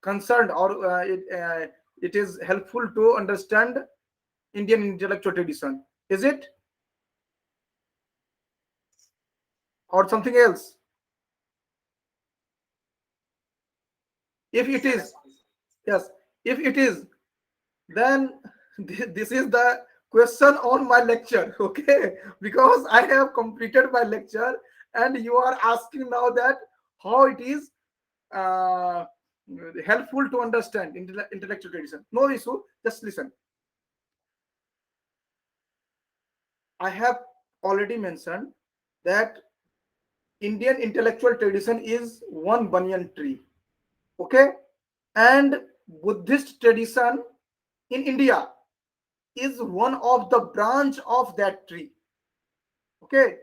concerned, or it is helpful to understand Indian intellectual tradition. Is it, or something else? If it is, yes. If it is, then this is the question on my lecture. Okay, because I have completed my lecture and you are asking now that how it is uh, helpful to understand intellectual tradition. No issue, just listen. I have already mentioned that Indian intellectual tradition is one banyan tree. Okay, and Buddhist tradition in India is one of the branch of that tree. Okay,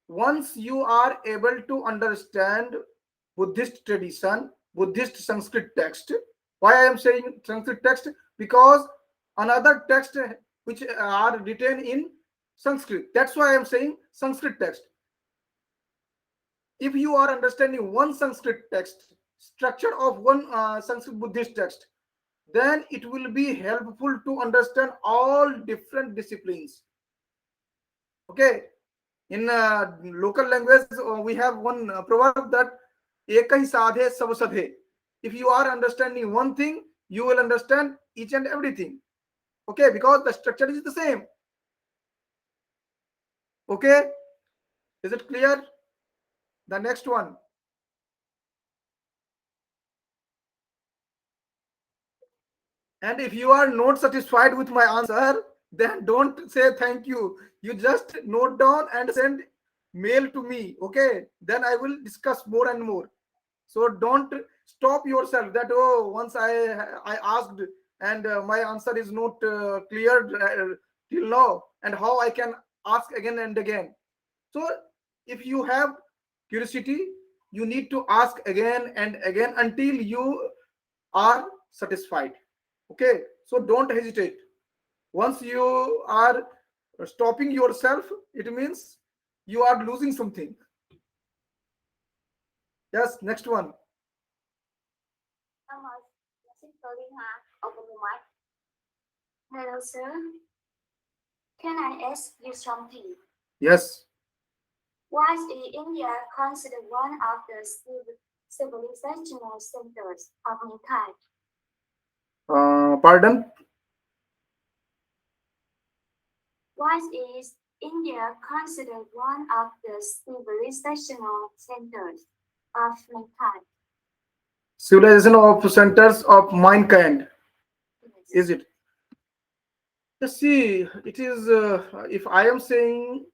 once you are able to understand Buddhist tradition, Buddhist Sanskrit text. Why I am saying Sanskrit text? Because another text which are written in Sanskrit, that's why I am saying Sanskrit text. If you are understanding one Sanskrit text, structure of one Sanskrit Buddhist text, then it will be helpful to understand all different disciplines. Okay, in local language we have one proverb that ek hi sadhe sab sadhe. If you are understanding one thing, you will understand each and everything. Okay, because the structure is the same. Okay, is it clear? The next one. And if you are not satisfied with my answer, then don't say thank you. You just note down and send mail to me, okay, then I will discuss more and more. So don't stop yourself that, oh, once I asked and my answer is not clear till now, and how I can ask again and again. So if you have curiosity, you need to ask again and again until you are satisfied. Okay, so don't hesitate. Once you are stopping yourself, it means you are losing something. Yes, next one. Thomas, basically, open the mic. Hello, sir. Can I ask you something? Yes. Why is India considered one of the civilizational centers of mankind? Pardon. Why is India considered one of the civilizational centers of mankind? Civilization of centers of mankind, is it? See, it is, if I am saying,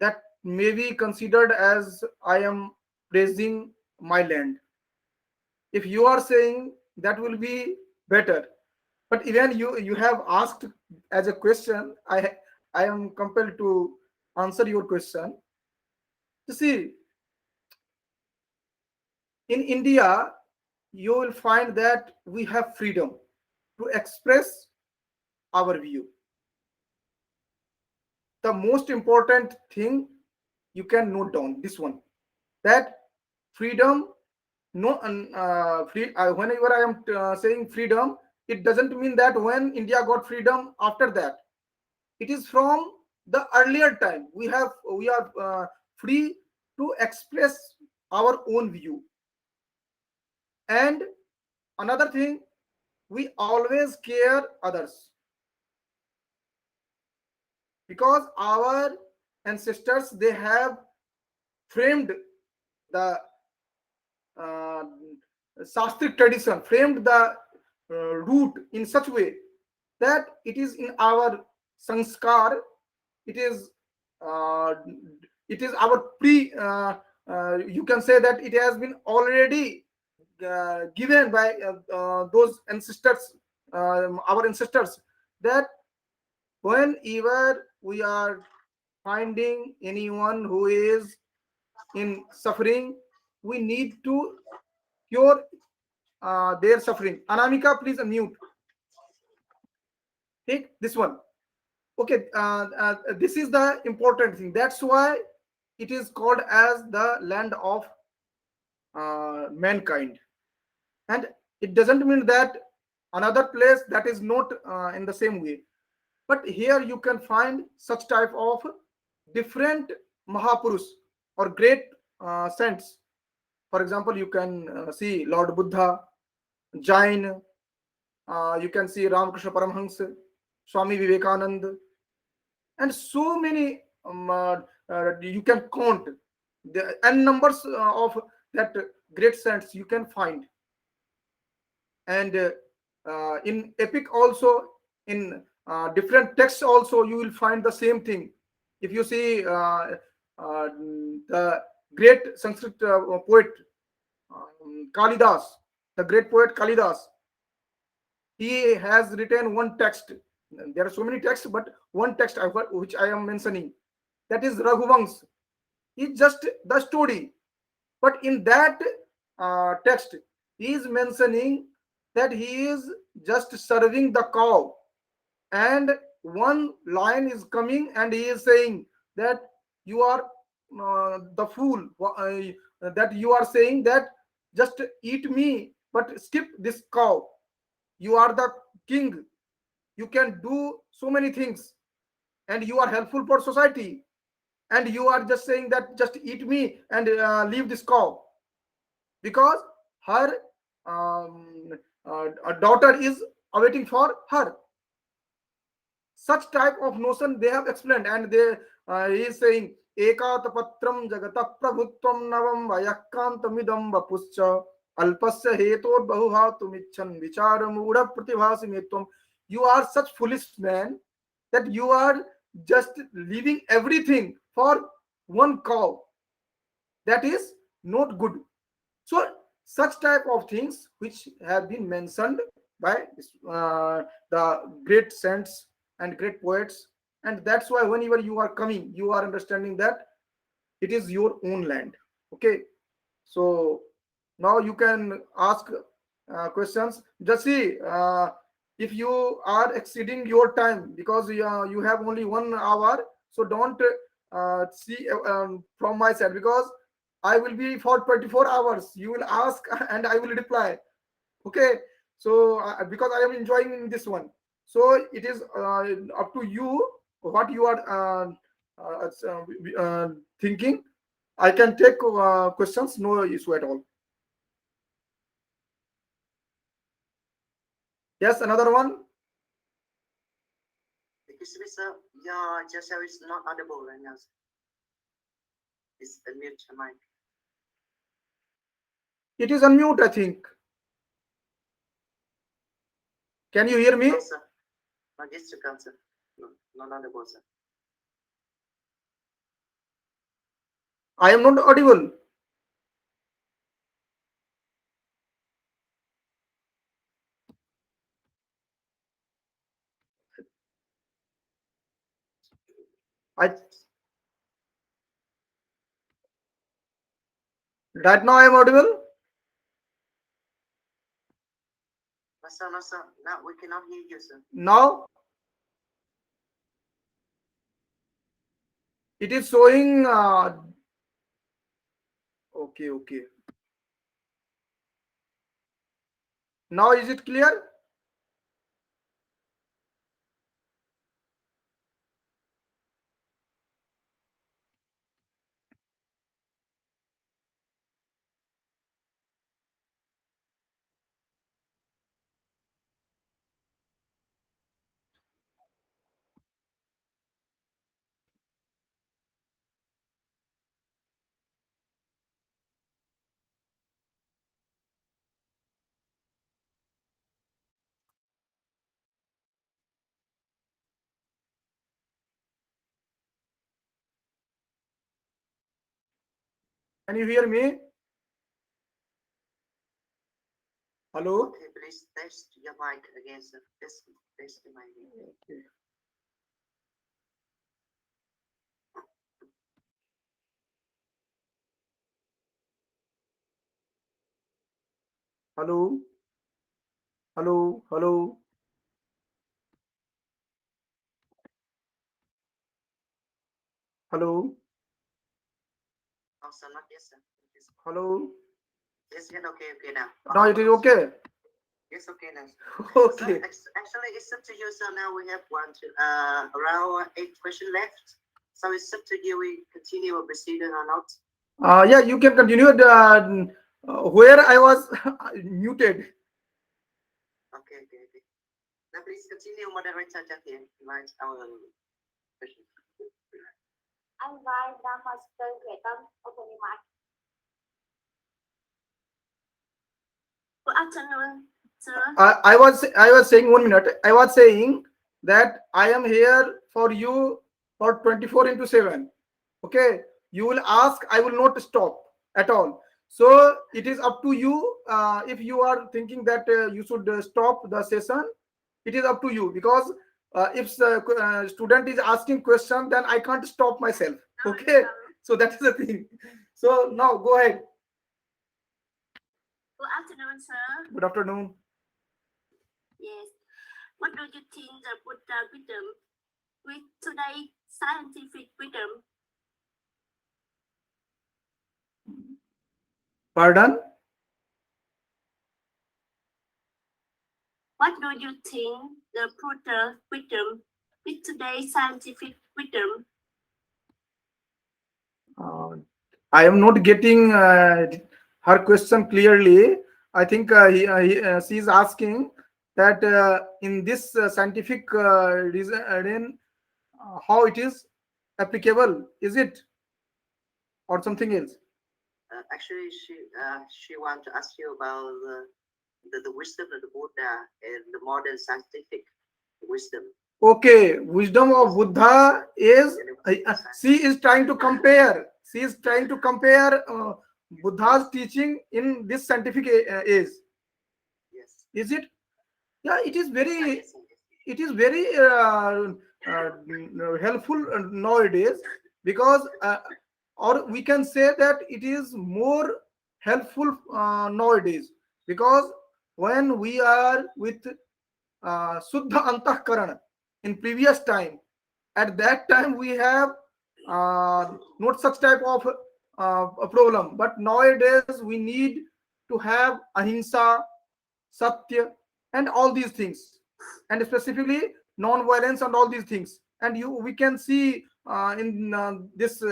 that may be considered as I am praising my land. If you are saying, that will be better. But even you have asked as a question, I am compelled to answer your question. You see, in India, you will find that we have freedom to express our view. The most important thing you can note down this one, that freedom, no whenever I am saying freedom, it doesn't mean that when India got freedom after that. It is from the earlier time we are free to express our own view. And another thing, we always care others, because our ancestors, they have framed the uh, Shastric tradition, framed the root in such way that it is in our sanskar. It is uh, it is our you can say that it has been already given by those ancestors, our ancestors, that whenever we are finding anyone who is in suffering, we need to cure their suffering. Anamika, please unmute. Take this one. Okay, this is the important thing. That's why it is called as the land of mankind. And it doesn't mean that another place that is not in the same way. But here you can find such type of different Mahapurush or great saints. For example, you can see Lord Buddha, Jain, you can see Ramakrishna Paramhans, Swami Vivekananda, and so many you can count the n numbers of that great saints you can find. And in epic also, in different texts also, you will find the same thing. If you see the great Sanskrit poet Kalidas, the great poet Kalidas, he has written one text. There are so many texts, but one text which I am mentioning, that is Raghuvans. It's just the story, but in that text, he is mentioning that he is just serving the cow, and one lion is coming and he is saying that you are the fool, that you are saying that just eat me but skip this cow. You are the king, you can do so many things, and you are helpful for society, and you are just saying that just eat me and leave this cow, because her daughter is awaiting for her. Such type of notion they have explained, and they he is saying ekat patram jagata prabhutvam navam vayakantamidam vapuscha alpasya hetor bahuhatumichan vichara mudha pratibhasimetvam. You are such foolish man that you are just leaving everything for one cow. That is not good. So such type of things which have been mentioned by the great saints and great poets, and that's why whenever you are coming, you are understanding that it is your own land. Okay, so now you can ask questions. Just see if you are exceeding your time, because you have only 1 hour, so don't see from my side, because I will be for 24 hours. You will ask and I will reply. Okay, so because I am enjoying in this one, so it is up to you what you are thinking. I can take questions, no issue at all. Yes, another one. Excuse me, sir. Your gesture is not audible right now. It's unmute your mic. It is unmute, I think. Can you hear me? No, sir. No, just to come, sir. No, not audible, sir. I am not audible. I Right now I am audible. No, sir, no, sir. No, we cannot hear you, sir. Now it is showing. Okay, okay. Now is it clear? Can you hear me? Hello. Okay, please test your mic again, sir. Test the mic. Okay. Hello. Hello. Hello. Hello. No, sir, not yes, sir. Yes, Hello. yes, yeah, okay now. Now it is okay. Yes, okay now. Okay. So actually, it's up to you. So now we have around 8 questions left. So it's up to you. We continue or proceed or not. Yeah, you can continue. Where I was muted. Okay. Now please continue, moderator Jackie. Right, our question. I invite the master Ketan open the mic. Good afternoon, sir. I was saying 1 minute. I was saying that I am here for you for 24 into 7. Okay, you will ask, I will not stop at all. So it is up to you. If you are thinking that you should stop the session, it is up to you, because if the student is asking question, then I can't stop myself. Okay, so that is the thing. So now go ahead. Good afternoon, sir. Good afternoon. Yes. What do you think the Buddha wisdom with today's scientific wisdom? Pardon. What do you think the Buddha wisdom with today's scientific wisdom? I am not getting her question clearly. I think she is asking that in this scientific reason, how it is applicable, is it, or something else? Actually, she want to ask you about the wisdom of the Buddha and the modern scientific wisdom. Okay, wisdom of Buddha is she is trying to compare. She is trying to compare Buddha's teaching in this scientific age. Yes. Is it? Yeah, it is very Yes. it is very helpful nowadays, because or we can say that it is more helpful nowadays, because when we are with Suddha Antahkarana in previous time, at that time we have not such type of a problem, but nowadays we need to have ahimsa, satya, and all these things, and specifically non-violence and all these things. And you we can see in this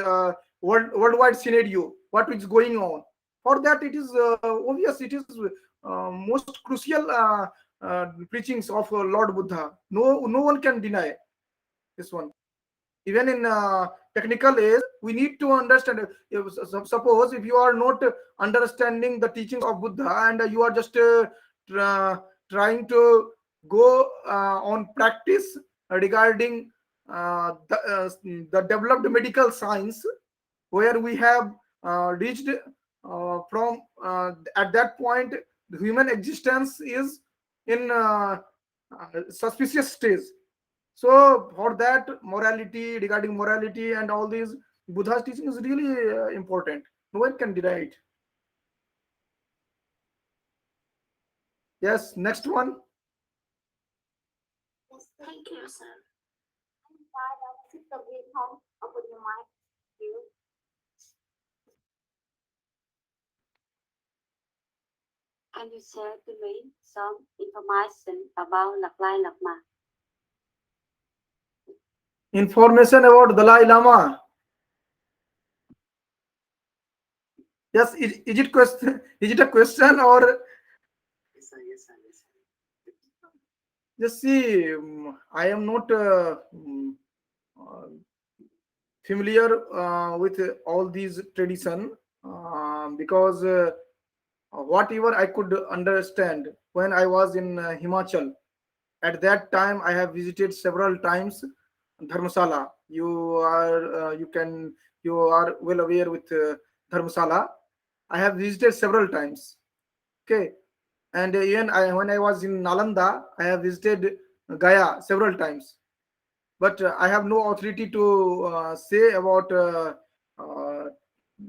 worldwide scenario what is going on. For that, it is obvious, it is most crucial preachings of Lord Buddha. No one can deny this one. Even in technical age, we need to understand. Suppose if you are not understanding the teachings of Buddha, and you are just trying to go on practice regarding the developed medical science, where we have reached from at that point, the human existence is in suspicious stage. So for that, morality, regarding morality and all these, Buddha's teaching is really important. No one can deny it. Yes, next one. Yes, Thank you, sir. and Sister Bipin, open your mic. You. Can you share to me some information about Lạc Lai Lạt Ma? Information about Dalai Lama. Yes, is it question? Is it a question, or Yes, sir. Yes, sir. Yes, sir. just see? I am not uh, familiar with all these tradition, because whatever I could understand when I was in Himachal. At that time, I have visited several times Dharmasala. You are well aware with Dharmasala. I have visited several times. Okay, and even when I was in Nalanda, I have visited Gaya several times. But I have no authority to say about uh,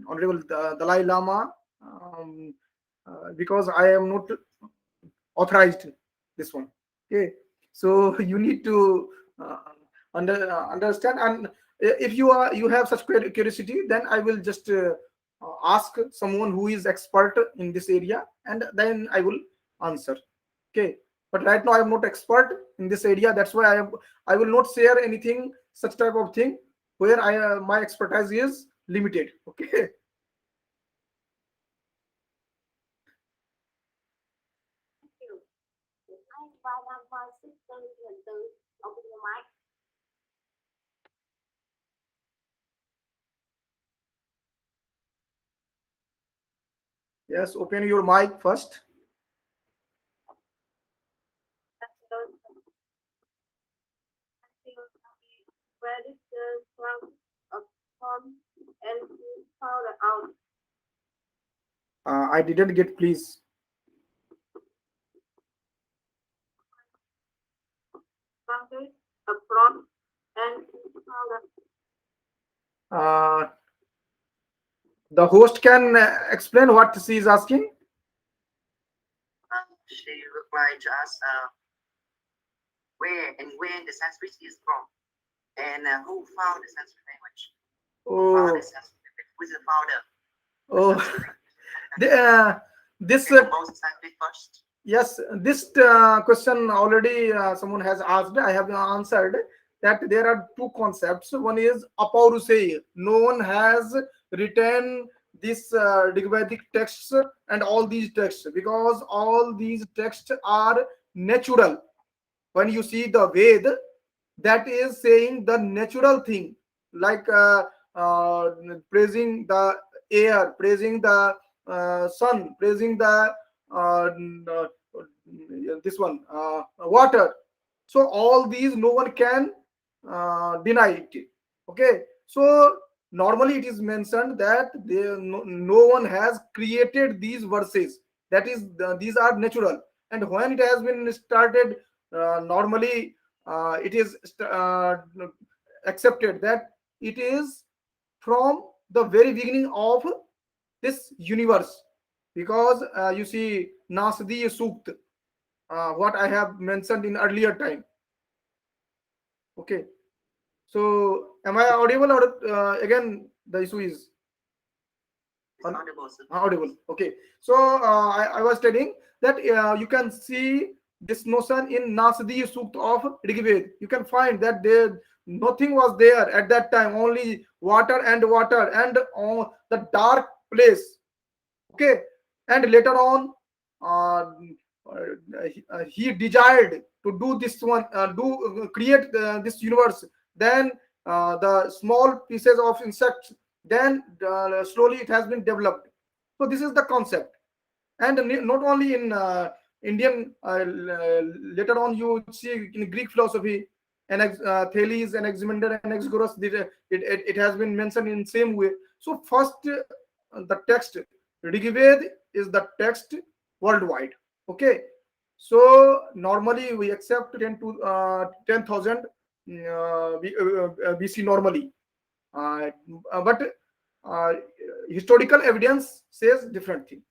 Honorable Dalai Lama, because I am not authorized this one. Okay, so you need to uh, understand. And if you have such curiosity, then I will just ask someone who is expert in this area, and then I will answer. Okay, but right now I am not expert in this area. That's why I will not share anything such type of thing where my expertise is limited. Okay. Thank you. And Sister Bipin, open your mic. Yes, open your mic first. Where is the cloud of form and found out I didn't get, please. boundaries from and found Uh, the host can explain what she is asking. She replied to us where and when the Sanskrit is from, and who found the Sanskrit language. Who found Oh, the Sanskrit language? Who is the founder of oh, Sanskrit language? this Can compose Sanskrit first. yes, this question already someone has asked. I have answered that there are two concepts. One is apauruseya. No one has written this Rigvedic texts and all these texts, because all these texts are natural. When you see the Ved, that is saying the natural thing, like praising the air, praising the sun, praising the uh, this one water. So all these no one can deny it. Okay, so normally it is mentioned that no one has created these verses, that is these are natural. And when it has been started, normally it is accepted that it is from the very beginning of this universe. Because you see Nasdi Sukt, what I have mentioned in earlier time. Okay, so am I audible, or again the issue is It's audible, sir. audible? Okay, so I was telling that you can see this notion in Nasdi Sukt of Rigved. You can find that there nothing was there at that time, only water and the dark place. Okay, and later on uh, he desired to do this one, do create this universe. Then the small pieces of insects, then slowly it has been developed. So this is the concept. And not only in Indian, later on you would see in Greek philosophy, Thales, Anaximander, and Anaxagoras, it has been mentioned in same way. So first, the text Rigved is the text worldwide. Okay, so normally we accept 10,000 BC normally, uh, but uh, historical evidence says different thing.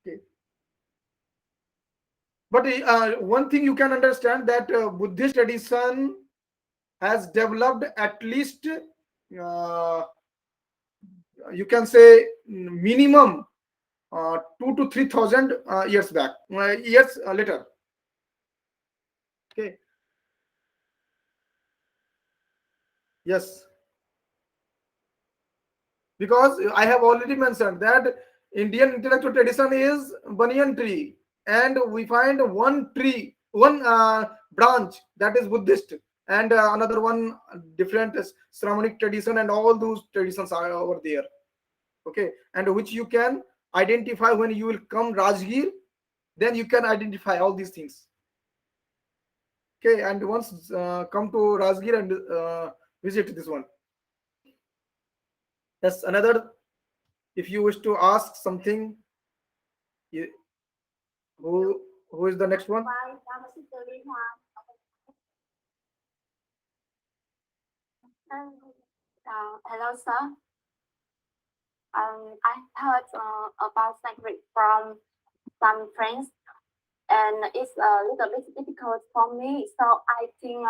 Okay. But one thing you can understand, that Buddhist tradition has developed at least, you can say, minimum 2 to 3,000 years back, years later. Okay. Yes, because I have already mentioned that Indian intellectual tradition is banyan tree, and we find one tree, one branch, that is Buddhist, and another one different Sramanic tradition, and all those traditions are over there. Okay, and which you can identify when you will come Rajgir, then you can identify all these things. Okay, and once come to Rajgir and visit this one. That's another. If you wish to ask something, you, who is the next one? Hello, sir. I heard about Sanskrit from some friends, and it's a little bit difficult for me. So I think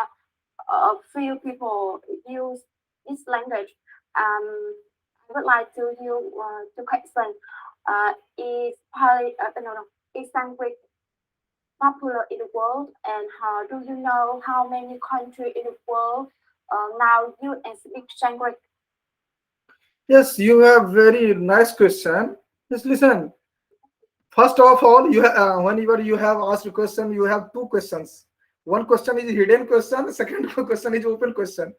a few people use this language. I would like to you to question: is is Sanskrit popular in the world, and how do you know how many countries in the world now use and speak Sanskrit? Yes, you have very nice question. Just listen. First of all, whenever you have asked a question, you have two questions. One question is hidden question. Second question is open question.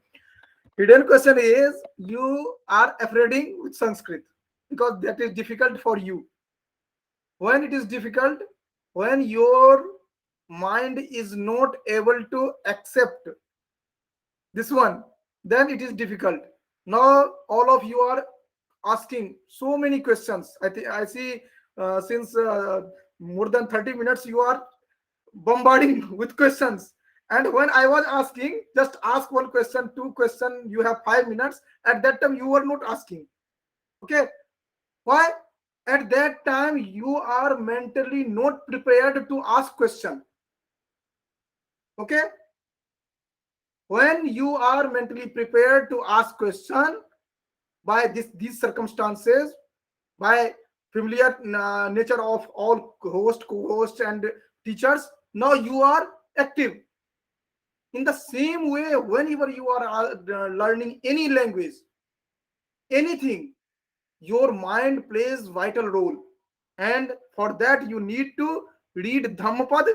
Hidden question is you are afraid with Sanskrit because that is difficult for you. When it is difficult, when your mind is not able to accept this one, then it is difficult. Now all of you are asking so many questions. I see since more than 30 minutes you are bombarding with questions. And when I was asking, just ask one question, two question, you have 5 minutes. At that time you were not asking. Okay, why? At that time you are mentally not prepared to ask question. Okay, when you are mentally prepared to ask question, by these circumstances, by familiar nature of all host, co-host, and teachers, now you are active. In the same way, whenever you are learning any language, anything, your mind plays vital role. And for that you need to read Dhammapad,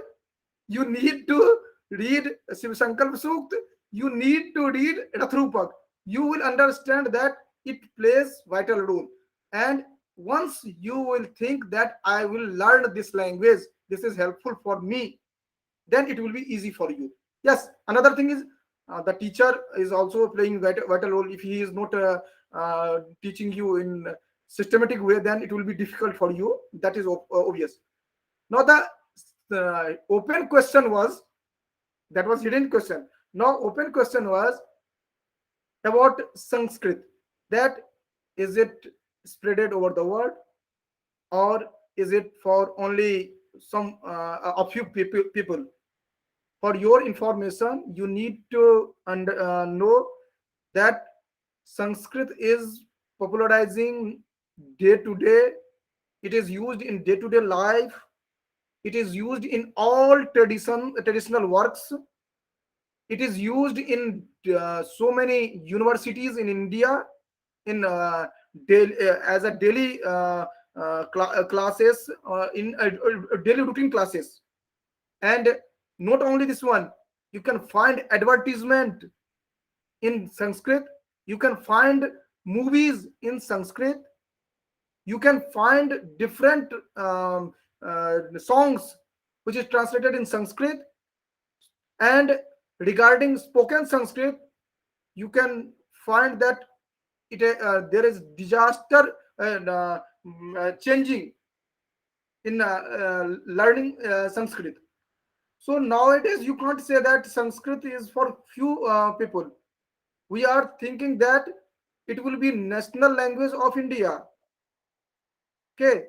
you need to read Shiv Sankalp Sukt, you need to read Ratharupak. You will understand that it plays vital role. And once you will think that I will learn this language, this is helpful for me, then it will be easy for you. Yes, another thing is the teacher is also playing vital role. If he is not teaching you in systematic way, then it will be difficult for you. That is obvious. Now the open question was, that was hidden question. Now open question was about Sanskrit. That is it spreaded over the world, or is it for only some a few people? For your information, you need to know that Sanskrit is popularizing day to day. It is used in day to day life. It is used in all traditional works. It is used in so many universities in India, in as a daily classes, in daily routine classes. And not only this one, you can find advertisement in Sanskrit, you can find movies in Sanskrit, you can find different songs which is translated in Sanskrit. And regarding spoken Sanskrit, you can find that there is disaster changing in learning Sanskrit. So nowadays you can't say that Sanskrit is for few people. We are thinking that it will be national language of India. Okay,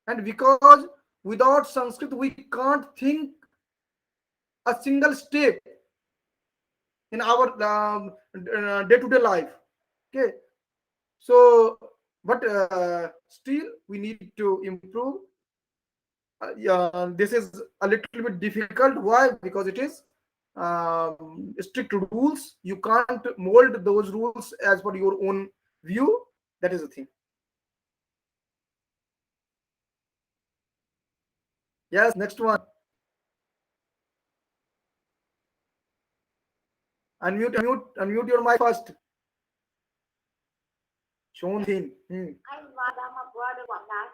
and because without Sanskrit we can't think a single step in our day-to-day life. Okay, so but still we need to improve. Yeah, this is a little bit difficult. Why? Because it is strict rules. You can't mold those rules as per your own view. That is the thing. Yes, next one. Unmute your mic first. Shown thin. I invite my brother one night.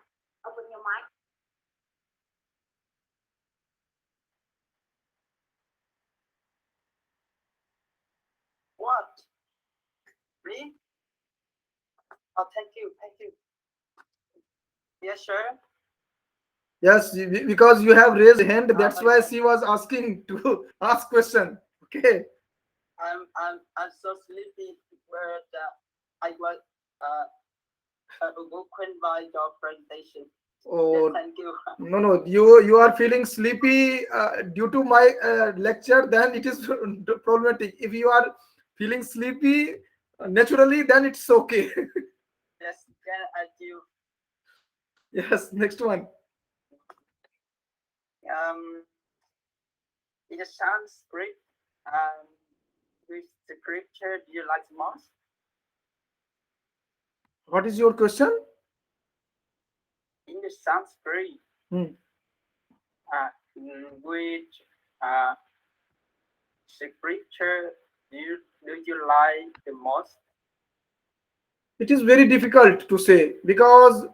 Open your mic. What? Me? Oh, thank you, thank you. Yes, sure. Yes, because you have raised hand. That's my why God. she was asking to ask question. Okay. I'm so sleepy, but I was awoken by your presentation. Oh, Yes, thank you. no, you are feeling sleepy due to my lecture, then it is problematic. If you are feeling sleepy naturally, then it's okay. Yes, can I do? Yes, next one. It sounds great. Which scripture do you like the most? What is your question? In the Sanskrit, Hmm. which scripture do you like the most? It is very difficult to say because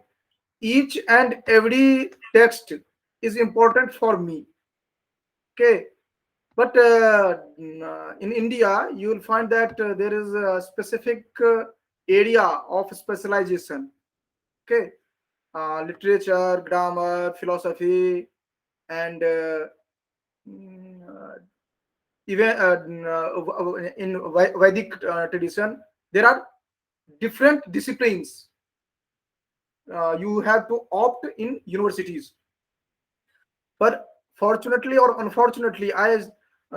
each and every text is important for me. Okay, but in India, you will find that there is a specific area of specialization. Okay, literature, grammar, philosophy, and even in Vedic tradition, there are different disciplines. You have to opt in universities. But fortunately or unfortunately, I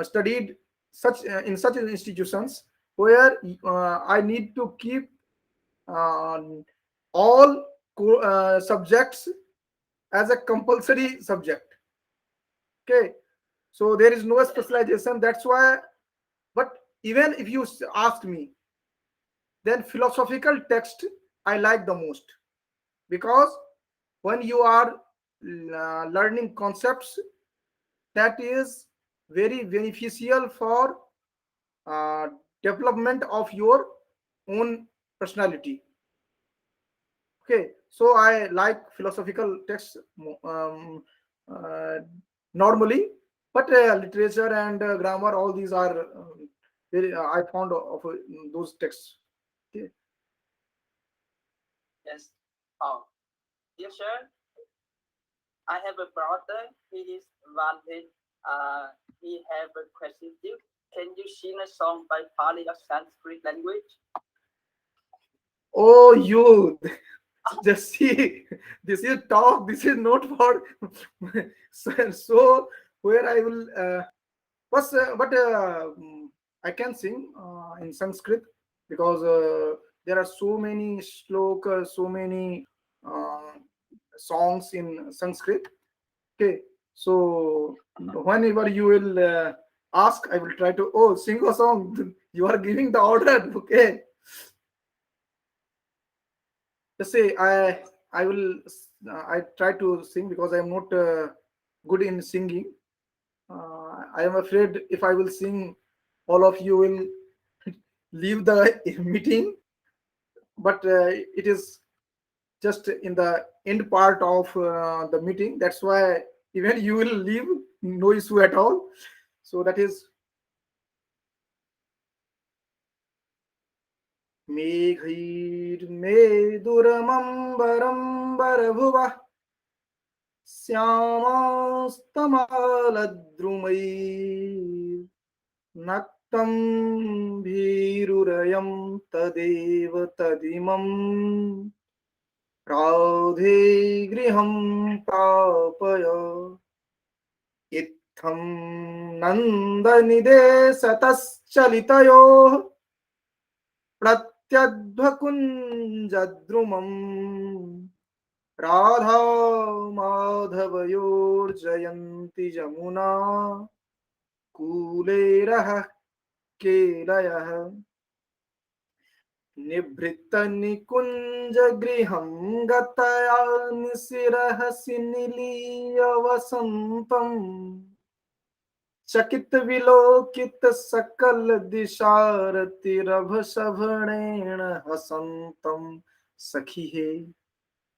studied such in such institutions where I need to keep um, all subjects as a compulsory subject. Okay, so there is no specialization. That's why. But even if you ask me, then philosophical text I like the most, because when you are learning concepts, that is very beneficial for uh, development of your own personality. Okay, so I like philosophical texts um, uh, normally. But literature and grammar, all these are very, I found of those texts. Okay. Yes. Oh, dear sir, I have a brother. He is wanted. He have a question to you. Can you sing a song by Pali of Sanskrit language? Oh, you just see, this is talk. This is not for so where I will. But I can sing in Sanskrit because there are so many shlokas, so many uh, songs in Sanskrit. Okay, so whenever you will ask, I will try to sing a song. You are giving the order. Okay, just say I will. I try to sing because I am not good in singing. I am afraid if I will sing, all of you will leave the meeting. But it is just in the end part of the meeting. That's why even you will leave, no issue at all. So that is मेघैर्मेदुरमम्बरम्बरभुवः श्यामास्तमालद्रुमैर्नक्तं भीरुरयं तदेव तदिमं राधे गृहं प्रापय इत्थं नन्दनिदेशतश्चलितयोः प्रत्यध्वकुञ्जद्रुमम् राधा माधवयोर्जयन्ति जमुना कूलेरः केलयः निभृतनिकुञ्जगृहं गतया निशिरहसि निलीय वसन्तम् चकित विलोकित सकल दिशारतिरभसभणेन हसन्तं सखी हे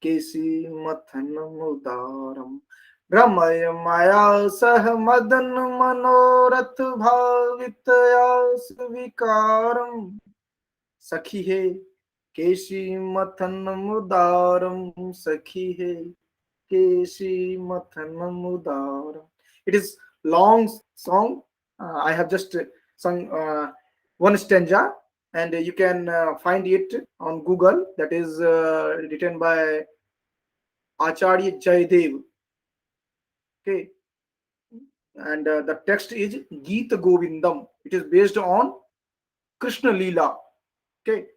केशी मथनमुदारम् रमय माया सह मदन मनोरथ भावितया सुविकारम् सखी हे केशी मथनमुदारम् सखी हे केशी मथनमुदारम्. It is long song. I have just sung one stanza, and you can find it on Google. That is written by Acharya Jaydev. Okay, and the text is Geet Govindam. It is based on Krishna Leela. Okay,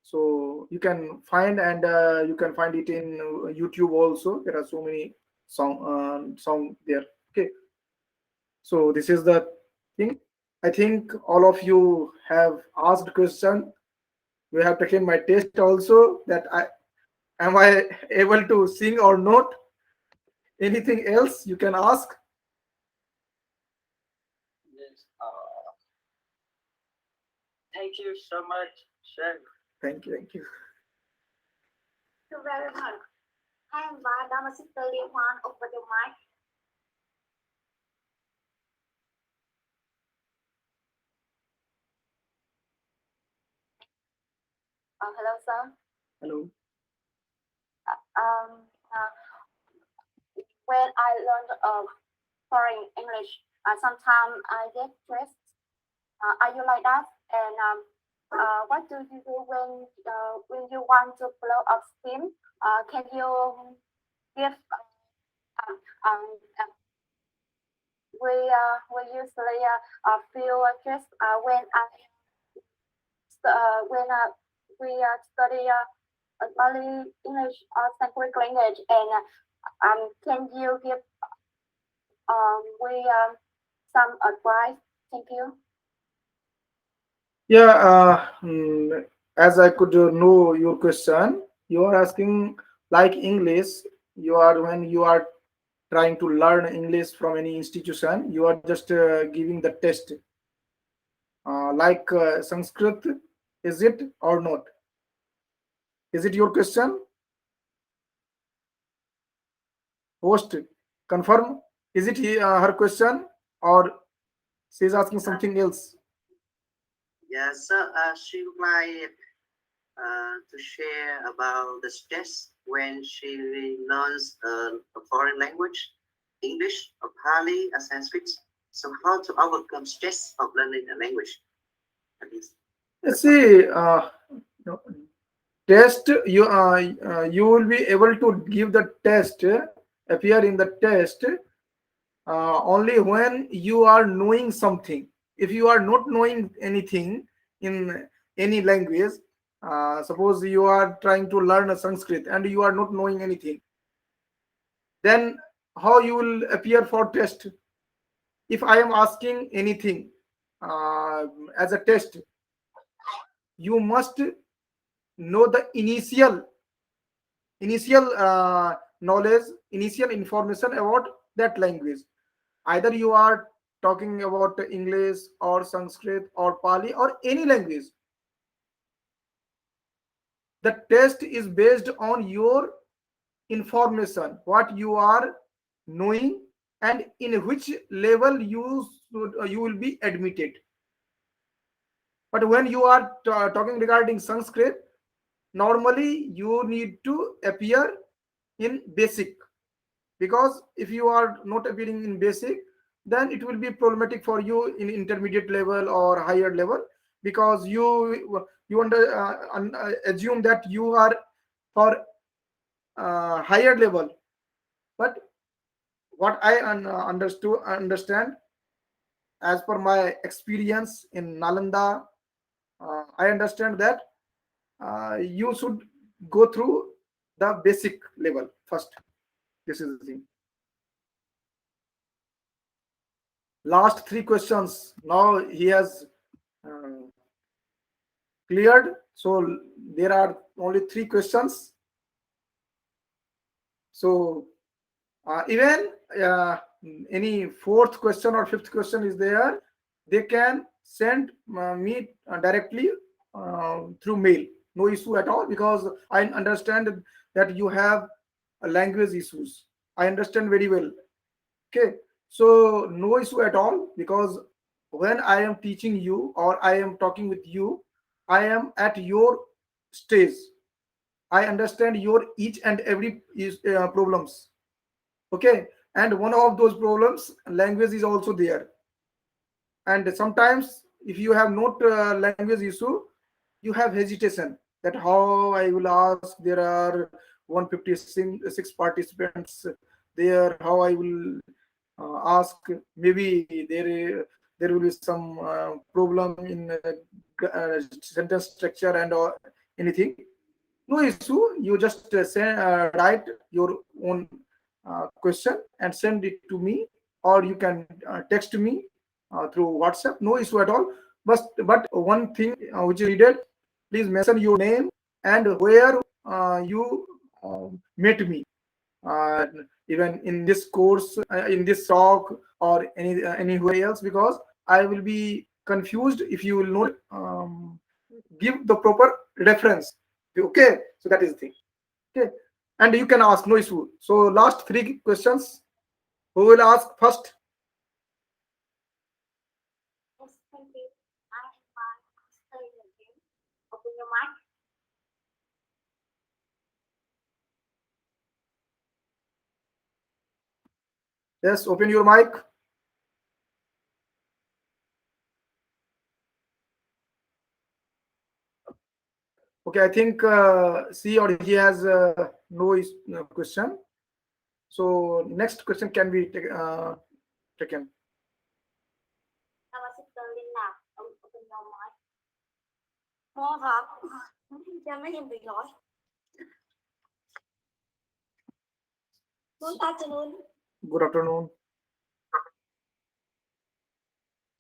so you can find, and you can find it in YouTube also. There are so many song there. Okay, so this is the thing. I think all of you have asked question. We have taken my test also, that I able to sing or not. Anything else you can ask? Yes. Thank you so much, sir. Thank you, thank you. Thank you very much. I invite our sister Liên Hoan over the mic. Hello, sir. Hello. Um, uh, when I learned foreign English, sometimes I get stressed. Are you like that? And what do you do when you want to blow up steam? Can you give we usually feel stressed when we study Bali English or Sanskrit language, and can you give we some advice? Thank you. Yeah, as I could know your question, you are asking like English. You are when you are trying to learn English from any institution, you are just giving the test. Like Sanskrit, is it or not? Is it your question? Host, confirm. Is it her question? or she's asking something else? Yeah, so she would like to share about the stress when she learns a foreign language, English or Pali or Sanskrit. So how to overcome stress of learning a language? That is, See, no, test you will be able to give the test, appear in the test only when you are knowing something. If you are not knowing anything in any language, suppose you are trying to learn a Sanskrit and you are not knowing anything, then how you will appear for test? If I am asking anything uh, as a test, you must know the initial knowledge, initial information about that language. Either you are talking about English or Sanskrit or Pali or any language. The test is based on your information, what you are knowing, and in which level you will be admitted. But when you are talking regarding Sanskrit, normally you need to appear in basic, because if you are not appearing in basic, then it will be problematic for you in intermediate level or higher level, because assume that you are for higher level. But what I understand, as per my experience in Nalanda, I understand that you should go through the basic level first. This is the thing. Last three questions. Now he has uh, cleared. So there are only three questions. So even any fourth question or fifth question is there, they can send me directly through mail. No issue at all, because I understand that you have language issues. I understand very well. Okay, so no issue at all, because when I am teaching you or I am talking with you, I am at your stage. I understand your each and every problems. Okay, and one of those problems, language is also there. And sometimes if you have not language issue, you have hesitation that how I will ask. There are 156 participants there. How I will ask? Maybe there will be some problem in sentence structure and anything. No issue. You just write your own question and send it to me, or you can text me through WhatsApp. No issue at all. But one thing which is needed, please mention your name and where you met me. Uh, Even in this course, in this talk, or anywhere else, because I will be confused if you will not give the proper reference. Okay, so that is the thing. Okay, and you can ask, no issue. So last three questions. Who will ask first? Yes, thank you. I invite Australia again. Open your mic. Yes, open your mic. Okay, I think she or he has no question. So next question can be taken. Our sister Lina, open your mic. Cô hả? Cho mấy em bị lỗi. Good afternoon. Good afternoon.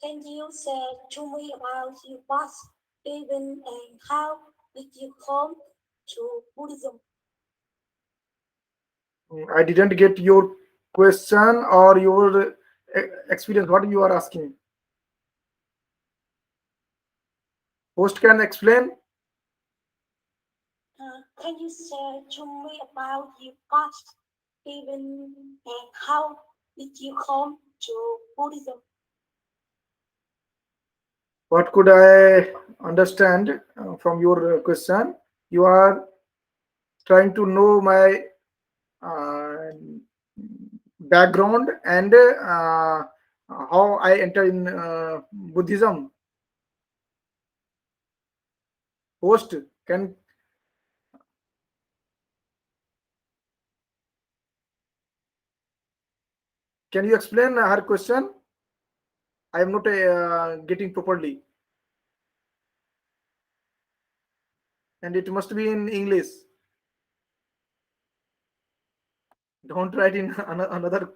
Can you share to me about your past, even and how did you come to Buddhism? I didn't get your question or your experience. What you are asking? Host can explain. Can you share to me about your past, even and how did you come to Buddhism. What could I understand from your question? You are trying to know my uh, background and how I enter in Buddhism. Host, can you explain her question? I am not getting properly, and it must be in English. Don't write in another.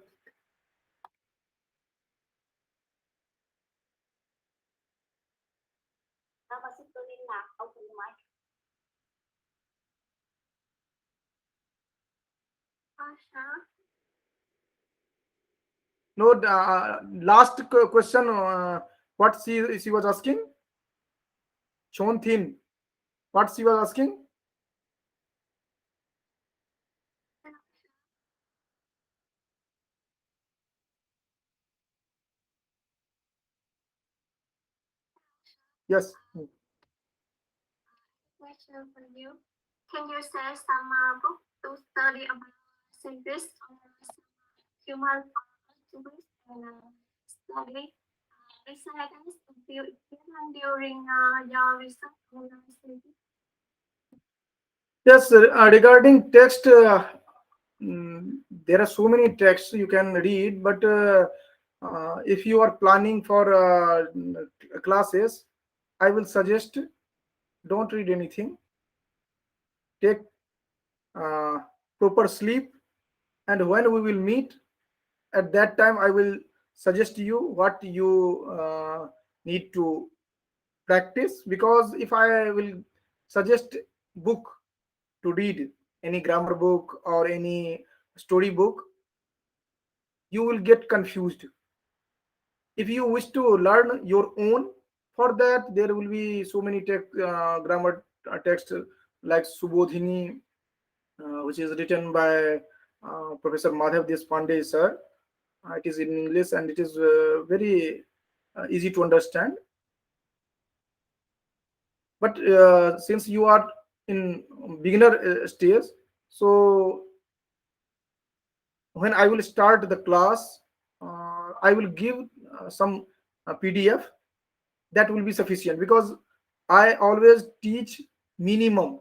Open the mic. No, last question. What she was asking? Chon Thin. What she was asking? Yes. Question for you. Can you say some book to study about Sanskrit or some human activities and study resilience during your research on Sanskrit? Yes, regarding text, there are so many texts you can read, but if you are planning for classes, I will suggest don't read anything. Take uh, proper sleep, and when we will meet, at that time I will suggest you what you need to practice. Because if I will suggest book to read, any grammar book or any story book, you will get confused. If you wish to learn your own, for that there will be so many grammar text like Subodhini, which is written by Professor Madhav Deshpande sir. It is in English and it is very easy to understand. But since you are in beginner stage, so when I will start the class, I will give some PDF. That will be sufficient, because I always teach minimum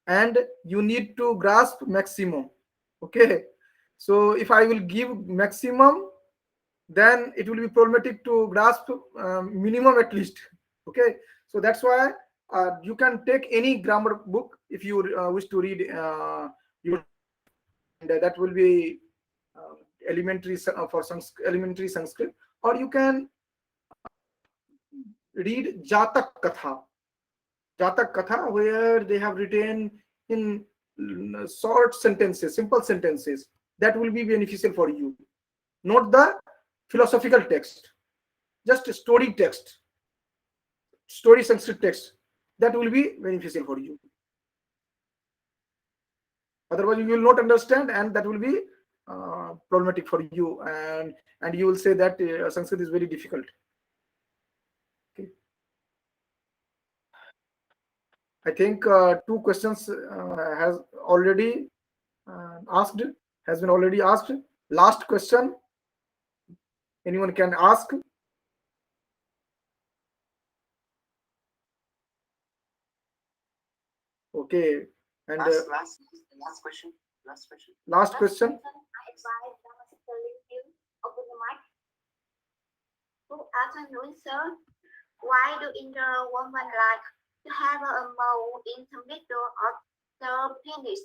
and you need to grasp maximum. Okay, so if I will give maximum, then it will be problematic to grasp minimum at least. Okay, so that's why you can take any grammar book if you wish to read your, and that will be uh, elementary Sanskrit, or you can read Jatak Katha, where they have written in short sentences, simple sentences. That will be beneficial for you. Not the philosophical text, just story text, story Sanskrit text. That will be beneficial for you. Otherwise, you will not understand, and that will be problematic for you, and you will say that Sanskrit is very difficult. Okay. I think two questions has already asked, has been already asked. Last question, anyone can ask. Okay, and Last question. last question. I advise Dhammasita you open the mic. Good afternoon, sir. Why do Indian women like to have a mole in the middle of the penis?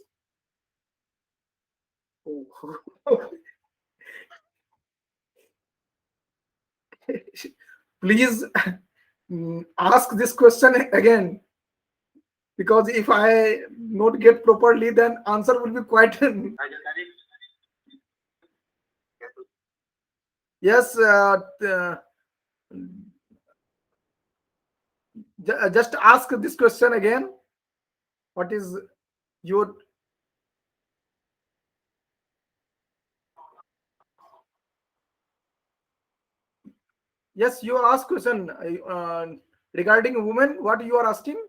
Please ask this question again, because if I not get properly, then answer will be quite. Yes, just ask this question again. What is your Yes, you ask question regarding women. What you are asking?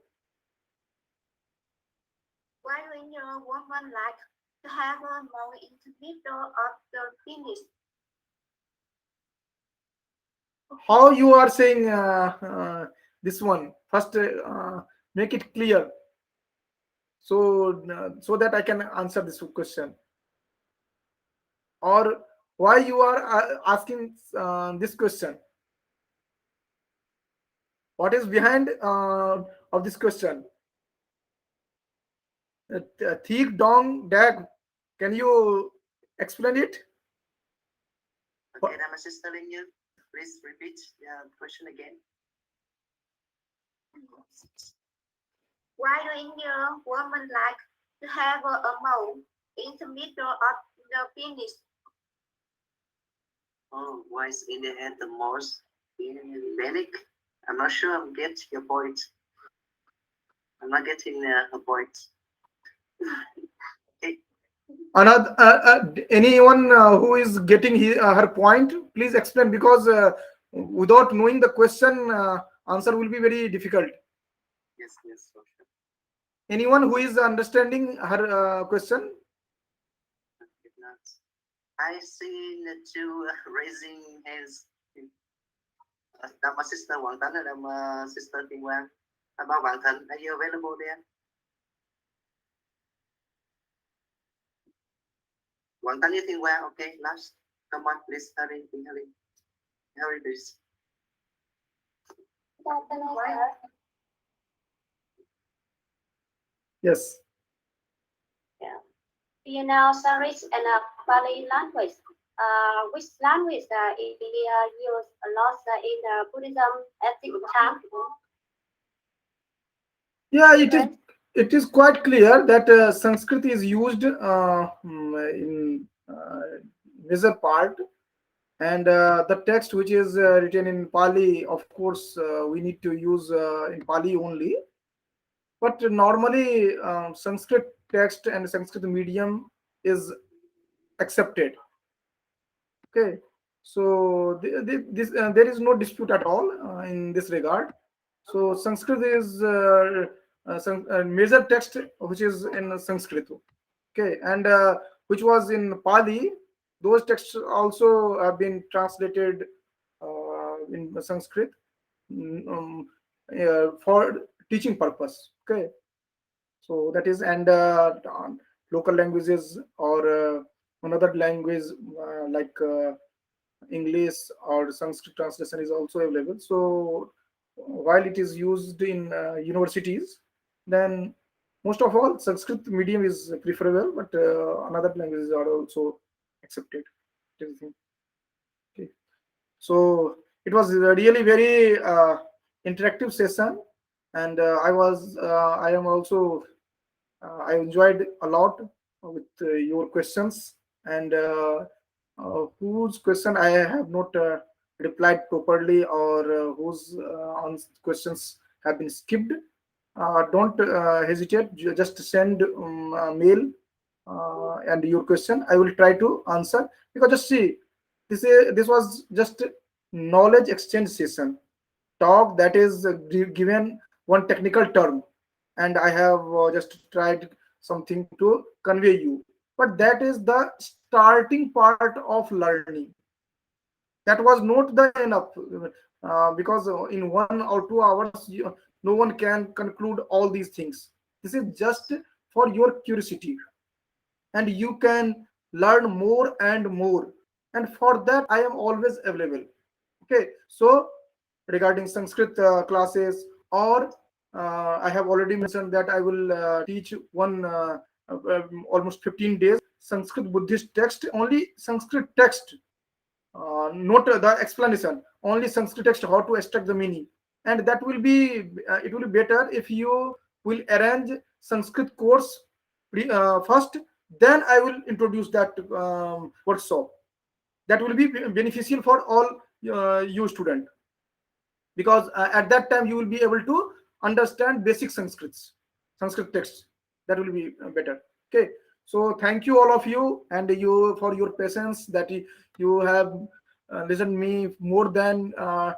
Why do your woman like to have a more in the middle of the penis? How you are saying this one? First, make it clear so that I can answer this question. Or why you are asking this question? What is behind of this question? Thick dong dag. Can you explain it? Okay, Namaste telling you. Please repeat the question again. Why do your woman like to have a mole in the middle of the penis? Oh, why is India had the most in Vedic? I'm not sure I'm getting your point. I'm not getting her point. Okay. Another anyone who is getting her point, please explain, because without knowing the question, answer will be very difficult. Yes, yes, for sure. Anyone who is understanding her question? If not, I see the two raising hands. My sister Wang Tan and my sister Thiên Quang. How about Wang Tan? Are you available there? Wang Tan, you Thiên Quang? Okay, last. Come on, please hurry, hurry. Hurry, please. Yes. Do you know Sanskrit and Pali language? Which language India use a lot in Buddhism at the time? Yeah, it is quite clear that Sanskrit is used in major part, and the text which is written in Pali, of course, we need to use in Pali only. But normally, Sanskrit text and Sanskrit medium is accepted. Okay, so there is no dispute at all in this regard. So Sanskrit is major text which is in Sanskrit. Okay, and which was in Pali. Those texts also have been translated in Sanskrit for teaching purpose. Okay, so that is, and local languages or another language like English or Sanskrit translation is also available. So while it is used in universities, then most of all Sanskrit medium is preferable, but another languages are also accepted. That is the thing. Okay. So it was really very interactive session, and I am also I enjoyed a lot with your questions, and whose question I have not replied properly, or whose questions have been skipped. Don't hesitate. Just send a mail and your question. I will try to answer, because just see, this was just knowledge exchange session talk, that is given one technical term, and I have just tried something to convey you, but that is the starting part of learning. That was not the enough, because in 1 or 2 hours no one can conclude all these things. This is just for your curiosity, and you can learn more and more, and for that I am always available. Okay, so regarding Sanskrit classes, or I have already mentioned that I will teach one almost 15 days Sanskrit Buddhist text, only Sanskrit text, not the explanation, only Sanskrit text, how to extract the meaning. And that will be it will be better if you will arrange Sanskrit course first, then I will introduce that workshop. That will be beneficial for all you student, because at that time you will be able to understand basic Sanskrit texts. That will be better. Okay, so thank you all of you, and you for your patience, that you have listen me more than uh,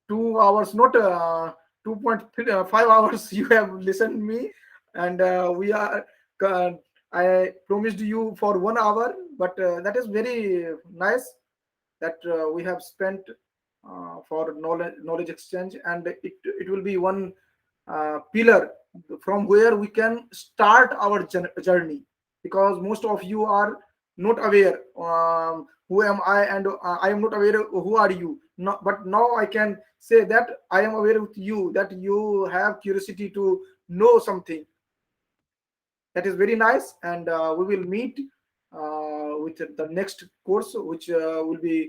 2 hours, not 2.5 hours. You have listened me, and we are. Uh, I promised you for 1 hour, but that is very nice that we have spent for knowledge exchange, and it will be one pillar from where we can start our journey, because most of you are not aware who am I, and I am not aware who are you. No, but now I can say that I am aware with you, that you have curiosity to know something. That is very nice, and we will meet with the next course, which will be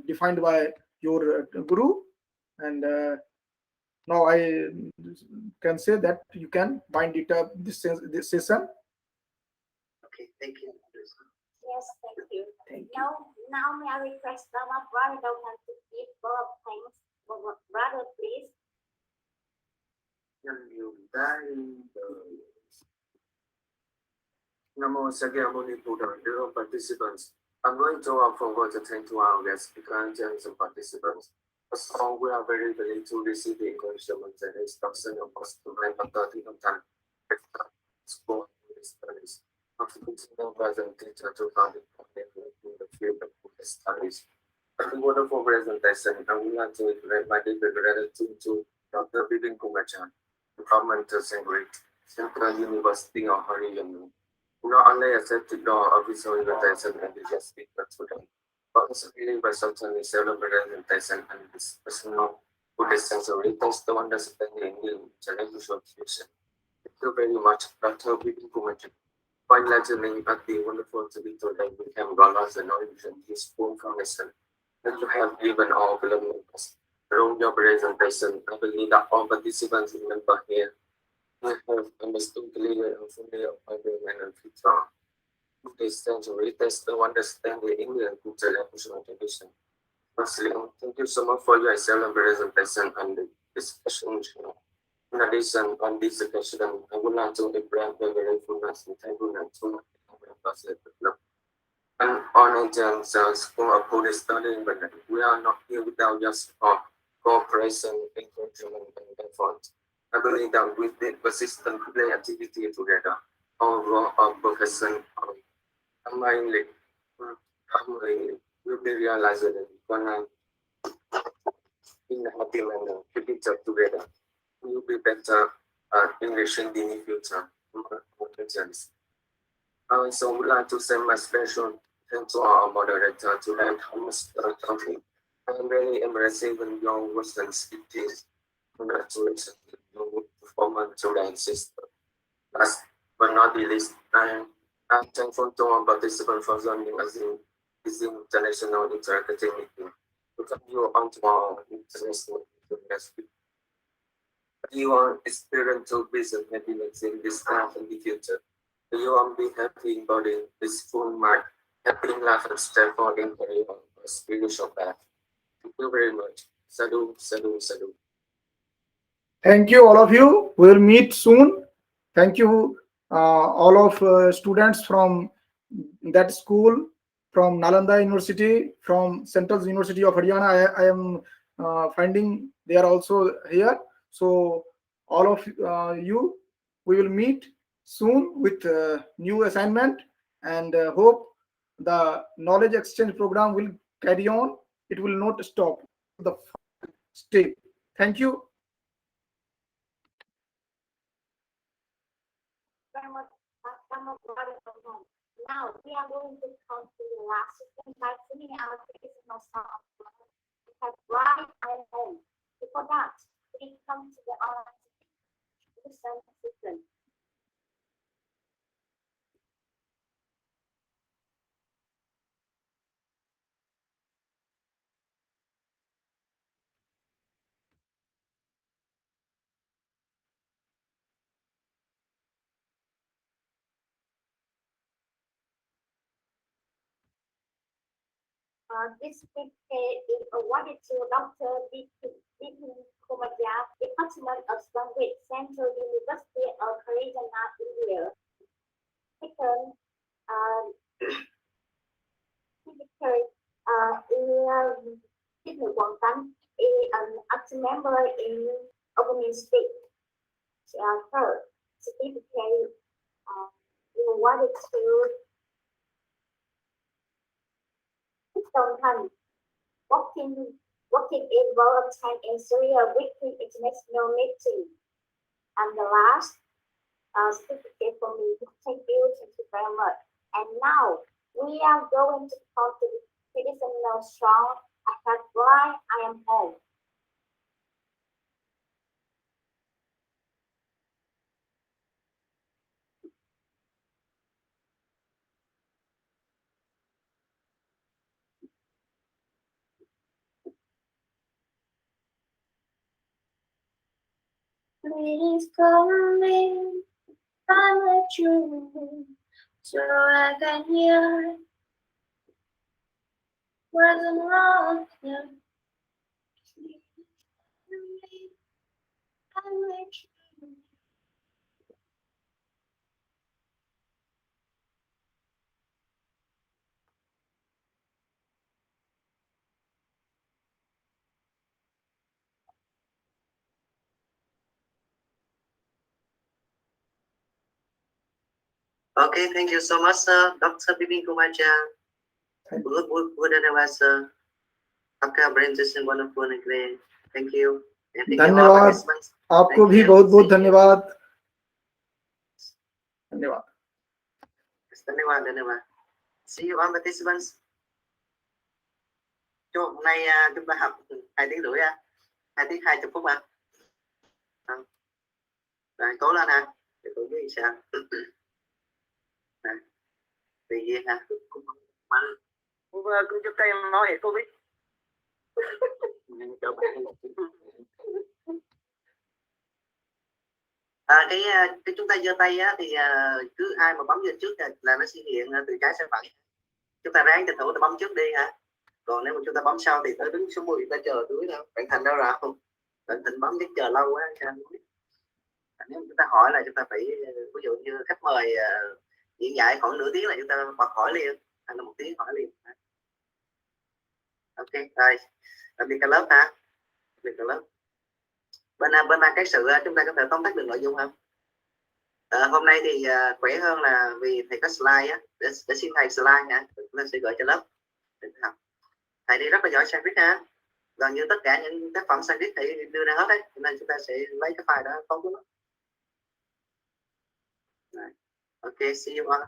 defined by your guru. And now I can say that you can bind it up this session. Okay, thank you. Yes, thank you. Thank you. Now may I request Rama brother Dauhan to give birth thanks for brother, please. Namo Sakyamuni Buddha, dear participants. I'm going to forward to thank to our guest speakers and participants. First of all, we are very willing to receive the encouragement and instruction of us to make a 30 of time. School studies. After continuing presentation to found in the field of Buddhist studies. A wonderful presentation, and we like to invite my deep gratitude to Dr. Bipin, Government of Sanskrit, Central University of Haryana. Not only accepted the official invitation and the guest speaker today, but also giving by certainly several presentation and this personal Buddhist sensory test to understand the Indian challenge of fusion. Thank you very much, Dr. Bipin Kumajan. Quite legendary but the wonderful to be today we have Galas and knowledge and useful information that you have given all beloved members. Through your presentation, I believe that all participants remember here I have understood clearly and fully of my brain and future. This century test to understand the Indian cultural and personal tradition. Firstly, thank you so much for your excellent presentation and the discussion. In addition, on this occasion, I would like to express my gratefulness and thankfulness to my members at the club. And on agents, School of Buddhist Study, but we are not here without your support, cooperation, encouragement, and effort. I believe that with the persistent play activity together, our role of profession combinedly, combinedly will be realized one night in a happy manner, keep it up together. We will be better English in the near future. I also would like to send my special thanks to our moderator to learn Thomas country. I'm really embracing your words and speeches. Congratulations on your performance today, sister. Last but not the least, I'm thankful to all participants for joining us in this international interactive meeting. To continue on to our international meeting next week. You are experiencing peace and happiness in this life and the future. You will be happy in body, peaceful mind, happy in life and stand for in career on a spiritual path. Thank you very much. Sadhu, sadhu, sadhu. Thank you, all of you. We will meet soon. Thank you, all of students from that school, from Nalanda University, from Central University of Haryana. I am finding they are also here. So, all of you, we will meet soon with new assignment, and hope the knowledge exchange program will carry on. It will not stop. The step. Thank you. Rama brother Dauhan. Now we are going to come to the last session by singing our traditional song. We have Right and Home. Before that, we come to the listen. This big is awarded to Dr. Bipin Department of Sanskrit, Central University of Haryana, India. Second, Tiếp tục quảng tấn is an active member in organization. Third, certificate you wanted to đồng hành working working in volunteer in Syria weekly international meeting. And the last certificate for me. Thank you very much. And now we are going to talk to the traditional song I have why I am home. Please come in, I'll let you in, so I can hear what's wrong here. I'll let you in. Okay, thank you so much, sir. Dr. Bipin Kumacha. Good advice, sir. आपका presentation wonderful and great. Thank you. And thank you all धन्यवाद participants. आपको Thank भी you. बहुत बहुत See you. धन्यवाद धन्यवाद धन्यवाद धन्यवाद. See you all participants. Hôm nay chúng ta học 2 tiếng rưỡi 2 tiếng 20 phút à. Rồi cố lên ha. Để tôi biết sao. Tùy duyên ha. Cô cứ giúp tay em nói để cô biết. Cái chúng ta giơ tay á, thì cứ ai mà bấm vô trước là nó sẽ hiện từ trái sang phải. Chúng ta ráng tranh thủ ta bấm trước đi ha. Còn nếu mà chúng ta bấm sau thì tới đứng số 10 ta chờ đuổi đâu. Bạn Thành đâu rồi không? Bạn Thành bấm biết chờ lâu quá sao? Nếu chúng ta hỏi là chúng ta phải ví dụ như khách mời diễn giải khoảng nửa tiếng là chúng ta bật hỏi liền, hay là 1 tiếng hỏi liền. Ok rồi, tạm biệt cả lớp ha. Tạm biệt cả lớp. Bên ban cái sự chúng ta có thể tóm tắt được nội dung không? Hôm nay thì khỏe hơn là vì thầy có slide á, để xin thầy slide nha, chúng ta sẽ gửi cho lớp để học. Thầy đi rất là giỏi Sanskrit ha, gần như tất cả những tác phẩm Sanskrit thầy đưa ra hết đấy, nên chúng ta sẽ lấy cái file đó tốt lắm. Ok, see you all.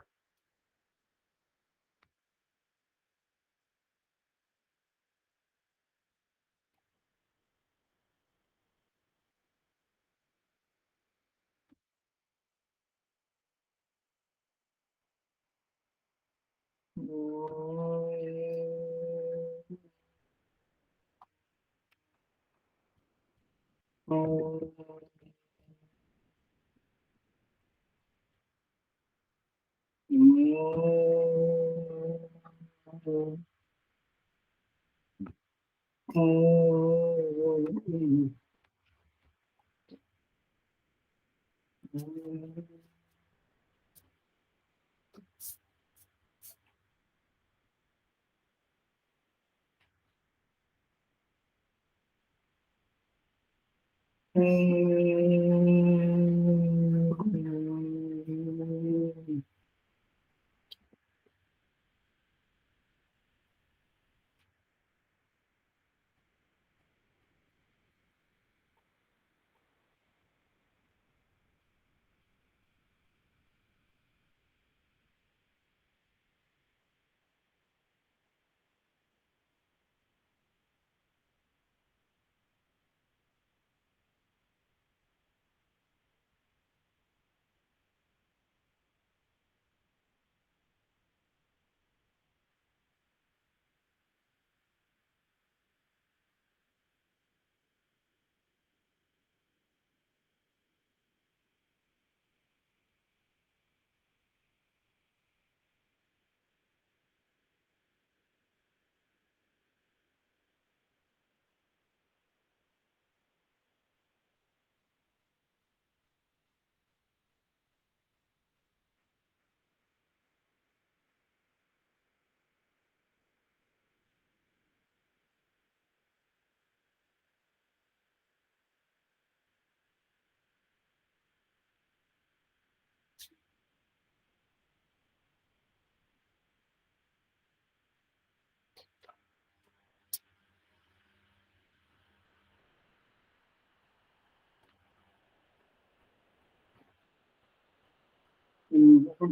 Om